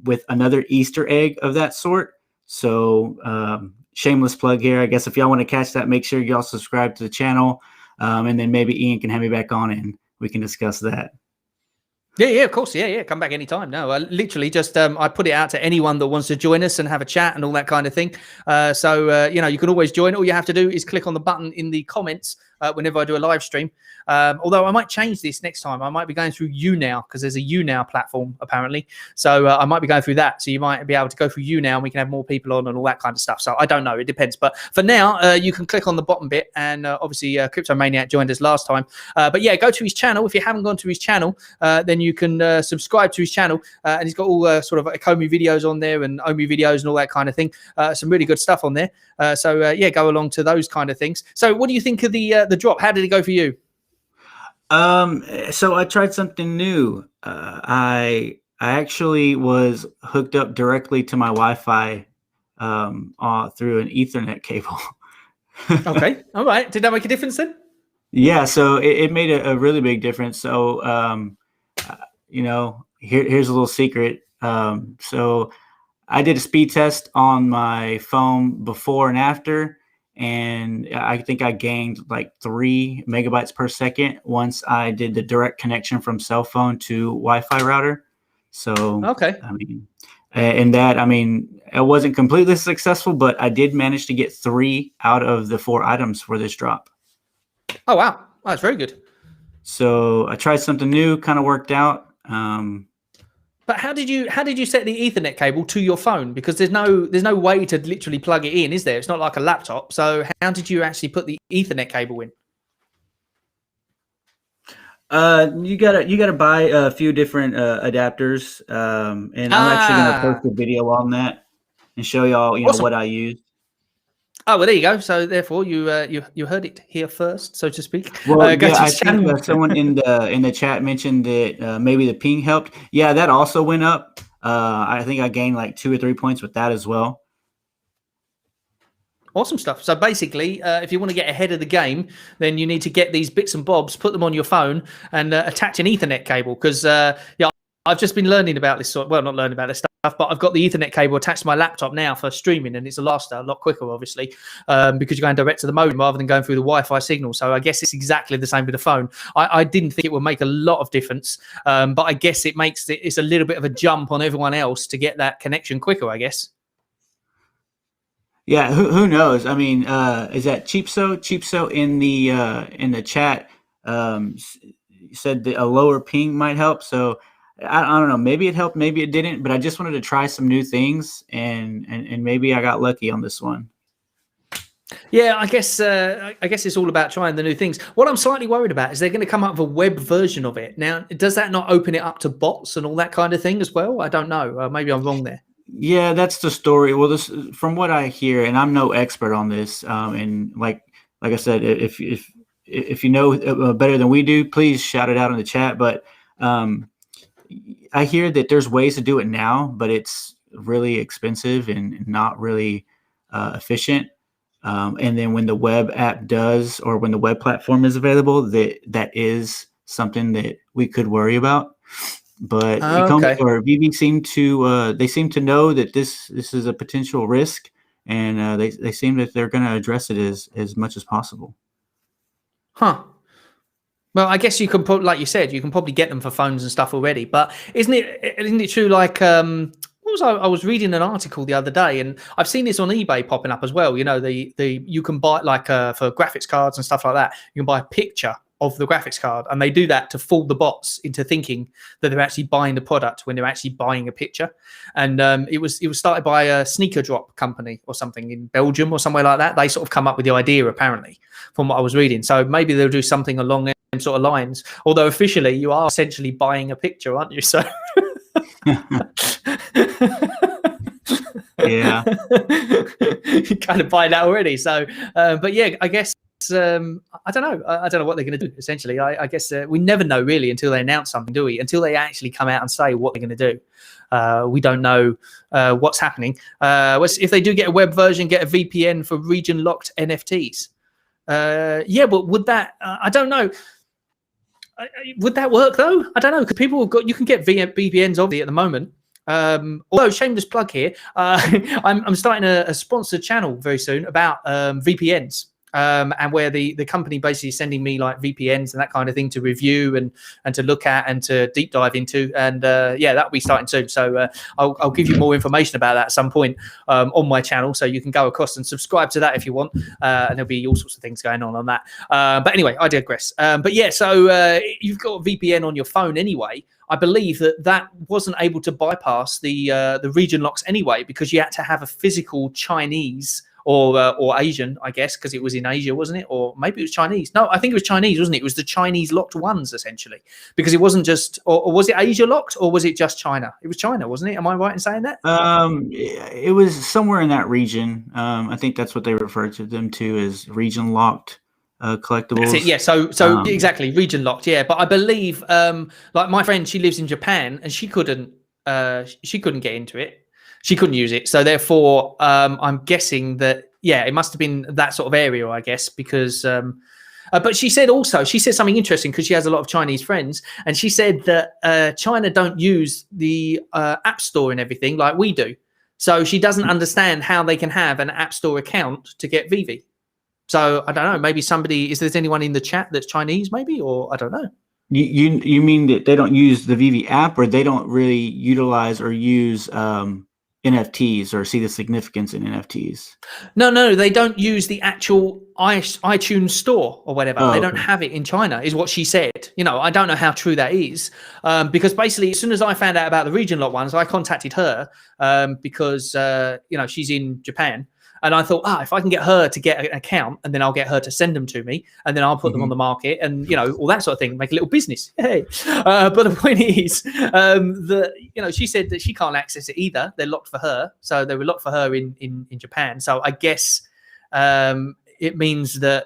with another Easter egg of that sort. So shameless plug here. I guess if y'all want to catch that, make sure y'all subscribe to the channel. And then maybe Ian can have me back on and we can discuss that. Yeah, of course. Yeah. Come back anytime. No, I literally just I put it out to anyone that wants to join us and have a chat and all that kind of thing. So you can always join. All you have to do is click on the button in the comments whenever I do a live stream. Although I might change this next time. I might be going through YouNow because there's a YouNow platform apparently. So I might be going through that. So you might be able to go through YouNow and we can have more people on and all that kind of stuff. So I don't know. It depends. But for now, you can click on the bottom bit. And obviously, Crypto Maniac joined us last time. But yeah, go to his channel. If you haven't gone to his channel, then you can subscribe to his channel. And he's got all sort of Ecomi videos on there and Omi videos and all that kind of thing. Some really good stuff on there. So yeah, go along to those kind of things. So what do you think of the drop? How did it go for you? So I tried something new. I actually was hooked up directly to my Wi-Fi through an Ethernet cable. Okay. All right. Did that make a difference then? Yeah. So it made a really big difference. So, here's a little secret. So I did a speed test on my phone before and after. And I think I gained like 3 megabytes per second once I did the direct connection from cell phone to Wi-Fi router. So, okay. It wasn't completely successful, but I did manage to get 3 out of the 4 items for this drop. Oh, wow. That's very good. So I tried something new, kind of worked out. But how did you set the Ethernet cable to your phone? Because there's no way to literally plug it in, is there? It's not like a laptop. So how did you actually put the Ethernet cable in? You gotta buy a few different adapters, and I'm actually gonna post a video on that and show y'all Awesome. what I use. Oh well, there you go. So therefore, you heard it here first, so to speak. Well, I think someone in the chat mentioned that maybe the ping helped. Yeah, that also went up. I think I gained like 2 or 3 points with that as well. Awesome stuff. So basically, if you want to get ahead of the game, then you need to get these bits and bobs, put them on your phone, and attach an Ethernet cable. Because I've just been learning about this not learning about this stuff, but I've got the Ethernet cable attached to my laptop now for streaming, and it's a lot quicker, obviously, because you're going direct to the modem rather than going through the Wi-Fi signal. So I guess it's exactly the same with the phone. I didn't think it would make a lot of difference, but I guess it's a little bit of a jump on everyone else to get that connection quicker, I guess. Yeah, who knows? I mean, is that Cheapso? Cheapso in the chat said that a lower ping might help. So I don't know. Maybe it helped, maybe it didn't. But I just wanted to try some new things, and maybe I got lucky on this one. Yeah, I guess it's all about trying the new things. What I'm slightly worried about is they're going to come up with a web version of it. Now, does that not open it up to bots and all that kind of thing as well? I don't know. Maybe I'm wrong there. Yeah, that's the story. Well, from what I hear, and I'm no expert on this, and like I said, if you know better than we do, please shout it out in the chat. But I hear that there's ways to do it now, but it's really expensive and not really efficient. And then when the web app does, or when the web platform is available, that is something that we could worry about. But Ecomi or Veve seem to know that this is a potential risk, and they seem that they're going to address it as much as possible. Huh. Well, I guess you can like you said, you can probably get them for phones and stuff already. But isn't it true? Like, what I was reading an article the other day, and I've seen this on eBay popping up as well. You know, the you can buy like for graphics cards and stuff like that. You can buy a picture of the graphics card, and they do that to fool the bots into thinking that they're actually buying the product when they're actually buying a picture. And it was started by a sneaker drop company or something in Belgium or somewhere like that. They sort of come up with the idea, apparently, from what I was reading. So maybe they'll do something along them sort of lines. Although officially, you are essentially buying a picture, aren't you? So. Yeah. You kind of buy that already. So, but yeah, I guess. I don't know. I don't know what they're going to do. Essentially, I guess we never know really until they announce something, do we? Until they actually come out and say what they're going to do. We don't know what's happening. If they do get a web version, get a VPN for region-locked NFTs. Yeah, but would that? I don't know. Would that work though? I don't know, because people have got. You can get VPNs obviously at the moment. Although shameless plug here, I'm starting a sponsored channel very soon about VPNs. And where the company basically is sending me like VPNs and that kind of thing to review and to look at and to deep dive into. And yeah, that'll be starting soon. So I'll give you more information about that at some point on my channel. So you can go across and subscribe to that if you want. And there'll be all sorts of things going on that. But anyway, I digress. But yeah, so you've got a VPN on your phone anyway. I believe that wasn't able to bypass the region locks anyway, because you had to have a physical Chinese or Asian, I guess, because it was in Asia, wasn't it? Or maybe it was Chinese. No, I think it was Chinese, wasn't it? It was the Chinese locked ones, essentially, because it wasn't just, or was it Asia locked, or was it just China? It was China, wasn't it? Am I right in saying that? It was somewhere in that region. I think that's what they refer to them to as region locked collectibles. That's it, yeah. So exactly, region locked, yeah. But I believe, like my friend, she lives in Japan, and she couldn't get into it. She couldn't use it. So therefore, I'm guessing that, yeah, it must have been that sort of area, I guess, because, but she said something interesting, because she has a lot of Chinese friends. And she said that China don't use the app store and everything like we do. So she doesn't understand how they can have an app store account to get Veve. So I don't know, maybe is there anyone in the chat that's Chinese maybe, or I don't know. You mean that they don't use the Veve app, or they don't really utilize or use NFTs or see the significance in NFTs? No, they don't use the actual iTunes store or whatever. Oh, they don't have it in China, is what she said. You know, I don't know how true that is, because basically, as soon as I found out about the region lock ones, I contacted her because you know, she's in Japan. And I thought, if I can get her to get an account, and then I'll get her to send them to me, and then I'll put them on the market, and you know, all that sort of thing, make a little business. Hey, but the point is that, you know, she said that she can't access it either. They're locked for her, so they were locked for her in Japan. So I guess it means that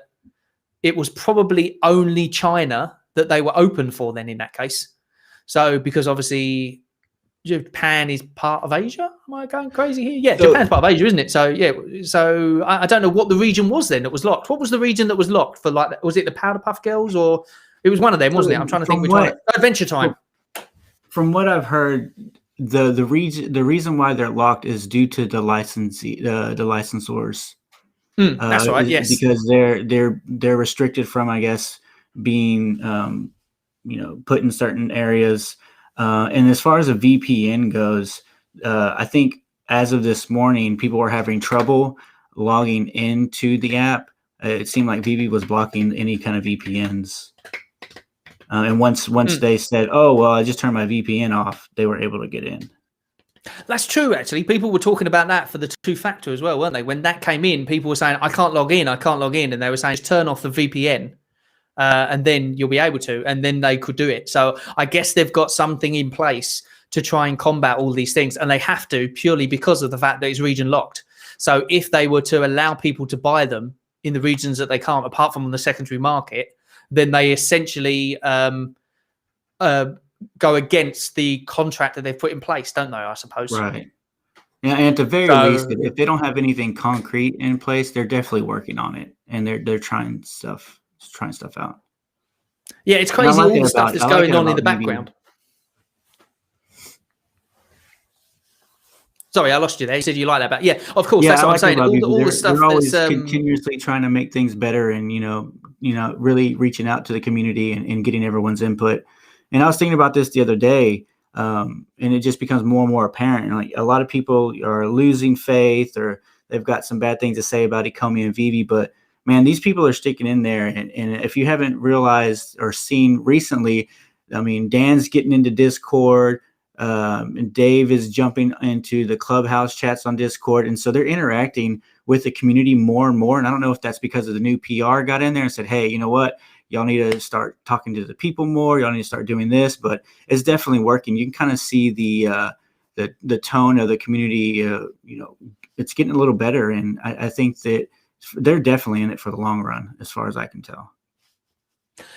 it was probably only China that they were open for then in that case. So because obviously Japan is part of Asia. Am I going crazy here? Yeah, so, Japan's part of Asia, isn't it? So yeah, so I don't know what the region was then that was locked. What was the region that was locked for? Like, was it the Powder Puff Girls, or it was one of them, wasn't it? I'm trying to think which one. Adventure Time. From what I've heard, the reason why they're locked is due to the licensors. That's right. Yes, because they're restricted from, I guess, being you know, put in certain areas. And as far as a VPN goes, I think as of this morning, people were having trouble logging into the app. It seemed like Veve was blocking any kind of VPNs. And once they said, "Oh, well, I just turned my VPN off," they were able to get in. That's true, actually. People were talking about that for the two-factor as well, weren't they? When that came in, people were saying, I can't log in. And they were saying, just turn off the VPN. And then you'll be able to, and then they could do it. So I guess they've got something in place to try and combat all these things, and they have to purely because of the fact that it's region locked. So if they were to allow people to buy them in the regions that they can't, apart from on the secondary market, then they essentially go against the contract that they've put in place, don't they? I suppose. Right. Yeah, and at the very least, if they don't have anything concrete in place, they're definitely working on it, and they're trying stuff out. Yeah, it's crazy all the stuff that's going on in the background. Sorry, I lost you there. You said you like that, but yeah, of course, that's what I'm saying. All the stuff they're always continuously trying to make things better, and you know, really reaching out to the community and getting everyone's input. And I was thinking about this the other day. and it just becomes more and more apparent. And like a lot of people are losing faith, or they've got some bad things to say about Ecomi and Veve, but man, these people are sticking in there. And if you haven't realized or seen recently, I mean, Dan's getting into Discord, and Dave is jumping into the Clubhouse chats on Discord, and so they're interacting with the community more and more. And I don't know if that's because of the new PR got in there and said, hey, you know what? Y'all need to start talking to the people more. Y'all need to start doing this, but it's definitely working. You can kind of see the tone of the community. It's getting a little better, and I think that they're definitely in it for the long run, as far as I can tell.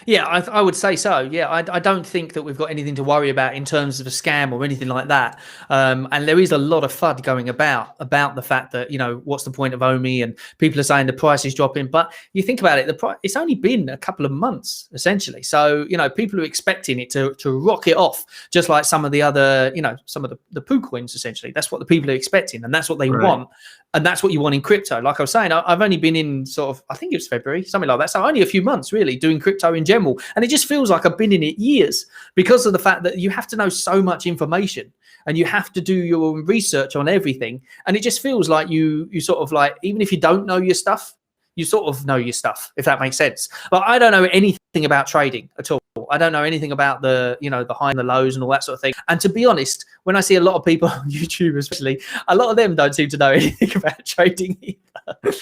Yeah, I would say so. Yeah, I don't think that we've got anything to worry about in terms of a scam or anything like that. And there is a lot of FUD going about the fact that, what's the point of Omi, and people are saying the price is dropping. But you think about it, it's only been a couple of months, essentially. So, people are expecting it to rocket off, just like some of the other, some of the poo coins, essentially. That's what the people are expecting, and that's what they want. And that's what you want in crypto. Like I was saying, I've only been in I think it was February, something like that. So only a few months really doing crypto in general. And it just feels like I've been in it years, because of the fact that you have to know so much information and you have to do your research on everything. And it just feels like you sort of like, even if you don't know your stuff, you sort of know your stuff, if that makes sense. But I don't know anything about trading at all. I don't know anything about the high and the lows and all that sort of thing. And to be honest, when I see a lot of people on YouTube, especially, a lot of them don't seem to know anything about trading either.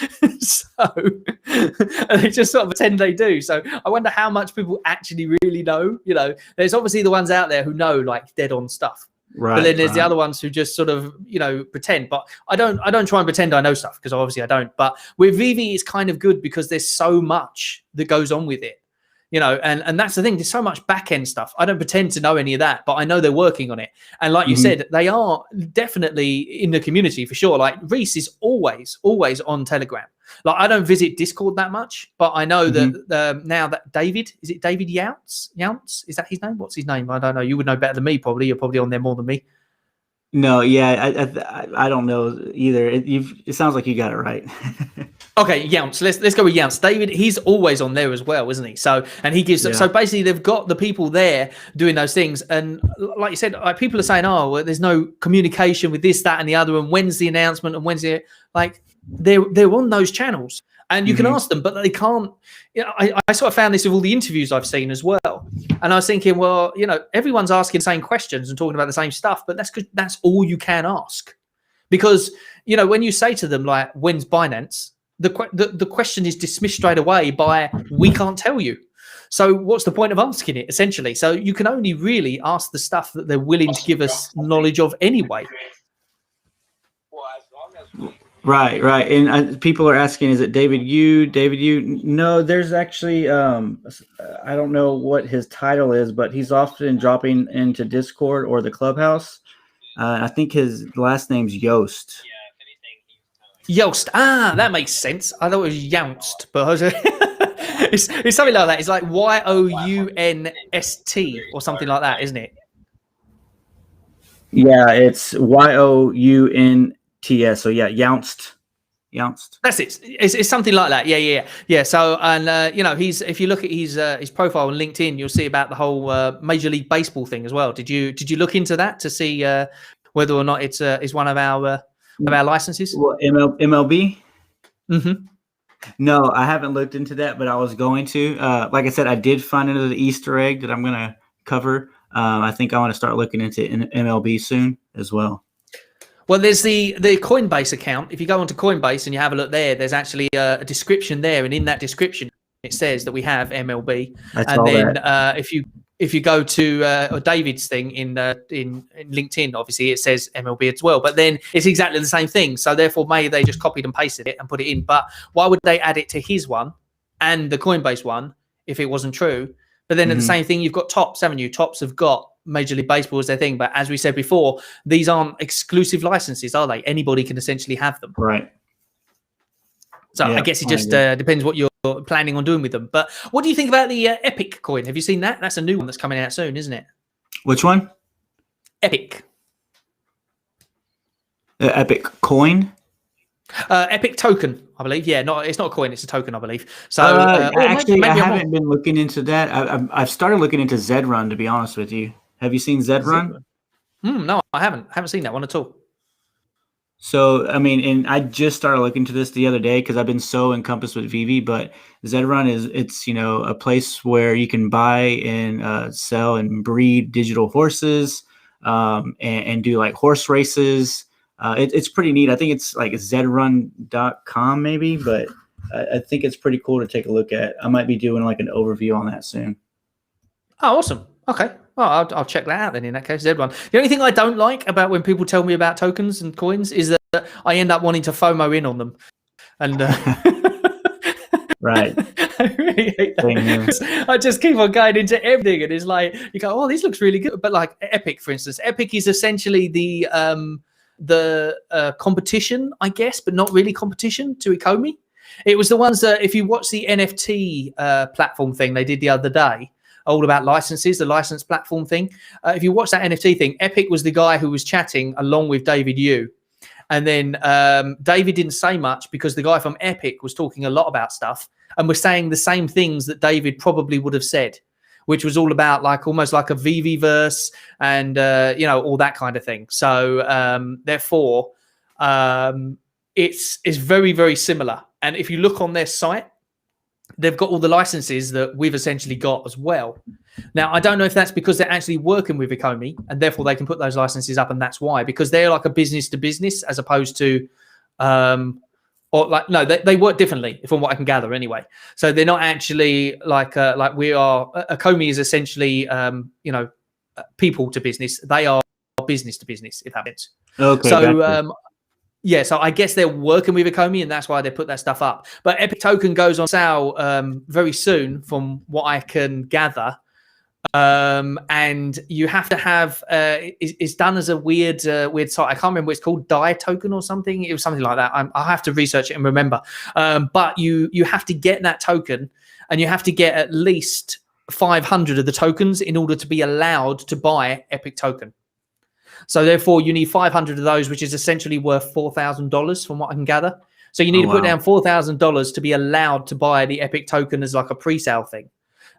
So and they just sort of pretend they do. So I wonder how much people actually really know. There's obviously the ones out there who know like dead on stuff. Right, but then there's the other ones who just sort of, pretend. But I don't try and pretend I know stuff, because obviously I don't. But with Veve, it's kind of good because there's so much that goes on with it. And that's the thing. There's so much back end stuff. I don't pretend to know any of that, but I know they're working on it. And like you said, they are definitely in the community for sure. Like Reese is always on Telegram. Like I don't visit Discord that much, but I know that now that David Younts? Is that his name? What's his name? I don't know. You would know better than me, probably. You're probably on there more than me. No, yeah, I don't know either. It sounds like you got it right. Okay, Younts. Let's go with Younts. David, he's always on there as well, isn't he? So, and he gives. Yeah. So basically, they've got the people there doing those things, and like you said, people are saying, "Oh, well, there's no communication with this, that, and the other." And when's the announcement? And when's it? Like they're on those channels, and you can ask them, but they can't. I sort of found this with all the interviews I've seen as well, and I was thinking, well, everyone's asking the same questions and talking about the same stuff, but that's all you can ask, because when you say to them like, "When's Binance?" The question is dismissed straight away by, we can't tell you. So what's the point of asking it, essentially? So you can only really ask the stuff that they're willing to give us knowledge of anyway. Right. And people are asking, is it David Yu? No, there's actually, I don't know what his title is, but he's often dropping into Discord or the Clubhouse. I think his last name's Yost. Yost. That makes sense. I thought it was Younst, but it's something like that. It's like Younst or something like that, isn't it? Yeah, it's Younts. So yeah, Younst. That's it. It's something like that. Yeah. So and if you look at his profile on LinkedIn, you'll see about the whole Major League Baseball thing as well. Did you look into that to see whether or not it's one of our licenses? What, MLB? Mm-hmm. No, I haven't looked into that, but I was going to. Like I said, I did find another Easter egg that I'm going to cover. I think I want to start looking into MLB soon as well. Well, there's the Coinbase account. If you go onto Coinbase and you have a look there, there's actually a description there, and in that description, it says that we have MLB. And then if you go to David's thing in LinkedIn, obviously it says MLB as well. But then it's exactly the same thing. So therefore, maybe they just copied and pasted it and put it in. But why would they add it to his one and the Coinbase one if it wasn't true? But then at the same thing, you've got Tops, haven't you? Tops have got Major League Baseball as their thing. But as we said before, these aren't exclusive licenses, are they? Anybody can essentially have them. Right. So yeah, I guess it just depends what you're planning on doing with them. But what do you think about the Epic coin? Have you seen that? That's a new one that's coming out soon, isn't it? Which one? Epic. Epic coin? Epic token, I believe. Yeah, it's not a coin; it's a token, I believe. So actually, maybe I haven't been looking into that. I've started looking into Zrun, to be honest with you. Have you seen Zrun? No, I haven't seen that one at all. So, I mean, and I just started looking to this the other day because I've been so encompassed with Veve, but Zedrun it's, a place where you can buy and sell and breed digital horses, and do like horse races. It's pretty neat. I think it's like zedrun.com maybe, but I think it's pretty cool to take a look at. I might be doing like an overview on that soon. Oh, awesome. Okay. Well, I'll check that out then in that case, Z1. The only thing I don't like about when people tell me about tokens and coins is that I end up wanting to FOMO in on them. And right. I really hate that. I just keep on going into everything, and it's like you go, "Oh, this looks really good." But like Epic, for instance, Epic is essentially the competition, I guess, but not really competition to Ecomi. It was the ones that, if you watch the NFT platform thing they did the other day, all about licenses, the license platform thing. If you watch that NFT thing, Epic was the guy who was chatting along with David Yu. And then David didn't say much because the guy from Epic was talking a lot about stuff and was saying the same things that David probably would have said, which was all about like almost like a VV verse and, all that kind of thing. So therefore, it's very, very similar. And if you look on their site, they've got all the licenses that we've essentially got as well. Now, I don't know if that's because they're actually working with Ecomi and therefore they can put those licenses up, and that's why, because they're like a business to business as opposed to, they work differently from what I can gather anyway. So they're not actually like we are. Ecomi is essentially, people to business. They are business to business, if that makes sense. Okay. So, gotcha. yeah, so I guess they're working with Ecomi, and that's why they put that stuff up. But Epic Token goes on sale very soon, from what I can gather. And you have to have it's done as a weird site. I can't remember what it's called, Die Token or something. It was something like that. I'll have to research it and remember. But you have to get that token, and you have to get at least 500 of the tokens in order to be allowed to buy Epic Token. So therefore, you need 500 of those, which is essentially worth $4,000 from what I can gather. So you need to put down $4,000 to be allowed to buy the Epic Token as like a pre-sale thing.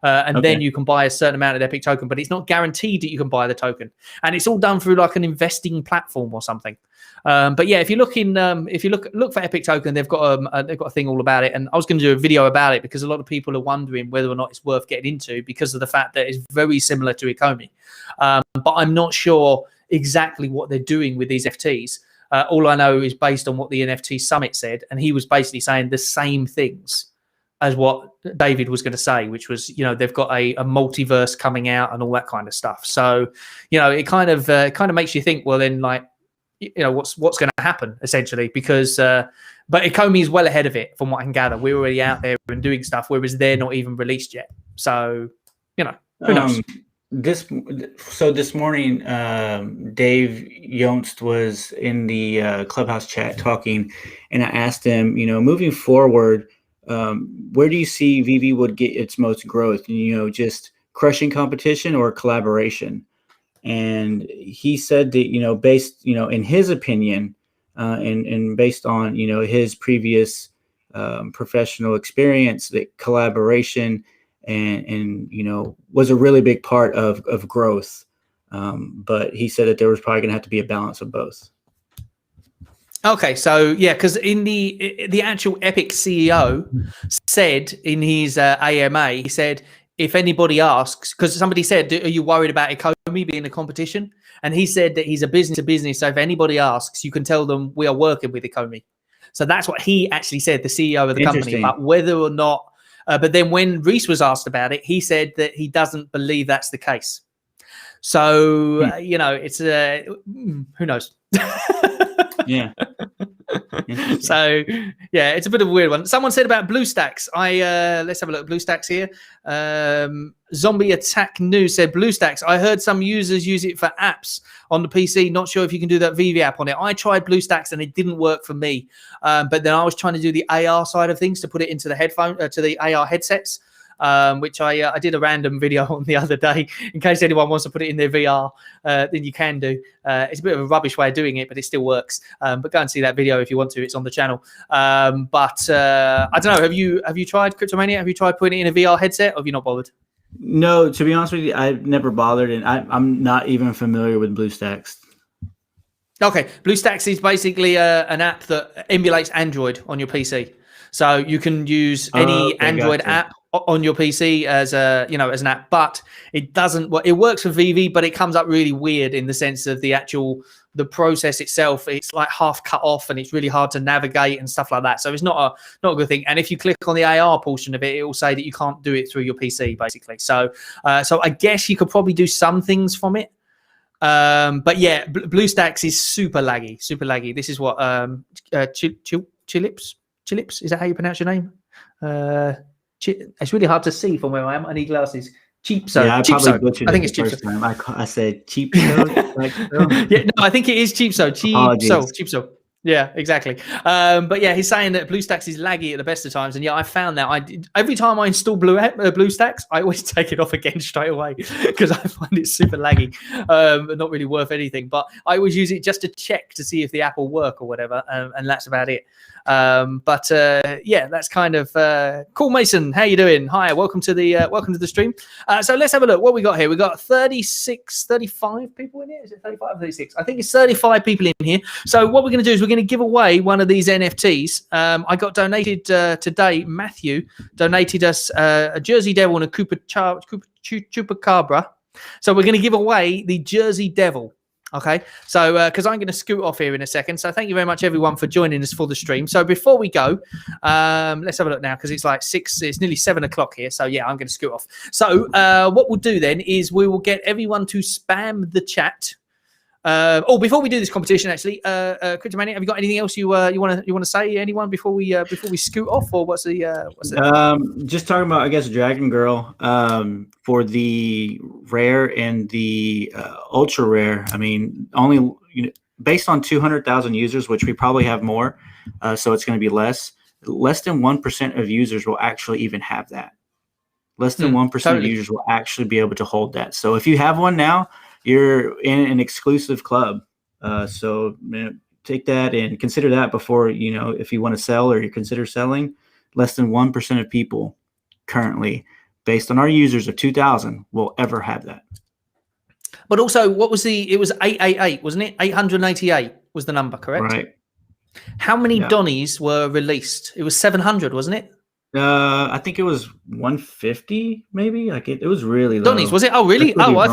And then you can buy a certain amount of Epic Token, but it's not guaranteed that you can buy the token. And it's all done through like an investing platform or something. But yeah, if you look for Epic Token, they've got a thing all about it. And I was going to do a video about it because a lot of people are wondering whether or not it's worth getting into because of the fact that it's very similar to Ecomi. But I'm not sure exactly what they're doing with these NFTs. All I know is based on what the NFT Summit said, and he was basically saying the same things as what David was going to say, which was, they've got a multiverse coming out and all that kind of stuff. So, it kind of makes you think, well, then, like, what's going to happen essentially? Because, but Ecomi is well ahead of it from what I can gather. We're already out there and doing stuff, whereas they're not even released yet. So, who knows? This morning, Dave Yost was in the Clubhouse chat talking, and I asked him, moving forward, where do you see Veve would get its most growth? Just crushing competition or collaboration? And he said that, based, in his opinion, and based on, his previous professional experience, that collaboration and was a really big part of growth. But he said that there was probably going to have to be a balance of both. Okay, so yeah, because in the actual Epic CEO said in his AMA, he said, if anybody asks, because somebody said, are you worried about Ecomi being a competition? And he said that he's a business to business, so if anybody asks, you can tell them we are working with Ecomi. So that's what he actually said, the CEO of the company. But whether or not, but then when Reese was asked about it, he said that he doesn't believe that's the case. So, it's who knows? Yeah. So yeah, it's a bit of a weird one. Someone said about BlueStacks. Let's have a look at BlueStacks here. Zombie Attack News said BlueStacks. I heard some users use it for apps on the PC. Not sure if you can do that Veve app on it. I tried BlueStacks and it didn't work for me. But then I was trying to do the AR side of things to put it into the to the AR headsets. Which I did a random video on the other day. In case anyone wants to put it in their VR, then you can do. It's a bit of a rubbish way of doing it, but it still works. But go and see that video if you want to. It's on the channel. But I don't know. Have you tried Cryptomania? Have you tried putting it in a VR headset, or have you not bothered? No, to be honest with you, I've never bothered, and I'm not even familiar with BlueStacks. Okay, BlueStacks is basically an app that emulates Android on your PC. So you can use any Okay, Android gotcha. app on your PC as as an app, but it doesn't. Well, it works for Veve, but it comes up really weird in the sense of the process itself. It's like half cut off, and it's really hard to navigate and stuff like that. So it's not a good thing. And if you click on the AR portion of it, it will say that you can't do it through your PC, basically. So I guess you could probably do some things from it. But yeah, BlueStacks is super laggy. This is what Chilips. Is that how you pronounce your name? It's really hard to see from where I am. I need glasses. Yeah, I probably Cheapso. butchered I think it it's the Cheapso. first time. I said cheap so. Like so. Yeah, no, I think it is Cheapso. Apologies. Cheapso. Yeah, exactly. But yeah, he's saying that BlueStacks is laggy at the best of times, and yeah, I found that every time I install BlueStacks, I always take it off again straight away because I find it super laggy, not really worth anything. But I always use it just to check to see if the app will work or whatever, and that's about it. But yeah, that's kind of cool. Mason, how you doing? Hi, welcome to the stream. So let's have a look. What we got here? We got 35 people in here. Is it 35 or 36? I think it's 35 people in here. So what we're going to do is we're going to give away one of these NFTs. I got donated today. Matthew donated us a Jersey Devil and a Chupacabra. So we're going to give away the Jersey Devil. Okay, so because I'm going to scoot off here in a second. So thank you very much, everyone, for joining us for the stream. So before we go, let's have a look now because it's like 6, it's nearly 7 o'clock here. So yeah, I'm going to scoot off. So what we'll do then is we will get everyone to spam the chat. Before we do this competition, actually, Cryptomania, have you got anything else you want to say? Anyone before we scoot off, or what's the? Just talking about, I guess, Dragon Girl. For the rare and the ultra rare. I mean, only based on 200,000 users, which we probably have more, so it's going to be less. Less than 1% of users will actually even have that. Less than 1% of users will actually be able to hold that. So if you have one now, you're in an exclusive club. So take that and consider that before, if you want to sell or you consider selling. Less than 1% of people currently, based on our users of 2,000, will ever have that. But also, it was 888, wasn't it? 888 was the number, correct? Right. How many Donnies were released? It was 700, wasn't it? I think it was 150, maybe. Like it was really low. Donnies, was it? Oh, really? Oh, I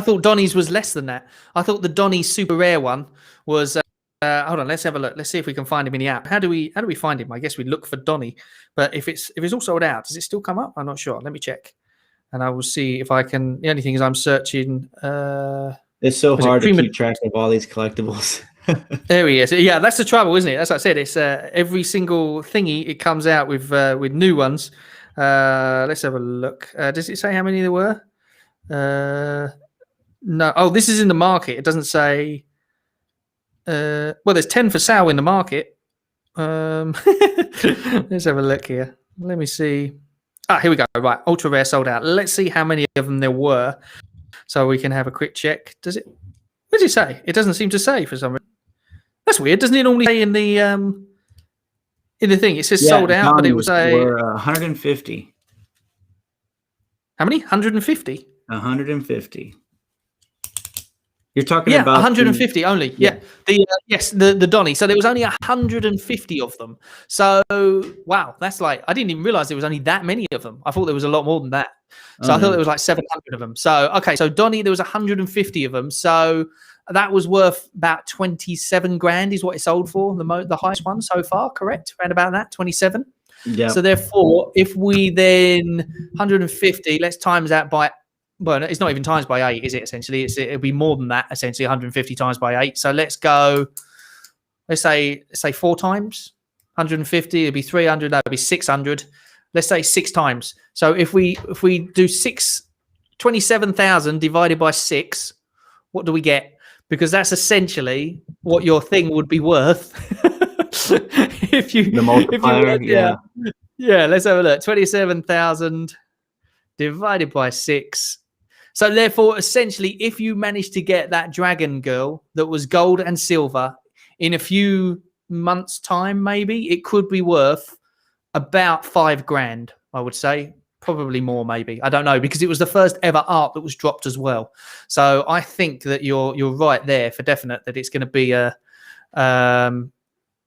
thought Donnies was less than that. I thought the Donnies super rare one was. Hold on, let's have a look. Let's see if we can find him in the app. How do we find him? I guess we look for Donnie. But if it's all sold out, does it still come up? I'm not sure. Let me check, and I will see if I can. The only thing is I'm searching. It's so hard to keep track of all these collectibles. There he is. Yeah, that's the trouble, isn't it? As I said, it's every single thingy it comes out with new ones. Let's have a look. Does it say how many there were? No. Oh, this is in the market. It doesn't say. Well, there's 10 for sale in the market. Let's have a look here. Let me see. Here we go. Right, ultra rare sold out. Let's see how many of them there were, so we can have a quick check. What does it say? It doesn't seem to say for some reason. That's weird. Doesn't it normally say in the thing? It says sold out, but it was 150. How many? 150. 150. You're talking about 150 only. Yeah. The Donny. So there was only 150 of them. So wow, that's like I didn't even realize there was only that many of them. I thought there was a lot more than that. So I thought there was like 700 of them. So okay, so Donny, there was 150 of them. So that was worth about 27 grand is what it sold for, the highest one so far, correct? Around about that, 27. Yeah. So therefore, if we then 150, let's times that by, well, it's not even times by 8, is it? Essentially, it'll be more than that. Essentially, 150 times by 8. So let's go. Let's say 4 times 150. It'll be 300. That'll be 600. Let's say 6 times. So if we do 27,000 divided by 6, what do we get? Because that's essentially what your thing would be worth if you the multiplier. Yeah. Let's have a look. 27,000 divided by 6. So therefore, essentially, if you managed to get that Dragon Girl that was gold and silver in a few months' time, maybe it could be worth about 5 grand. I would say probably more, maybe. I don't know, because it was the first ever art that was dropped as well. So I think that you're right there for definite that it's going to be a,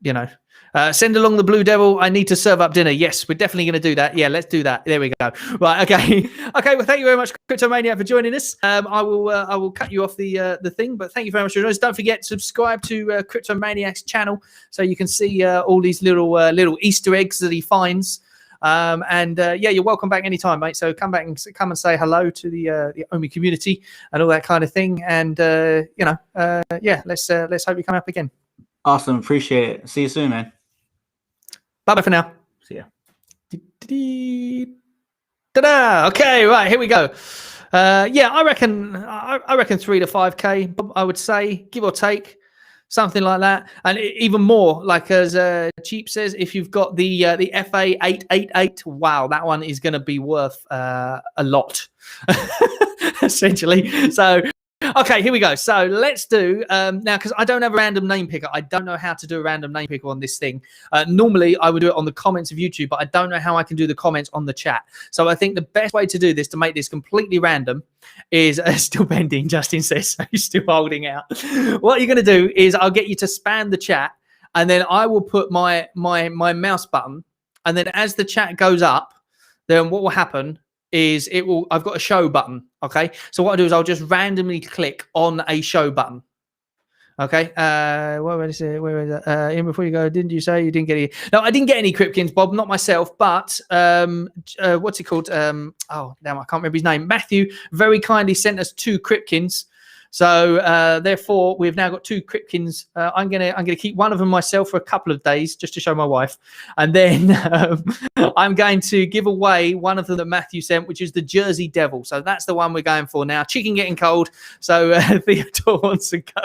you know, send along the Blue Devil. I need to serve up dinner. Yes, we're definitely going to do that. Yeah, let's do that. There we go. Right. Okay. Okay. Well, thank you very much, Cryptomaniac, for joining us. I will cut you off the thing, but thank you very much for joining us. Don't forget to subscribe to Cryptomaniac's channel so you can see all these little Easter eggs that he finds. Yeah, you're welcome back anytime, mate. So come back and come and say hello to the Ecomi community and all that kind of thing. And yeah, let's hope you come up again. Awesome. Appreciate it. See you soon, man. Bye-bye for now. See ya. Ta-da! Okay, right, here we go. Yeah, I reckon 3 to 5K, I would say, give or take, something like that. And even more, like as Cheap says, if you've got the FA 888, wow, that one is going to be worth a lot, essentially. So, okay, here we go. So let's do now, because I don't have a random name picker. I don't know how to do a random name picker on this thing. Normally, I would do it on the comments of YouTube, but I don't know how I can do the comments on the chat. So I think the best way to do this, to make this completely random, is still pending. Justin says so. He's still holding out. What you're going to do is I'll get you to spam the chat, and then I will put my mouse button, and then as the chat goes up, then what will happen is I've got a show button. Okay. So what I'll do is I'll just randomly click on a show button. Okay. Where is it? In before you go, didn't you say you didn't get any? No, I didn't get any Cryptkins, Bob, not myself, but what's it called? Oh, damn, I can't remember his name. Matthew very kindly sent us 2 Cryptkins. So therefore, we've now got 2 Cryptkins. I'm gonna keep one of them myself for a couple of days just to show my wife, and then I'm going to give away one of them that Matthew sent, which is the Jersey Devil. So that's the one we're going for now. Chicken getting cold, so Theodore wants to go.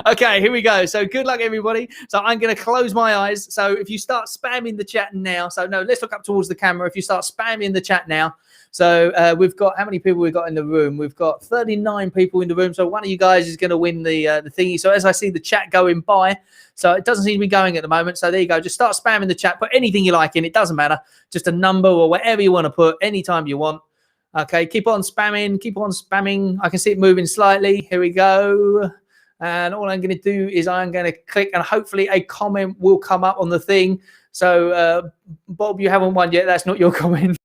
Okay, here we go. So good luck, everybody. So I'm going to close my eyes. So if you start spamming the chat now, so no, let's look up towards the camera. If you start spamming the chat now. So we've got, how many people we've got in the room? We've got 39 people in the room. So one of you guys is going to win the thingy. So as I see the chat going by, so it doesn't seem to be going at the moment. So there you go. Just start spamming the chat. Put anything you like in. It doesn't matter. Just a number or whatever you want to put anytime you want. Okay, keep on spamming. Keep on spamming. I can see it moving slightly. Here we go. And all I'm going to do is I'm going to click, and hopefully a comment will come up on the thing. So, Bob, you haven't won yet. That's not your comment.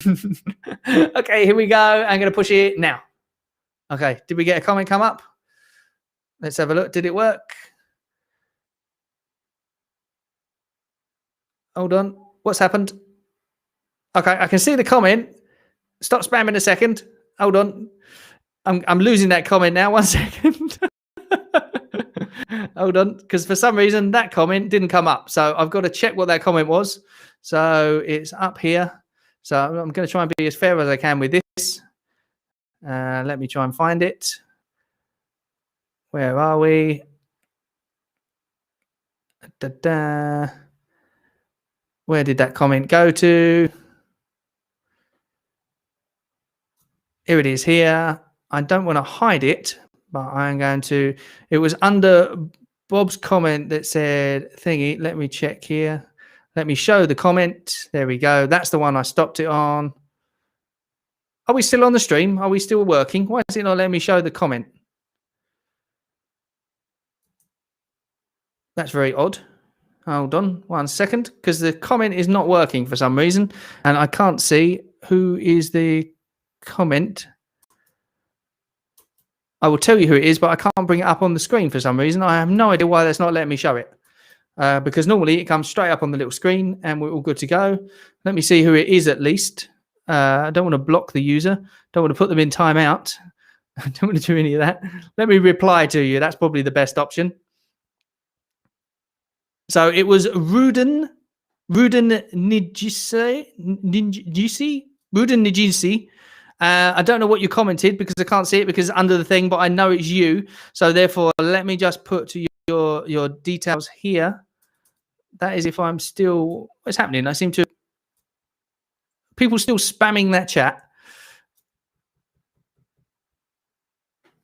Okay, here we go. I'm going to push it now. Okay, did we get a comment come up? Let's have a look. Did it work? Hold on. What's happened? Okay, I can see the comment. Stop spamming a second. Hold on. I'm losing that comment now. 1 second. Hold on, because for some reason that comment didn't come up. So I've got to check what that comment was. So it's up here. So I'm going to try and be as fair as I can with this. Let me try and find it. Where are we? Where did that comment go to? Here it is here. I don't want to hide it, but I'm going to. It was under Bob's comment that said thingy. Let me check here. Let me show the comment. There we go. That's the one I stopped it on. Are we still on the stream? Are we still working? Why is it not letting me show the comment? That's very odd. Hold on 1 second, because the comment is not working for some reason, and I can't see who is the comment. I will tell you who it is, but I can't bring it up on the screen for some reason. I have no idea why that's not letting me show it. Because normally it comes straight up on the little screen and we're all good to go. Let me see who it is at least. I don't want to block the user. Don't want to put them in timeout. I don't want to do any of that. Let me reply to you. That's probably the best option. So it was Rudin Nijisi. I don't know what you commented because I can't see it because it's under the thing, but I know it's you. So therefore, let me just put to your details here. That is if I'm still... What's happening? I seem to... People still spamming that chat.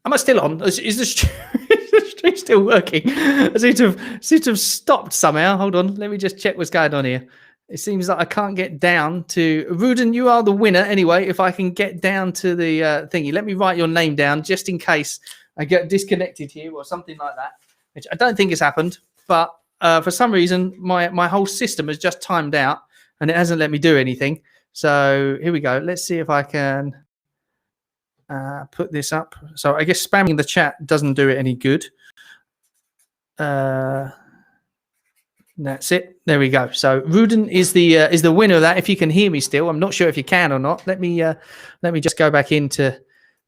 Am I still on? Is the stream still working? I seem to have stopped somehow. Hold on. Let me just check what's going on here. It seems like I can't get down to Rudin. You are the winner anyway. If I can get down to the thingy, let me write your name down just in case I get disconnected here or something like that, which I don't think has happened. But for some reason, my whole system has just timed out and it hasn't let me do anything. So here we go. Let's see if I can put this up. So I guess spamming the chat doesn't do it any good. That's it. There we go. So Rudin is the winner of that. If you can hear me still, I'm not sure if you can or not. Let me just go back into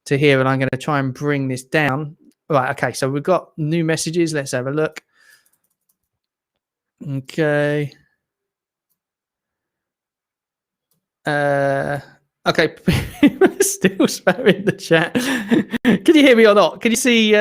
here, and I'm going to try and bring this down. Right. Okay. So we've got new messages. Let's have a look. Okay. Okay. Still spamming the chat. Can you hear me or not? Can you see?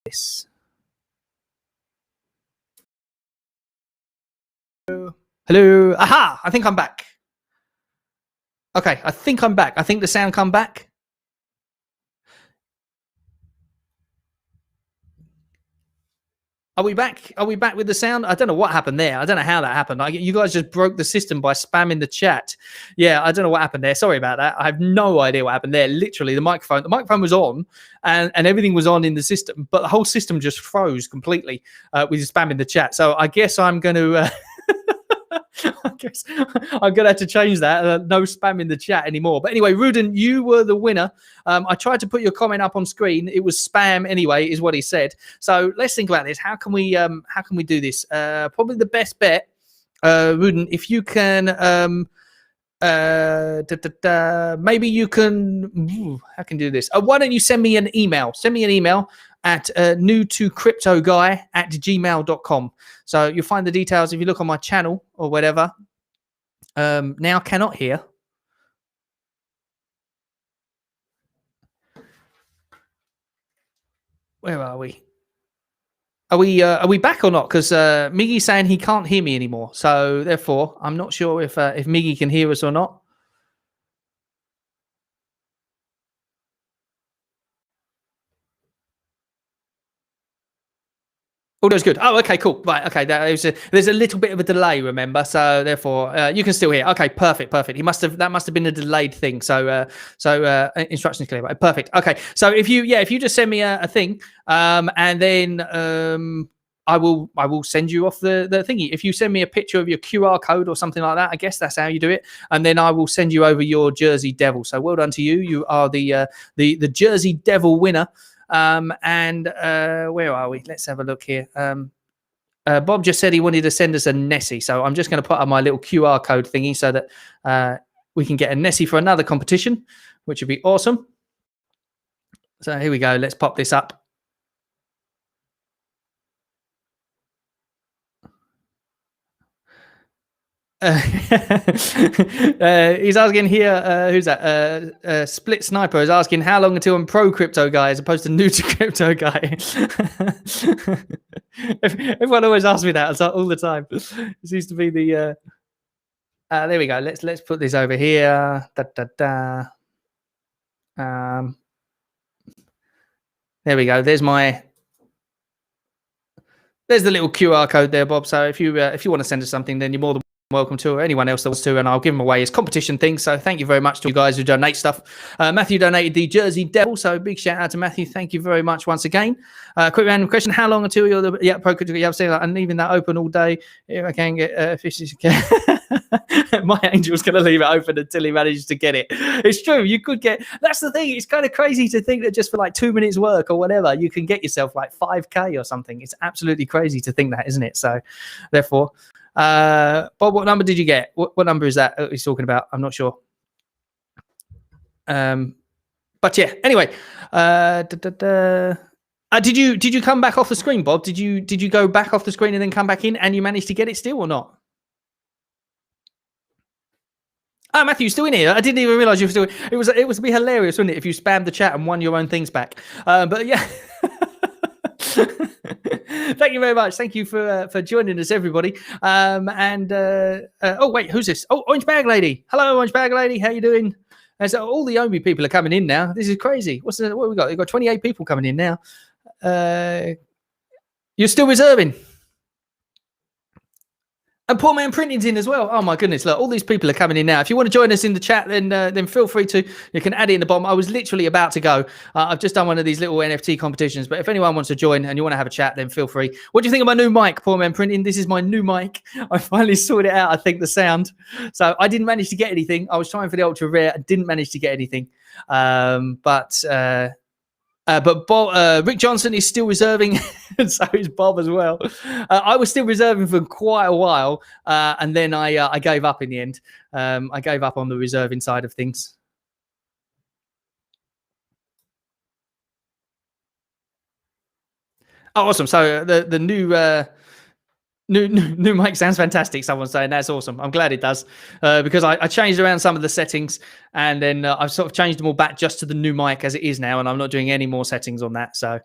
This. Hello. Aha! I think I'm back. Okay, I think I'm back. I think the sound come back. Are we back? Are we back with the sound? I don't know what happened there. I don't know how that happened. You guys just broke the system by spamming the chat. Yeah, I don't know what happened there. Sorry about that. I have no idea what happened there. Literally, the microphone was on and everything was on in the system, but the whole system just froze completely with spamming the chat. So I guess I'm going to... I guess I'm gonna have to change that. No spam in the chat anymore. But anyway, Rudin, you were the winner. I tried to put your comment up on screen. It was spam anyway, is what he said. So let's think about this. How can we do this? Probably the best bet, Rudin, if you can. Maybe you can. How can you do this? Why don't you send me an email? Send me an email at newtocryptoguy@gmail.com. So you'll find the details if you look on my channel or whatever. Now cannot hear. Where are we? Are we back or not? Because Miggy's saying he can't hear me anymore. So therefore, I'm not sure if Miggy can hear us or not. Oh, that's good. Oh, okay, cool. Right, okay. There's a little bit of a delay, remember? So therefore, you can still hear. Okay, perfect. That must have been a delayed thing. So instructions clear. Right, perfect. Okay. So if you just send me a thing, and then I will send you off the thingy. If you send me a picture of your QR code or something like that, I guess that's how you do it, and then I will send you over your Jersey Devil. So well done to you. You are the Jersey Devil winner. And where are we? Let's have a look here. Bob just said he wanted to send us a Nessie, so I'm just going to put up my little QR code thingy so that we can get a Nessie for another competition, which would be awesome. So here we go. Let's pop this up. He's asking here, who's that? Split Sniper is asking how long until I'm pro crypto guy as opposed to new to crypto guy. Everyone always asks me that all the time. It seems to be the. There we go. Let's put this over here. There we go. There's the little QR code there, Bob. So if you want to send us something, then you're more than welcome to, or anyone else that wants to, and I'll give them away as competition things. So thank you very much to you guys who donate stuff. Matthew donated the Jersey Devil, so big shout out to Matthew. Thank you very much once again. Quick random question: how long until you're the pro? I'm saying I'm leaving that open all day. If I can get fishes, my angel's going to leave it open until he manages to get it. It's true. You could get. That's the thing. It's kind of crazy to think that just for like 2 minutes work or whatever, you can get yourself like 5K or something. It's absolutely crazy to think that, isn't it? So, therefore. Bob, what number did you get? What number is that he's talking about? I'm not sure. But yeah. Anyway, did you come back off the screen, Bob? Did you go back off the screen and then come back in, and you managed to get it still or not? Oh, Matthew, you're still in here. I didn't even realize you were still. It would be hilarious, wouldn't it, if you spammed the chat and won your own things back? But yeah. Thank you very much. Thank you for joining us, everybody. Oh wait, who's this? Oh, Orange Bag Lady. Hello, Orange Bag Lady. How you doing? And so all the Omi people are coming in now. This is crazy. What have we got? We've got 28 people coming in now. You're still reserving. And Poor Man Printing's in as well. Oh my goodness! Look, all these people are coming in now. If you want to join us in the chat, then feel free to. You can add it in the bottom. I was literally about to go. I've just done one of these little NFT competitions. But if anyone wants to join and you want to have a chat, then feel free. What do you think of my new mic, Poor Man Printing? This is my new mic. I finally sorted it out. I think the sound. So I didn't manage to get anything. I was trying for the ultra rare. I didn't manage to get anything. But Bob, Rick Johnson is still reserving, and so is Bob as well. I was still reserving for quite a while, and then I gave up in the end. I gave up on the reserving side of things. Oh, awesome! So the new mic sounds fantastic. Someone's saying that's awesome. I'm glad it does, because I changed around some of the settings, and then I've sort of changed them all back just to the new mic as it is now, and I'm not doing any more settings on that. So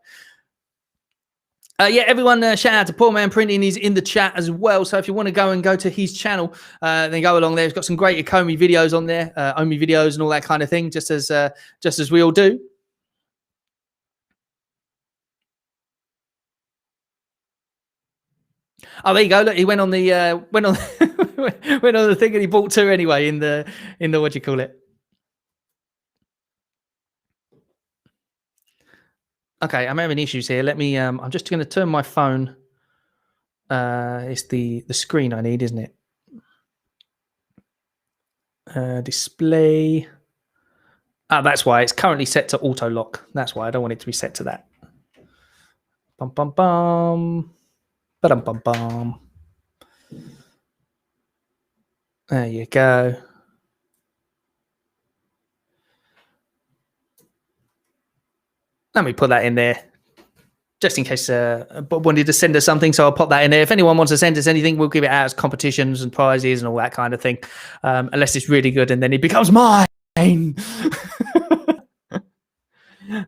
yeah, everyone, shout out to Poor Man Printing. He's in the chat as well. So if you want to go to his channel, then go along there. He's got some great Ecomi videos on there, Omi videos and all that kind of thing, just as we all do. Oh, there you go. Look, he went on the went on the thing, and he bought 2 anyway in the what do you call it? Okay, I'm having issues here. Let me. I'm just going to turn my phone. It's the screen I need, isn't it? Display. Ah, that's why it's currently set to auto lock. That's why I don't want it to be set to that. Bum bum bum. Bum bum bum. There you go. Let me put that in there, just in case Bob wanted to send us something. So I'll pop that in there. If anyone wants to send us anything, we'll give it out as competitions and prizes and all that kind of thing, unless it's really good, and then it becomes mine.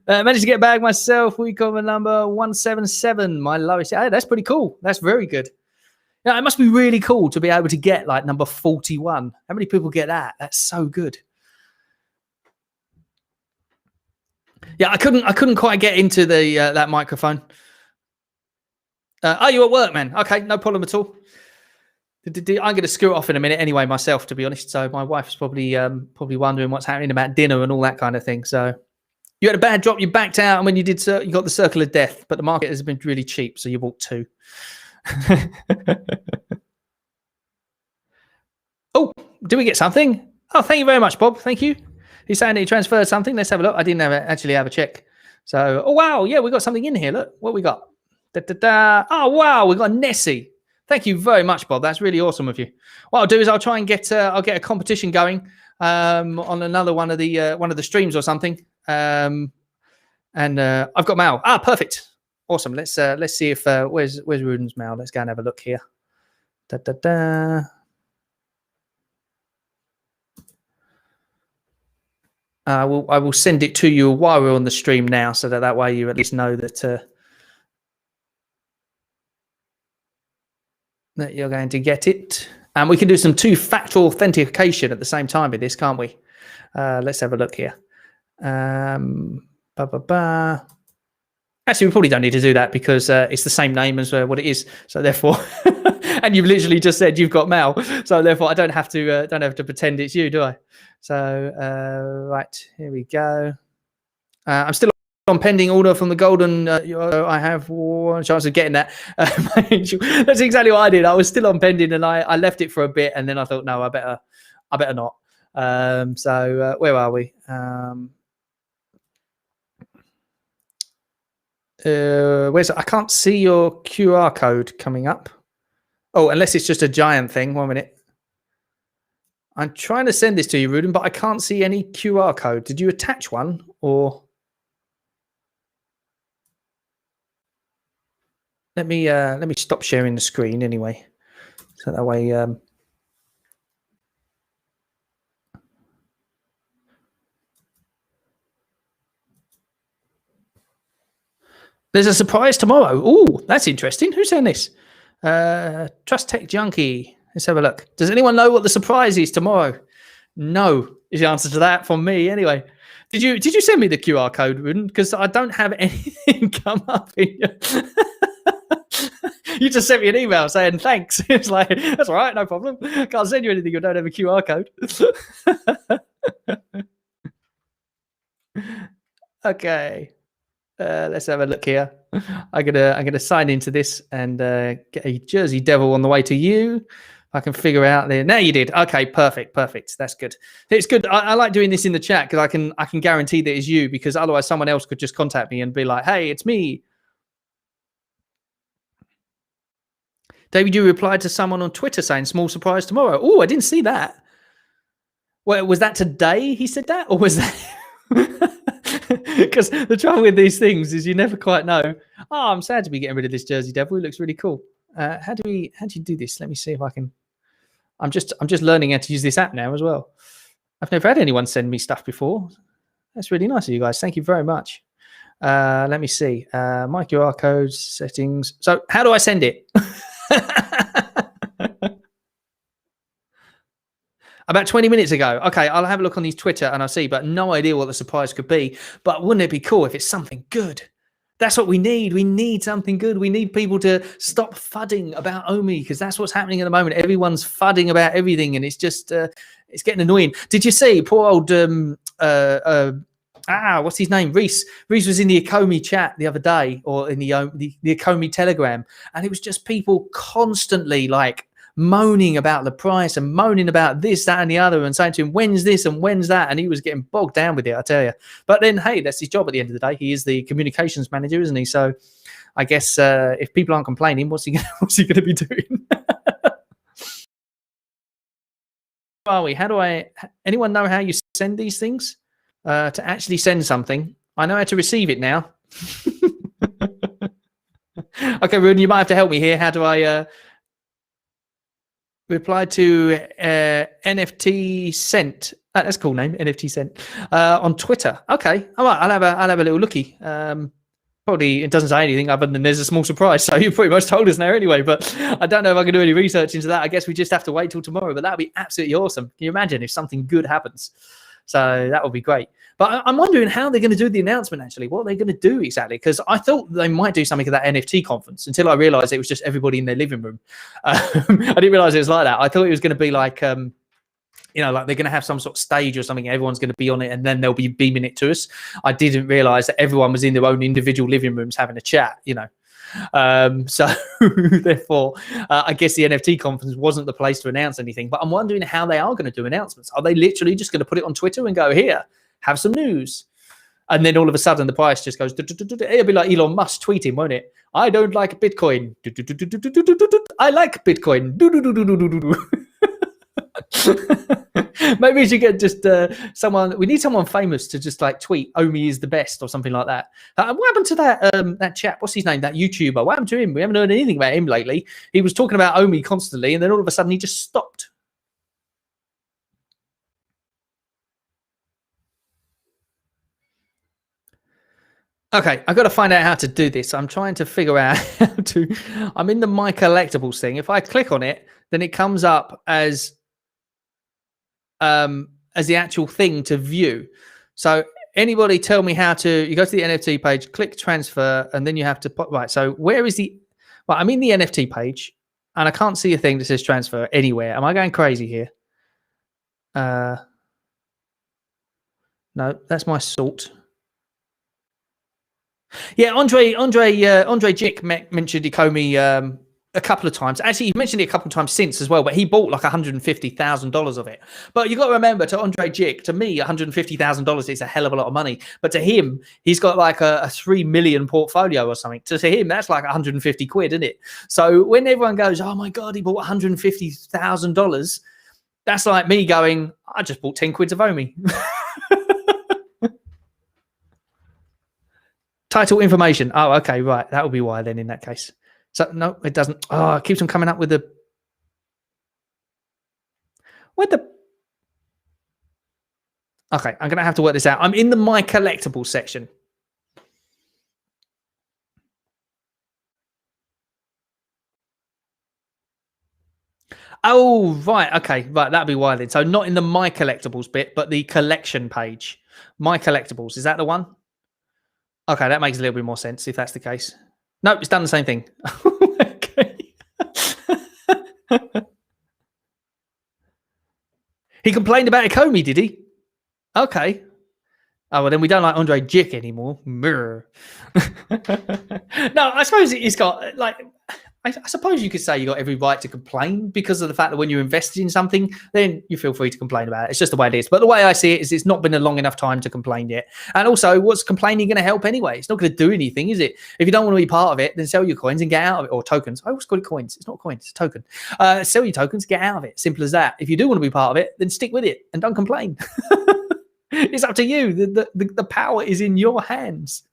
Managed to get a bag myself. We cover number 177, my lowest. Hey, that's pretty cool. That's very good. Yeah, it must be really cool to be able to get like number 41. How many people get that? That's so good. Yeah, I couldn't quite get into the that microphone. Are you at work, man? Okay, no problem at all. I'm going to screw it off in a minute anyway myself, to be honest. So my wife's probably wondering what's happening about dinner and all that kind of thing. So you had a bad drop, you backed out, and when you did, you got the circle of death. But the market has been really cheap, so you bought 2. Oh, did we get something? Oh, thank you very much, Bob. Thank you. He's saying that he transferred something. Let's have a look. I didn't actually have a check. So, oh, wow. Yeah, we got something in here. Look what we got. Oh, wow. We got Nessie. Thank you very much, Bob. That's really awesome of you. What I'll do is I'll try and get a competition going on another one of the streams or something. And I've got mail. Ah, perfect. Awesome. Let's see if where's Ruden's mail. Let's go and have a look here. I will send it to you while we're on the stream now, so that way you at least know that that you're going to get it. And we can do some two-factor authentication at the same time with this, can't we? Let's have a look here. Actually, we probably don't need to do that because it's the same name as what it is. So therefore, and you've literally just said you've got mail. So therefore, I don't have to pretend it's you, do I? So right, here we go. I'm still on pending order from the Golden. I have one chance of getting that. That's exactly what I did. I was still on pending, and I left it for a bit, and then I thought, no, I better not. So where are we? I can't see your QR code coming up. Oh, unless it's just a giant thing. 1 minute. I'm trying to send this to you, Rudin, but I can't see any QR code. Did you attach one or? Let me stop sharing the screen anyway, so that way. There's a surprise tomorrow. Oh, that's interesting. Who's saying this? Trust Tech Junkie. Let's have a look. Does anyone know what the surprise is tomorrow? No is the answer to that from me anyway. Did you send me the QR code, Rudin? Because I don't have anything come up in your... You just sent me an email saying thanks. It's like, that's all right, no problem. Can't send you anything you don't have a QR code. Okay. Let's have a look here. I'm gonna sign into this and get a Jersey Devil on the way to you. I can figure out there. Now you did. Okay, perfect. That's good. It's good. I like doing this in the chat because I can guarantee that it's you, because otherwise someone else could just contact me and be like, "Hey, it's me." David, you replied to someone on Twitter saying small surprise tomorrow. Oh, I didn't see that. Well, was that today he said that, or was that? Because the trouble with these things is you never quite know. Oh, I'm sad to be getting rid of this Jersey Devil. It looks really cool. How do you do this? Let me see if I can. I'm just learning how to use this app now as well. I've never had anyone send me stuff before. That's really nice of you guys. Thank you very much. Let me see. My QR codes, settings. So how do I send it? About 20 minutes ago. Okay, I'll have a look on his Twitter and I'll see, but no idea what the surprise could be. But wouldn't it be cool if it's something good? That's what we need. We need something good. We need people to stop fudding about Omi, because that's what's happening at the moment. Everyone's fudding about everything, and it's just it's getting annoying. Did you see poor old what's his name? Reese. Reese was in the Ecomi chat the other day, or in the Ecomi Telegram, and it was just people constantly like moaning about the price and moaning about this, that, and the other, and saying to him, when's this and when's that? And he was getting bogged down with it, I tell you. But then, hey, that's his job at the end of the day. He is the communications manager, isn't he? So I guess if people aren't complaining, what's he gonna be doing? Where are we? Anyone know how you send these things? To actually send something. I know how to receive it now. Okay, Rudin, you might have to help me here. How do I reply to NFT sent? That's a cool name, NFT sent, on Twitter. Okay, all right. I'll have a little looky. Probably it doesn't say anything other than there's a small surprise. So you pretty much told us now anyway. But I don't know if I can do any research into that. I guess we just have to wait till tomorrow. But that'd be absolutely awesome. Can you imagine if something good happens? So that would be great. But I'm wondering how they're going to do the announcement, actually. What are they going to do exactly? Because I thought they might do something at that NFT conference until I realized it was just everybody in their living room. I didn't realize it was like that. I thought it was going to be like, like they're going to have some sort of stage or something. Everyone's going to be on it and then they'll be beaming it to us. I didn't realize that everyone was in their own individual living rooms having a chat, So therefore, I guess the NFT conference wasn't the place to announce anything, but I'm wondering how they are going to do announcements. Are they literally just going to put it on Twitter and go, here, have some news? And then all of a sudden the price just goes, it'll be like Elon Musk tweeting, won't it? I don't like Bitcoin. I like Bitcoin. Maybe we should get just we need someone famous to just like tweet Omi is the best or something like that. What happened to that chap? What's his name? That YouTuber. What happened to him? We haven't heard anything about him lately. He was talking about Omi constantly, and then all of a sudden he just stopped. Okay, I've got to find out how to do this. I'm trying to figure out how to. I'm in the My Collectibles thing. If I click on it, then it comes up as the actual thing to view. So anybody tell me how to? You go to the NFT page, click transfer, and then you have to put right. So where is the? Well, I'm in the NFT page, and I can't see a thing that says transfer anywhere. Am I going crazy here? No, that's my sort. Yeah, Andre Jick mentioned Ecomi a couple of times. Actually, he mentioned it a couple of times since as well, but he bought like $150,000 of it. But you got to remember, to Andre Jick, to me, $150,000 is a hell of a lot of money. But to him, he's got like a 3 million portfolio or something. To him, that's like 150 quid, isn't it? So when everyone goes, oh my God, he bought $150,000, that's like me going, I just bought 10 quid of Omi. Title information. Oh, okay, right. That will be why then in that case. So no, it doesn't. Oh, it keeps on coming up with the. Where the? Okay, I'm gonna have to work this out. I'm in the My Collectibles section. Oh, right. Okay, right. That'll be why then. So not in the My Collectibles bit, but the collection page. My Collectibles. Is that the one? Okay, that makes a little bit more sense if that's the case. No, it's done the same thing. Okay. He complained about Ecomi, did he? Okay. Oh, well, then we don't like Andre Jick anymore. No, I suppose he's got, like, I suppose you could say you got every right to complain because of the fact that when you invested in something, then you feel free to complain about it. It's just the way it is. But the way I see it is it's not been a long enough time to complain yet. And also, what's complaining going to help anyway? It's not going to do anything, is it? If you don't want to be part of it, then sell your coins and get out of it, or tokens. I always call it coins. It's not coins, it's a token. Sell your tokens, get out of it. Simple as that. If you do want to be part of it, then stick with it and don't complain. It's up to you. The power is in your hands.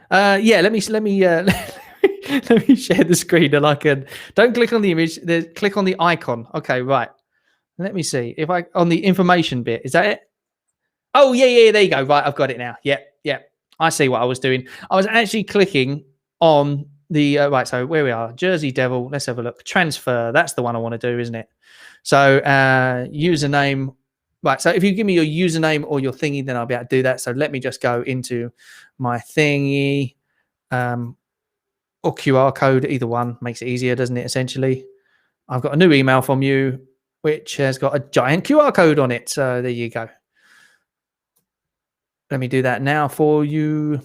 Yeah, let me let me share the screen and I can. Don't click on the image. Click on the icon. Okay, right. Let me see if I on the information bit. Is that it? Oh yeah. There you go. Right, I've got it now. Yeah. I see what I was doing. I was actually clicking on the right. So where we are, Jersey Devil. Let's have a look. Transfer. That's the one I want to do, isn't it? So username. Right, so if you give me your username or your thingy, then I'll be able to do that. So let me just go into my thingy or QR code. Either one makes it easier, doesn't it, essentially? I've got a new email from you, which has got a giant QR code on it. So there you go. Let me do that now for you.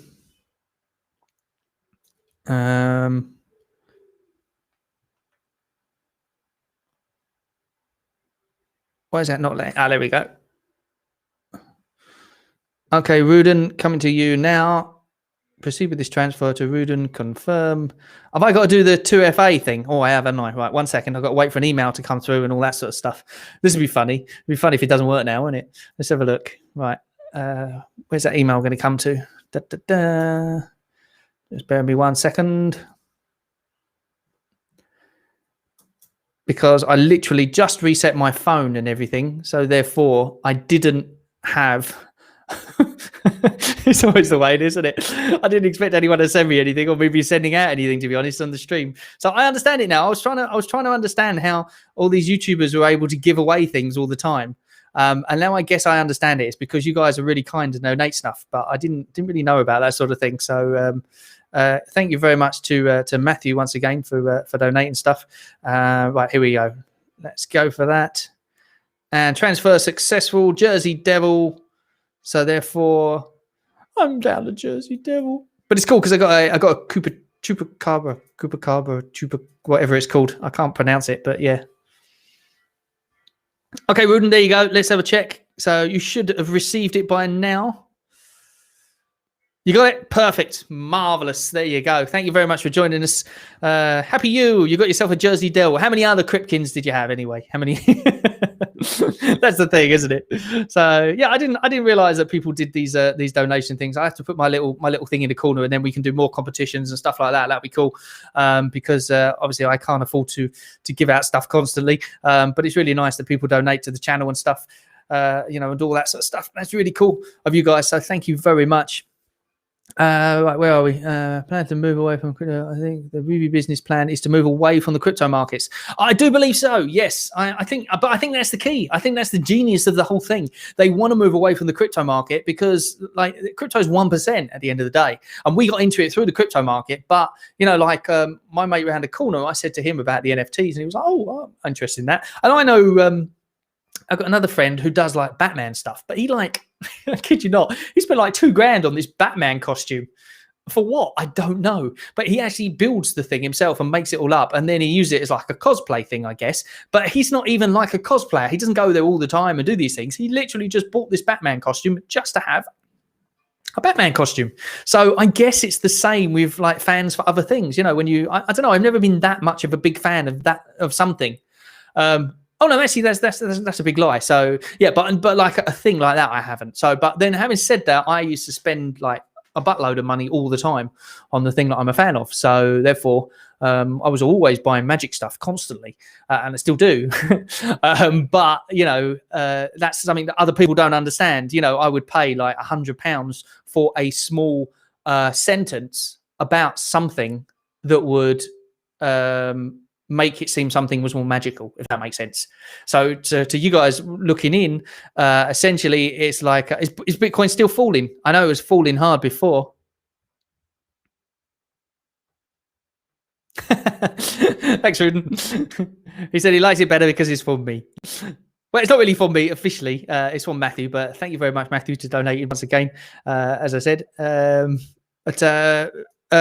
Why is that not letting? Ah, there we go. Okay, Rudin, coming to you now. Proceed with this transfer to Rudin. Confirm. Have I got to do the 2FA thing? Oh, I have, haven't I? Right, 1 second. I've got to wait for an email to come through and all that sort of stuff. This would be funny. It'd be funny if it doesn't work now, wouldn't it? Let's have a look. Right. Where's that email going to come to? Just bear with me 1 second. Because I literally just reset my phone and everything. So therefore, I didn't have... It's always the way it is, isn't it? I didn't expect anyone to send me anything or maybe sending out anything, to be honest, on the stream. So I understand it now. I was trying to understand how all these YouTubers were able to give away things all the time. And now I guess I understand it. It's because you guys are really kind to donate stuff, but I didn't really know about that sort of thing. So thank you very much to Matthew once again for donating stuff. Right, here we go. Let's go for that. And transfer successful. Jersey Devil. So therefore, I'm down to Jersey Devil. But it's cool because I got a Chupacabra, whatever it's called. I can't pronounce it, but yeah. Okay, Rudin, there you go. Let's have a check. So you should have received it by now. You got it? Perfect. Marvelous. There you go. Thank you very much for joining us. Happy you got yourself a Jersey Devil. How many other Kripkins did you have anyway? How many? That's the thing, isn't it? So yeah, I didn't realize that people did these donation things. I have to put my little thing in the corner, and then we can do more competitions and stuff like that. That'd be cool. Because obviously I can't afford to give out stuff constantly. But it's really nice that people donate to the channel and stuff. and all that sort of stuff. That's really cool of you guys. So thank you very much. Right, where are we? Plan to move away from crypto. I think the Veve business plan is to move away from the crypto markets. I do believe so. Yes, I think, but I think that's the key. I think that's the genius of the whole thing. They want to move away from the crypto market because, like, crypto is 1% at the end of the day, and we got into it through the crypto market. But my mate around the corner, I said to him about the NFTs, and he was like, "Oh, I'm interested in that." And I know. I've got another friend who does like Batman stuff, but he I kid you not, he spent like $2,000 on this Batman costume. For what? I don't know. But he actually builds the thing himself and makes it all up. And then he uses it as like a cosplay thing, I guess. But he's not even like a cosplayer. He doesn't go there all the time and do these things. He literally just bought this Batman costume just to have a Batman costume. So I guess it's the same with like fans for other things. When I don't know, I've never been that much of a big fan of something. Oh no, actually, that's a big lie. So yeah, but like a thing like that, I haven't. So, but then having said that, I used to spend like a buttload of money all the time on the thing that I'm a fan of. So therefore, I was always buying Magic stuff constantly, and I still do. But that's something that other people don't understand. I would pay like £100 for a small sentence about something that would make it seem something was more magical, if that makes sense. So to you guys looking in, essentially it's like, is Bitcoin still falling? I know it was falling hard before. Thanks, Ruden. He said he likes it better because it's from me. Well, it's not really from me officially. It's from Matthew, but thank you very much, Matthew, to donating once again, as I said.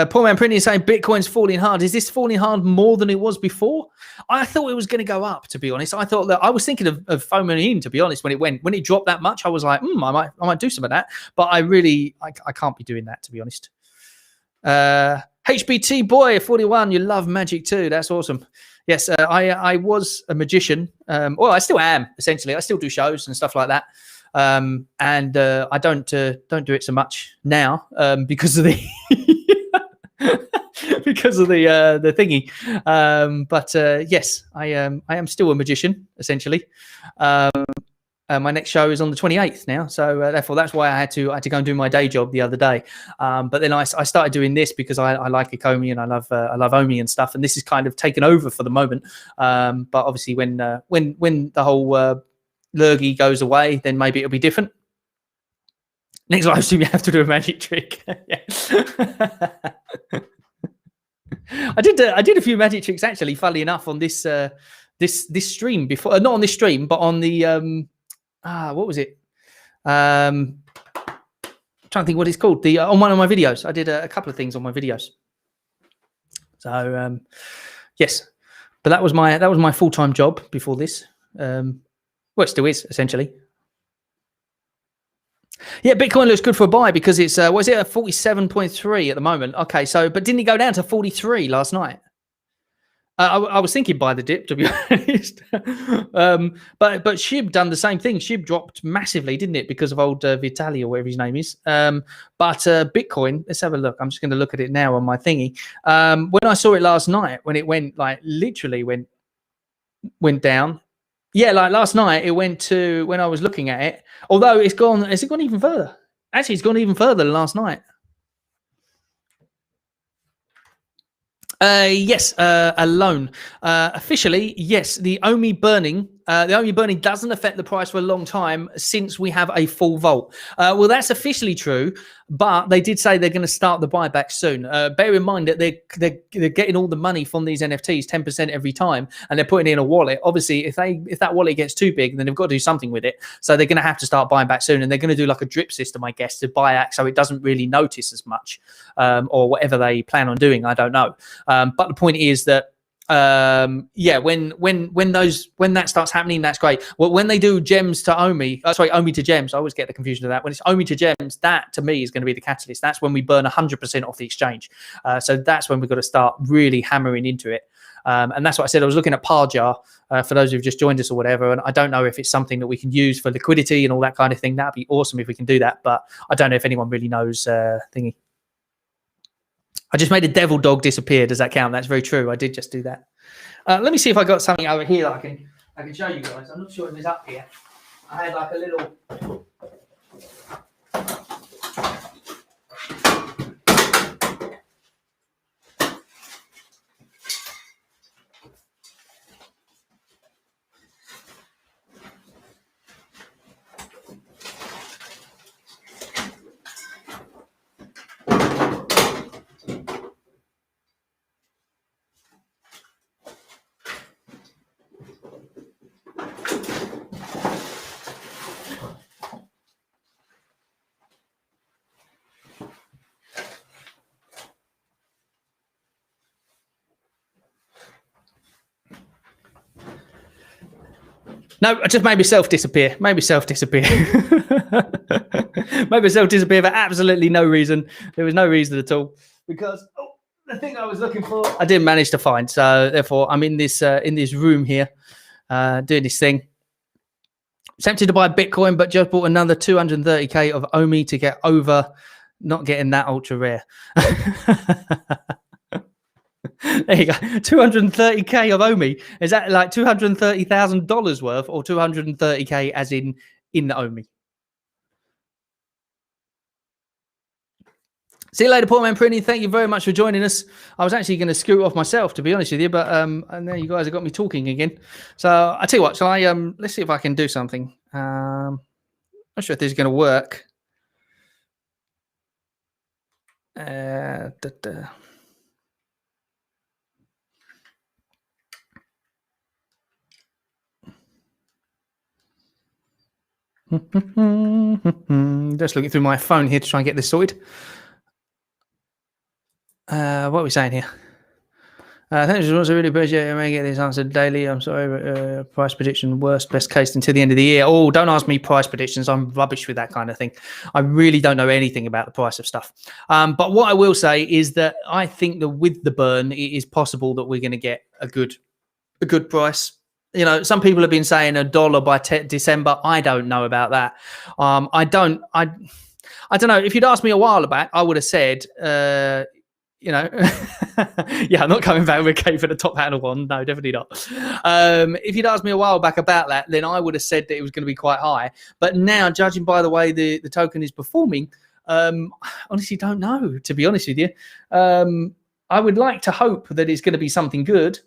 Poor Man Printing is saying Bitcoin's falling hard. Is this falling hard more than it was before? I thought it was going to go up, to be honest. I thought that I was thinking of foaming in, to be honest, when it dropped that much. I was like, I might do some of that. But I can't be doing that, to be honest. HBT Boy 41, you love magic too. That's awesome. Yes, I was a magician. Well, I still am, essentially. I still do shows and stuff like that. And I don't do it so much now because of the because of the thingy. But yes, I am still a magician, essentially. My next show is on the 28th now, so therefore that's why I had to go and do my day job the other day. But then I started doing this because I like Ecomi and I love Omi and stuff, and this is kind of taken over for the moment. But obviously when the whole lurgy goes away, then maybe it'll be different. Next live stream, you have to do a magic trick. I did a few magic tricks actually, funnily enough, on this this stream before. Not on this stream, but on the what was it? Trying to think what it's called. On one of my videos, I did a couple of things on my videos. So yes, but that was my full-time job before this. Well, it still is essentially. Yeah, Bitcoin looks good for a buy because it's what is it, at 47.3 at the moment? Okay, so but didn't it go down to 43 last night? I was thinking buy the dip, to be honest. But SHIB done the same thing. SHIB dropped massively, didn't it, because of old Vitaly or whatever his name is. But Bitcoin, let's have a look. I'm just going to look at it now on my thingy. When I saw it last night, when it went like literally went down. Yeah, like last night it went to, when I was looking at it, although it's gone, has it gone even further? Actually, it's gone even further than last night. Yes, alone. Officially, yes, the Omi burning doesn't affect the price for a long time since we have a full vault. Well, that's officially true, but they did say they're going to start the buyback soon. Bear in mind that they're getting all the money from these NFTs, 10% every time, and they're putting it in a wallet. Obviously, if that wallet gets too big, then they've got to do something with it. So they're going to have to start buying back soon, and they're going to do like a drip system, I guess, to buy out so it doesn't really notice as much, or whatever they plan on doing. I don't know. But the point is that yeah, when that starts happening, that's great. Well, when they do gems to Omi, Omi to gems, I always get the confusion of that. When it's Omi to gems, that to me is going to be the catalyst. That's when we burn 100% off the exchange. So that's when we've got to start really hammering into it. And that's what I said. I was looking at Parjar for those who've just joined us or whatever. And I don't know if it's something that we can use for liquidity and all that kind of thing. That'd be awesome if we can do that. But I don't know if anyone really knows thingy. I just made a devil dog disappear. Does that count? That's very true. I did just do that. Let me see if I got something over here that I can show you guys. I'm not sure if it's up here. I had like a little. No, I just made myself disappear. Made myself disappear. Made myself disappear for absolutely no reason. There was no reason at all because the thing I was looking for, I didn't manage to find. So therefore, I'm in this room here, doing this thing. Tempted to buy Bitcoin, but just bought another 230k of Omi to get over not getting that ultra rare. There you go. 230k of Omi. Is that like $230,000 worth or 230k as in the Omi? See you later, Paul Man Prinny. Thank you very much for joining us. I was actually going to scoot off myself, to be honest with you, but and now you guys have got me talking again. So I tell you what, shall I let's see if I can do something. Not sure if this is going to work. Just looking through my phone here to try and get this sorted. What are we saying here? Thanks, I really appreciate it. I may get this answered daily. I'm sorry, but price prediction, worst, best case until the end of the year. Oh, don't ask me price predictions. I'm rubbish with that kind of thing. I really don't know anything about the price of stuff. But what I will say is that I think that with the burn, it is possible that we're going to get a good price. You know, some people have been saying $1 by December. I don't know about that. I don't know. If you'd asked me a while back, I would have said, you know, yeah, I'm not coming back with a cape and a top hat and a wand. No, definitely not. If you'd asked me a while back about that, then I would have said that it was going to be quite high. But now, judging by the way the token is performing, honestly don't know, to be honest with you. I would like to hope that it's going to be something good.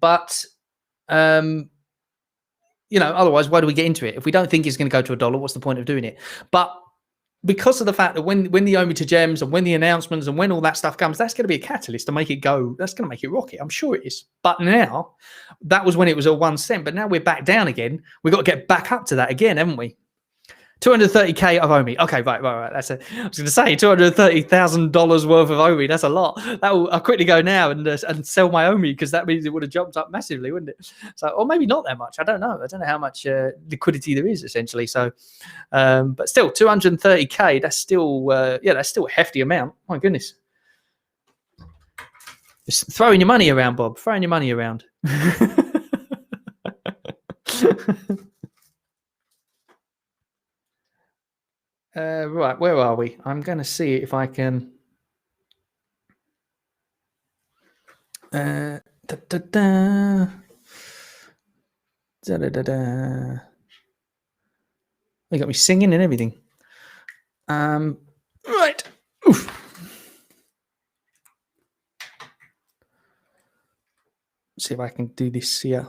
But, you know, otherwise, why do we get into it? If we don't think it's going to go to $1, what's the point of doing it? But because of the fact that when the Omi to gems and when the announcements and when all that stuff comes, that's going to be a catalyst to make it go. That's going to make it rocket. I'm sure it is. But now, that was when it was at 1 cent. But now we're back down again. We've got to get back up to that again, haven't we? 230k of Omi. Okay, right. That's it. I was going to say $230,000 worth of Omi. That's a lot. I'll quickly go now and sell my Omi because that means it would have jumped up massively, wouldn't it? So, or maybe not that much. I don't know. I don't know how much liquidity there is essentially. So, but still, 230k. That's still, that's still a hefty amount. My goodness. Just throwing your money around, Bob. Throwing your money around. Right, where are we? I'm going to see if I can. They got me singing and everything. Right. Oof. See if I can do this here.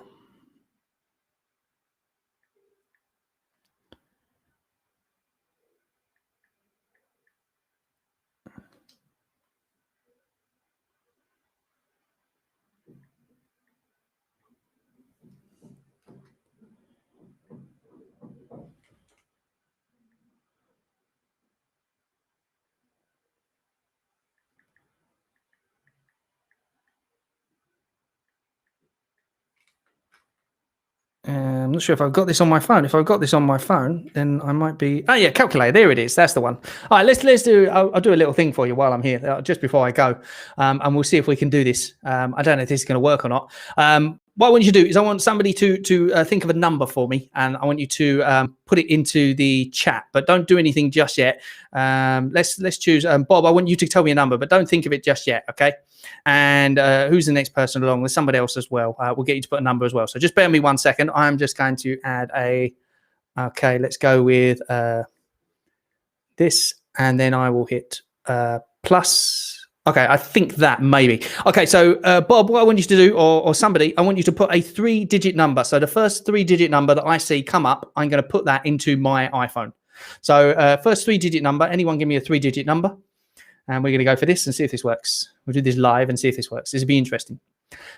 I'm not sure if I've got this on my phone. If I've got this on my phone, then I might be. Oh yeah, calculator. There it is. That's the one. All right, let's do. I'll do a little thing for you while I'm here, just before I go, and we'll see if we can do this. I don't know if this is going to work or not. What I want you to do is I want somebody to think of a number for me, and I want you to put it into the chat. But don't do anything just yet. Let's choose Bob. I want you to tell me a number, but don't think of it just yet. Okay. And who's the next person along? There's somebody else as well. We'll get you to put a number as well. So just bear with me 1 second. I'm just going to add a Okay, let's go with this, and then I will hit plus. Okay, I think that maybe. Okay, so Bob, what I want you to do, or somebody, I want you to put a 3-digit number. So the first 3-digit number that I see come up, I'm going to put that into my iPhone. So first 3-digit number, anyone give me a 3-digit number? And we're going to go for this and see if this works. We'll do this live and see if this works. This will be interesting.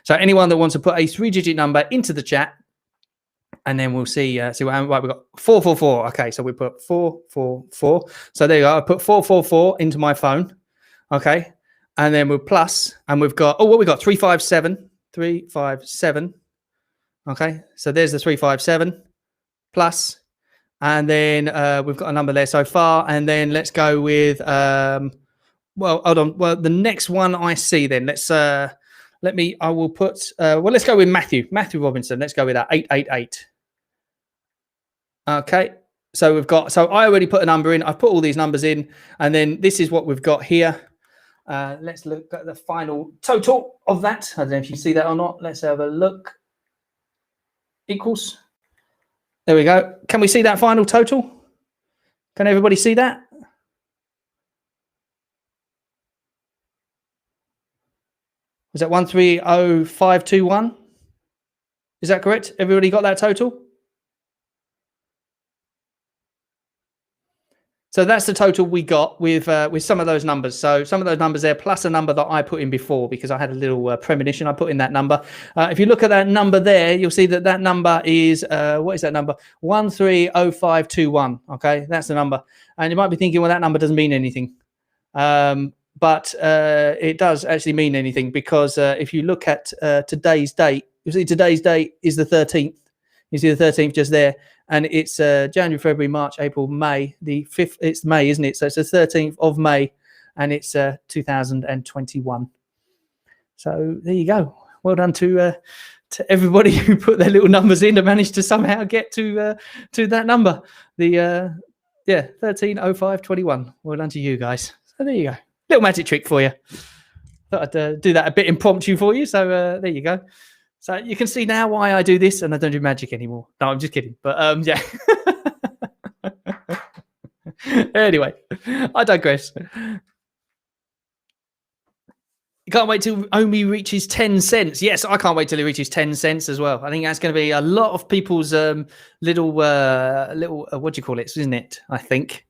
So anyone that wants to put a 3-digit number into the chat, and then we'll see what right, we've got 444. Okay, so we put 444. So there you go. I put 444 into my phone. Okay. And then we're plus, and we've got, what we got? 357. 357. Okay. So there's the 357 plus. And then we've got a number there so far. And then let's go with well, hold on. Well, the next one I see then. I will put let's go with Matthew Robinson. Let's go with that. 888. Okay. So I already put a number in. I've put all these numbers in, and then this is what we've got here. Let's look at the final total of that. I don't know if you see that or not. Let's have a look. Equals. There we go. Can we see that final total? Can everybody see that? Was that 130521? Is that correct? Everybody got that total? So that's the total we got with some of those numbers. So some of those numbers there, plus a number that I put in before, because I had a little premonition. I put in that number. If you look at that number there, you'll see that number is, what is that number? 130521. Okay, that's the number. And you might be thinking, well, that number doesn't mean anything. But it does actually mean anything, because if you look at today's date, you see today's date is the 13th. You see the 13th just there. And it's January, February, March, April, May. The 5th, it's May, isn't it? So it's the 13th of May, and it's 2021. So there you go. Well done to everybody who put their little numbers in and managed to somehow get to that number. The 130521. Well done to you guys. So there you go. Little magic trick for you. Thought I'd do that a bit impromptu for you. So there you go. So you can see now why I do this and I don't do magic anymore. No, I'm just kidding. But yeah. Anyway, I digress. You can't wait till Omi reaches 10 cents. Yes, I can't wait till it reaches 10 cents as well. I think that's going to be a lot of people's little what do you call it, isn't it? I think.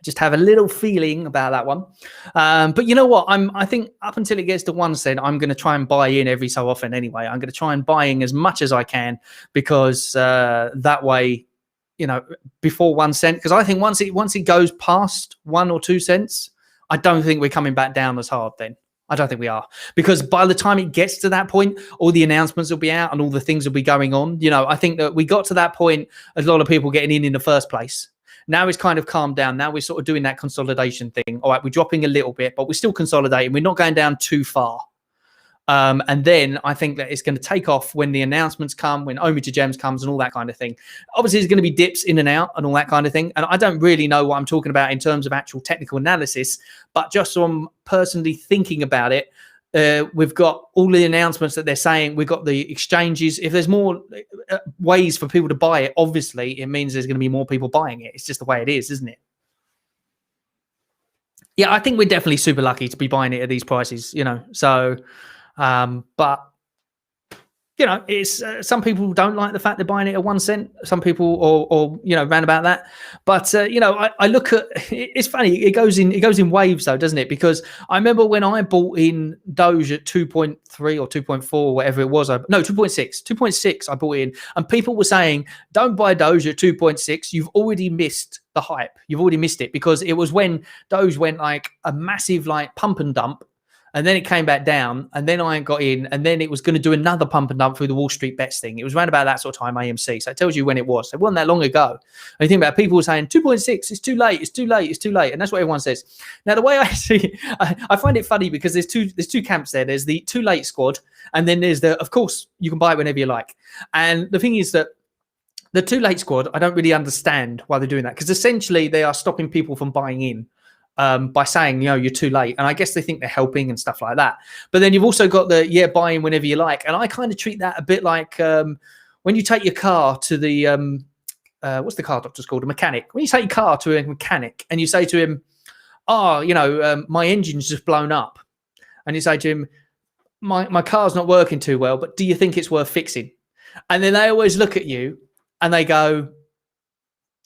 Just have a little feeling about that one. But you know what? I think up until it gets to 1 cent, I'm going to try and buy in every so often anyway. I'm going to try and buy in as much as I can, because that way, you know, before 1 cent, because I think once it goes past 1 or 2 cents, I don't think we're coming back down as hard then. I don't think we are, because by the time it gets to that point, all the announcements will be out and all the things will be going on. You know, I think that we got to that point, a lot of people getting in the first place. Now it's kind of calmed down. Now we're sort of doing that consolidation thing. All right, we're dropping a little bit, but we're still consolidating. We're not going down too far. And then I think that it's going to take off when the announcements come, when Omi to Gems comes and all that kind of thing. Obviously, there's going to be dips in and out and all that kind of thing. And I don't really know what I'm talking about in terms of actual technical analysis, but just from personally thinking about it, we've got all the announcements that they're saying. We've got the exchanges. If there's more ways for people to buy it, obviously it means there's going to be more people buying it. It's just the way it is, isn't it? Yeah, I think we're definitely super lucky to be buying it at these prices, you know. So, but you know, it's some people don't like the fact they're buying it at 1 cent. Some people, or you know, round about that. But you know, I look at it's funny. It goes in waves though, doesn't it? Because I remember when I bought in Doge at 2.3 or 2.4, or whatever it was. 2.6. I bought in, and people were saying, "Don't buy Doge at 2.6. You've already missed the hype. You've already missed it," because it was when Doge went like a massive like pump and dump. And then it came back down, and then I got in, and then it was going to do another pump and dump through the Wall Street Bets thing. It was around about that sort of time, AMC. So it tells you when it was. It wasn't that long ago. And you think about it, people were saying 2.6, it's too late, it's too late, it's too late. And that's what everyone says. Now, the way I see it, I find it funny because there's two camps there. There's the too late squad, and then there's the, of course, you can buy it whenever you like. And the thing is that the too late squad, I don't really understand why they're doing that, because essentially they are stopping people from buying in. By saying, you know, you're too late. And I guess they think they're helping and stuff like that. But then you've also got the, buy in whenever you like. And I kind of treat that a bit like when you take your car to the what's the car doctor's called? A mechanic. When you take your car to a mechanic and you say to him, oh, my engine's just blown up. And you say to him, my car's not working too well, but do you think it's worth fixing? And then they always look at you and they go,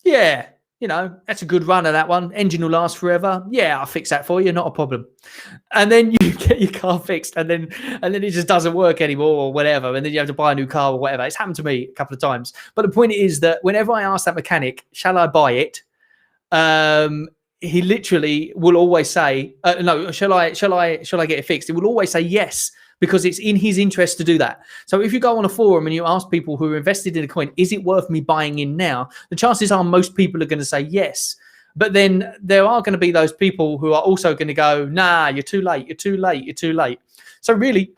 yeah, that's a good run of that one. Engine will last forever. Yeah, I'll fix that for you. Not a problem. And then you get your car fixed and then it just doesn't work anymore or whatever. And then you have to buy a new car or whatever. It's happened to me a couple of times. But the point is that whenever I ask that mechanic, shall I buy it? He literally will always say, no, shall I get it fixed? He will always say yes, because it's in his interest to do that. So if you go on a forum and you ask people who are invested in a coin, is it worth me buying in now? The chances are most people are going to say yes. But then there are going to be those people who are also going to go, nah, you're too late, you're too late, you're too late. So really,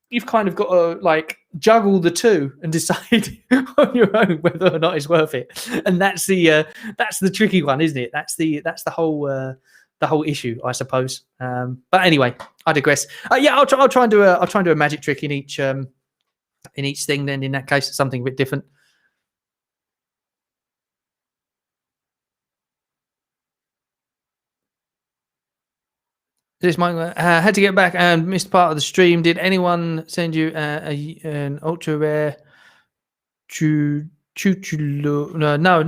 you've kind of got to juggle the two and decide on your own whether or not it's worth it. And that's the tricky one, isn't it? That's the whole issue, I suppose. But anyway, I digress. I'll try and do a magic trick in each thing. Then in that case, it's something a bit different. This might had to get back and missed part of the stream. Did anyone send you an ultra rare? No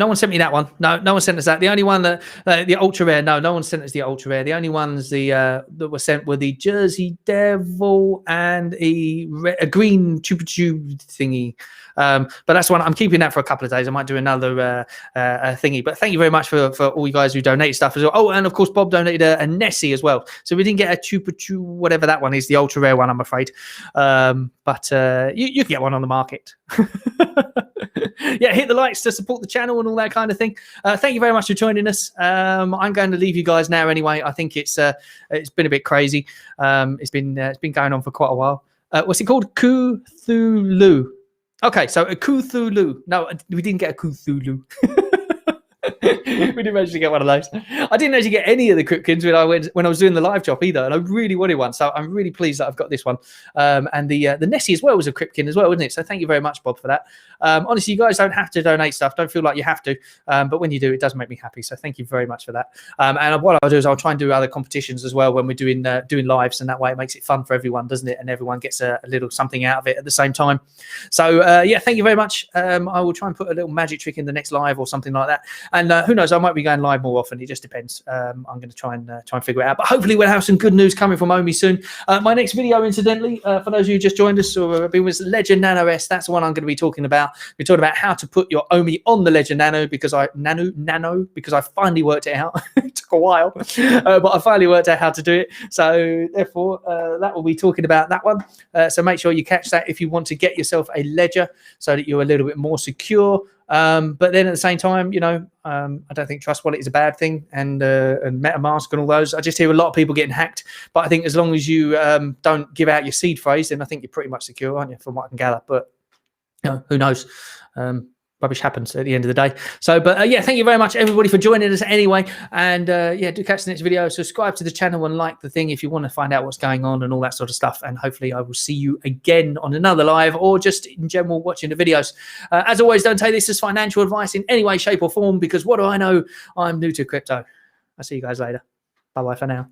one sent me that one. No one sent us that. The only one that the ultra rare. No one sent us the ultra rare. The only ones that were sent were the Jersey Devil and a green chupa thingy. But that's one I'm keeping that for a couple of days. I might do another thingy. But thank you very much for all you guys who donate stuff as well. Oh, and of course Bob donated a Nessie as well. So we didn't get a chupa whatever that one is, the ultra rare one, I'm afraid. But you can get one on the market. Yeah, hit the likes to support the channel and all that kind of thing. Thank you very much for joining us. I'm going to leave you guys now anyway. I think it's been a bit crazy. It's been going on for quite a while. What's it called? Cthulhu. Okay, so a Cthulhu. No, we didn't get a Cthulhu. We didn't manage to get one of those. I didn't actually get any of the Cryptkins when I was doing the live shop either, and I really wanted one. So I'm really pleased that I've got this one. And the Nessie as well was a Cryptkin as well, wasn't it? So thank you very much, Bob, for that. Honestly, you guys don't have to donate stuff. Don't feel like you have to. But when you do, it does make me happy. So thank you very much for that. And what I'll do is I'll try and do other competitions as well when we're doing lives, and that way it makes it fun for everyone, doesn't it? And everyone gets a little something out of it at the same time. So thank you very much. I will try and put a little magic trick in the next live or something like that. And who knows, I might be going live more often. It just depends. I'm going to try and figure it out. But hopefully we'll have some good news coming from Ecomi soon. My next video, incidentally, for those of you who just joined us or have been with Ledger Nano S, that's the one I'm going to be talking about. We're talking about how to put your Ecomi on the Ledger Nano because I finally worked it out. It took a while, but I finally worked out how to do it. So therefore, that will be talking about that one. So make sure you catch that if you want to get yourself a Ledger so that you're a little bit more secure. But then at the same time, I don't think Trust Wallet is a bad thing, and MetaMask and all those. I just hear a lot of people getting hacked, but I think as long as you don't give out your seed phrase, then I think you're pretty much secure, aren't you, from what I can gather? But who knows? Rubbish happens at the end of the day. So, but thank you very much, everybody, for joining us anyway. And do catch the next video. Subscribe to the channel and like the thing if you want to find out what's going on and all that sort of stuff. And hopefully I will see you again on another live or just in general watching the videos. As always, don't take this as financial advice in any way, shape or form, because what do I know? I'm new to crypto. I'll see you guys later. Bye-bye for now.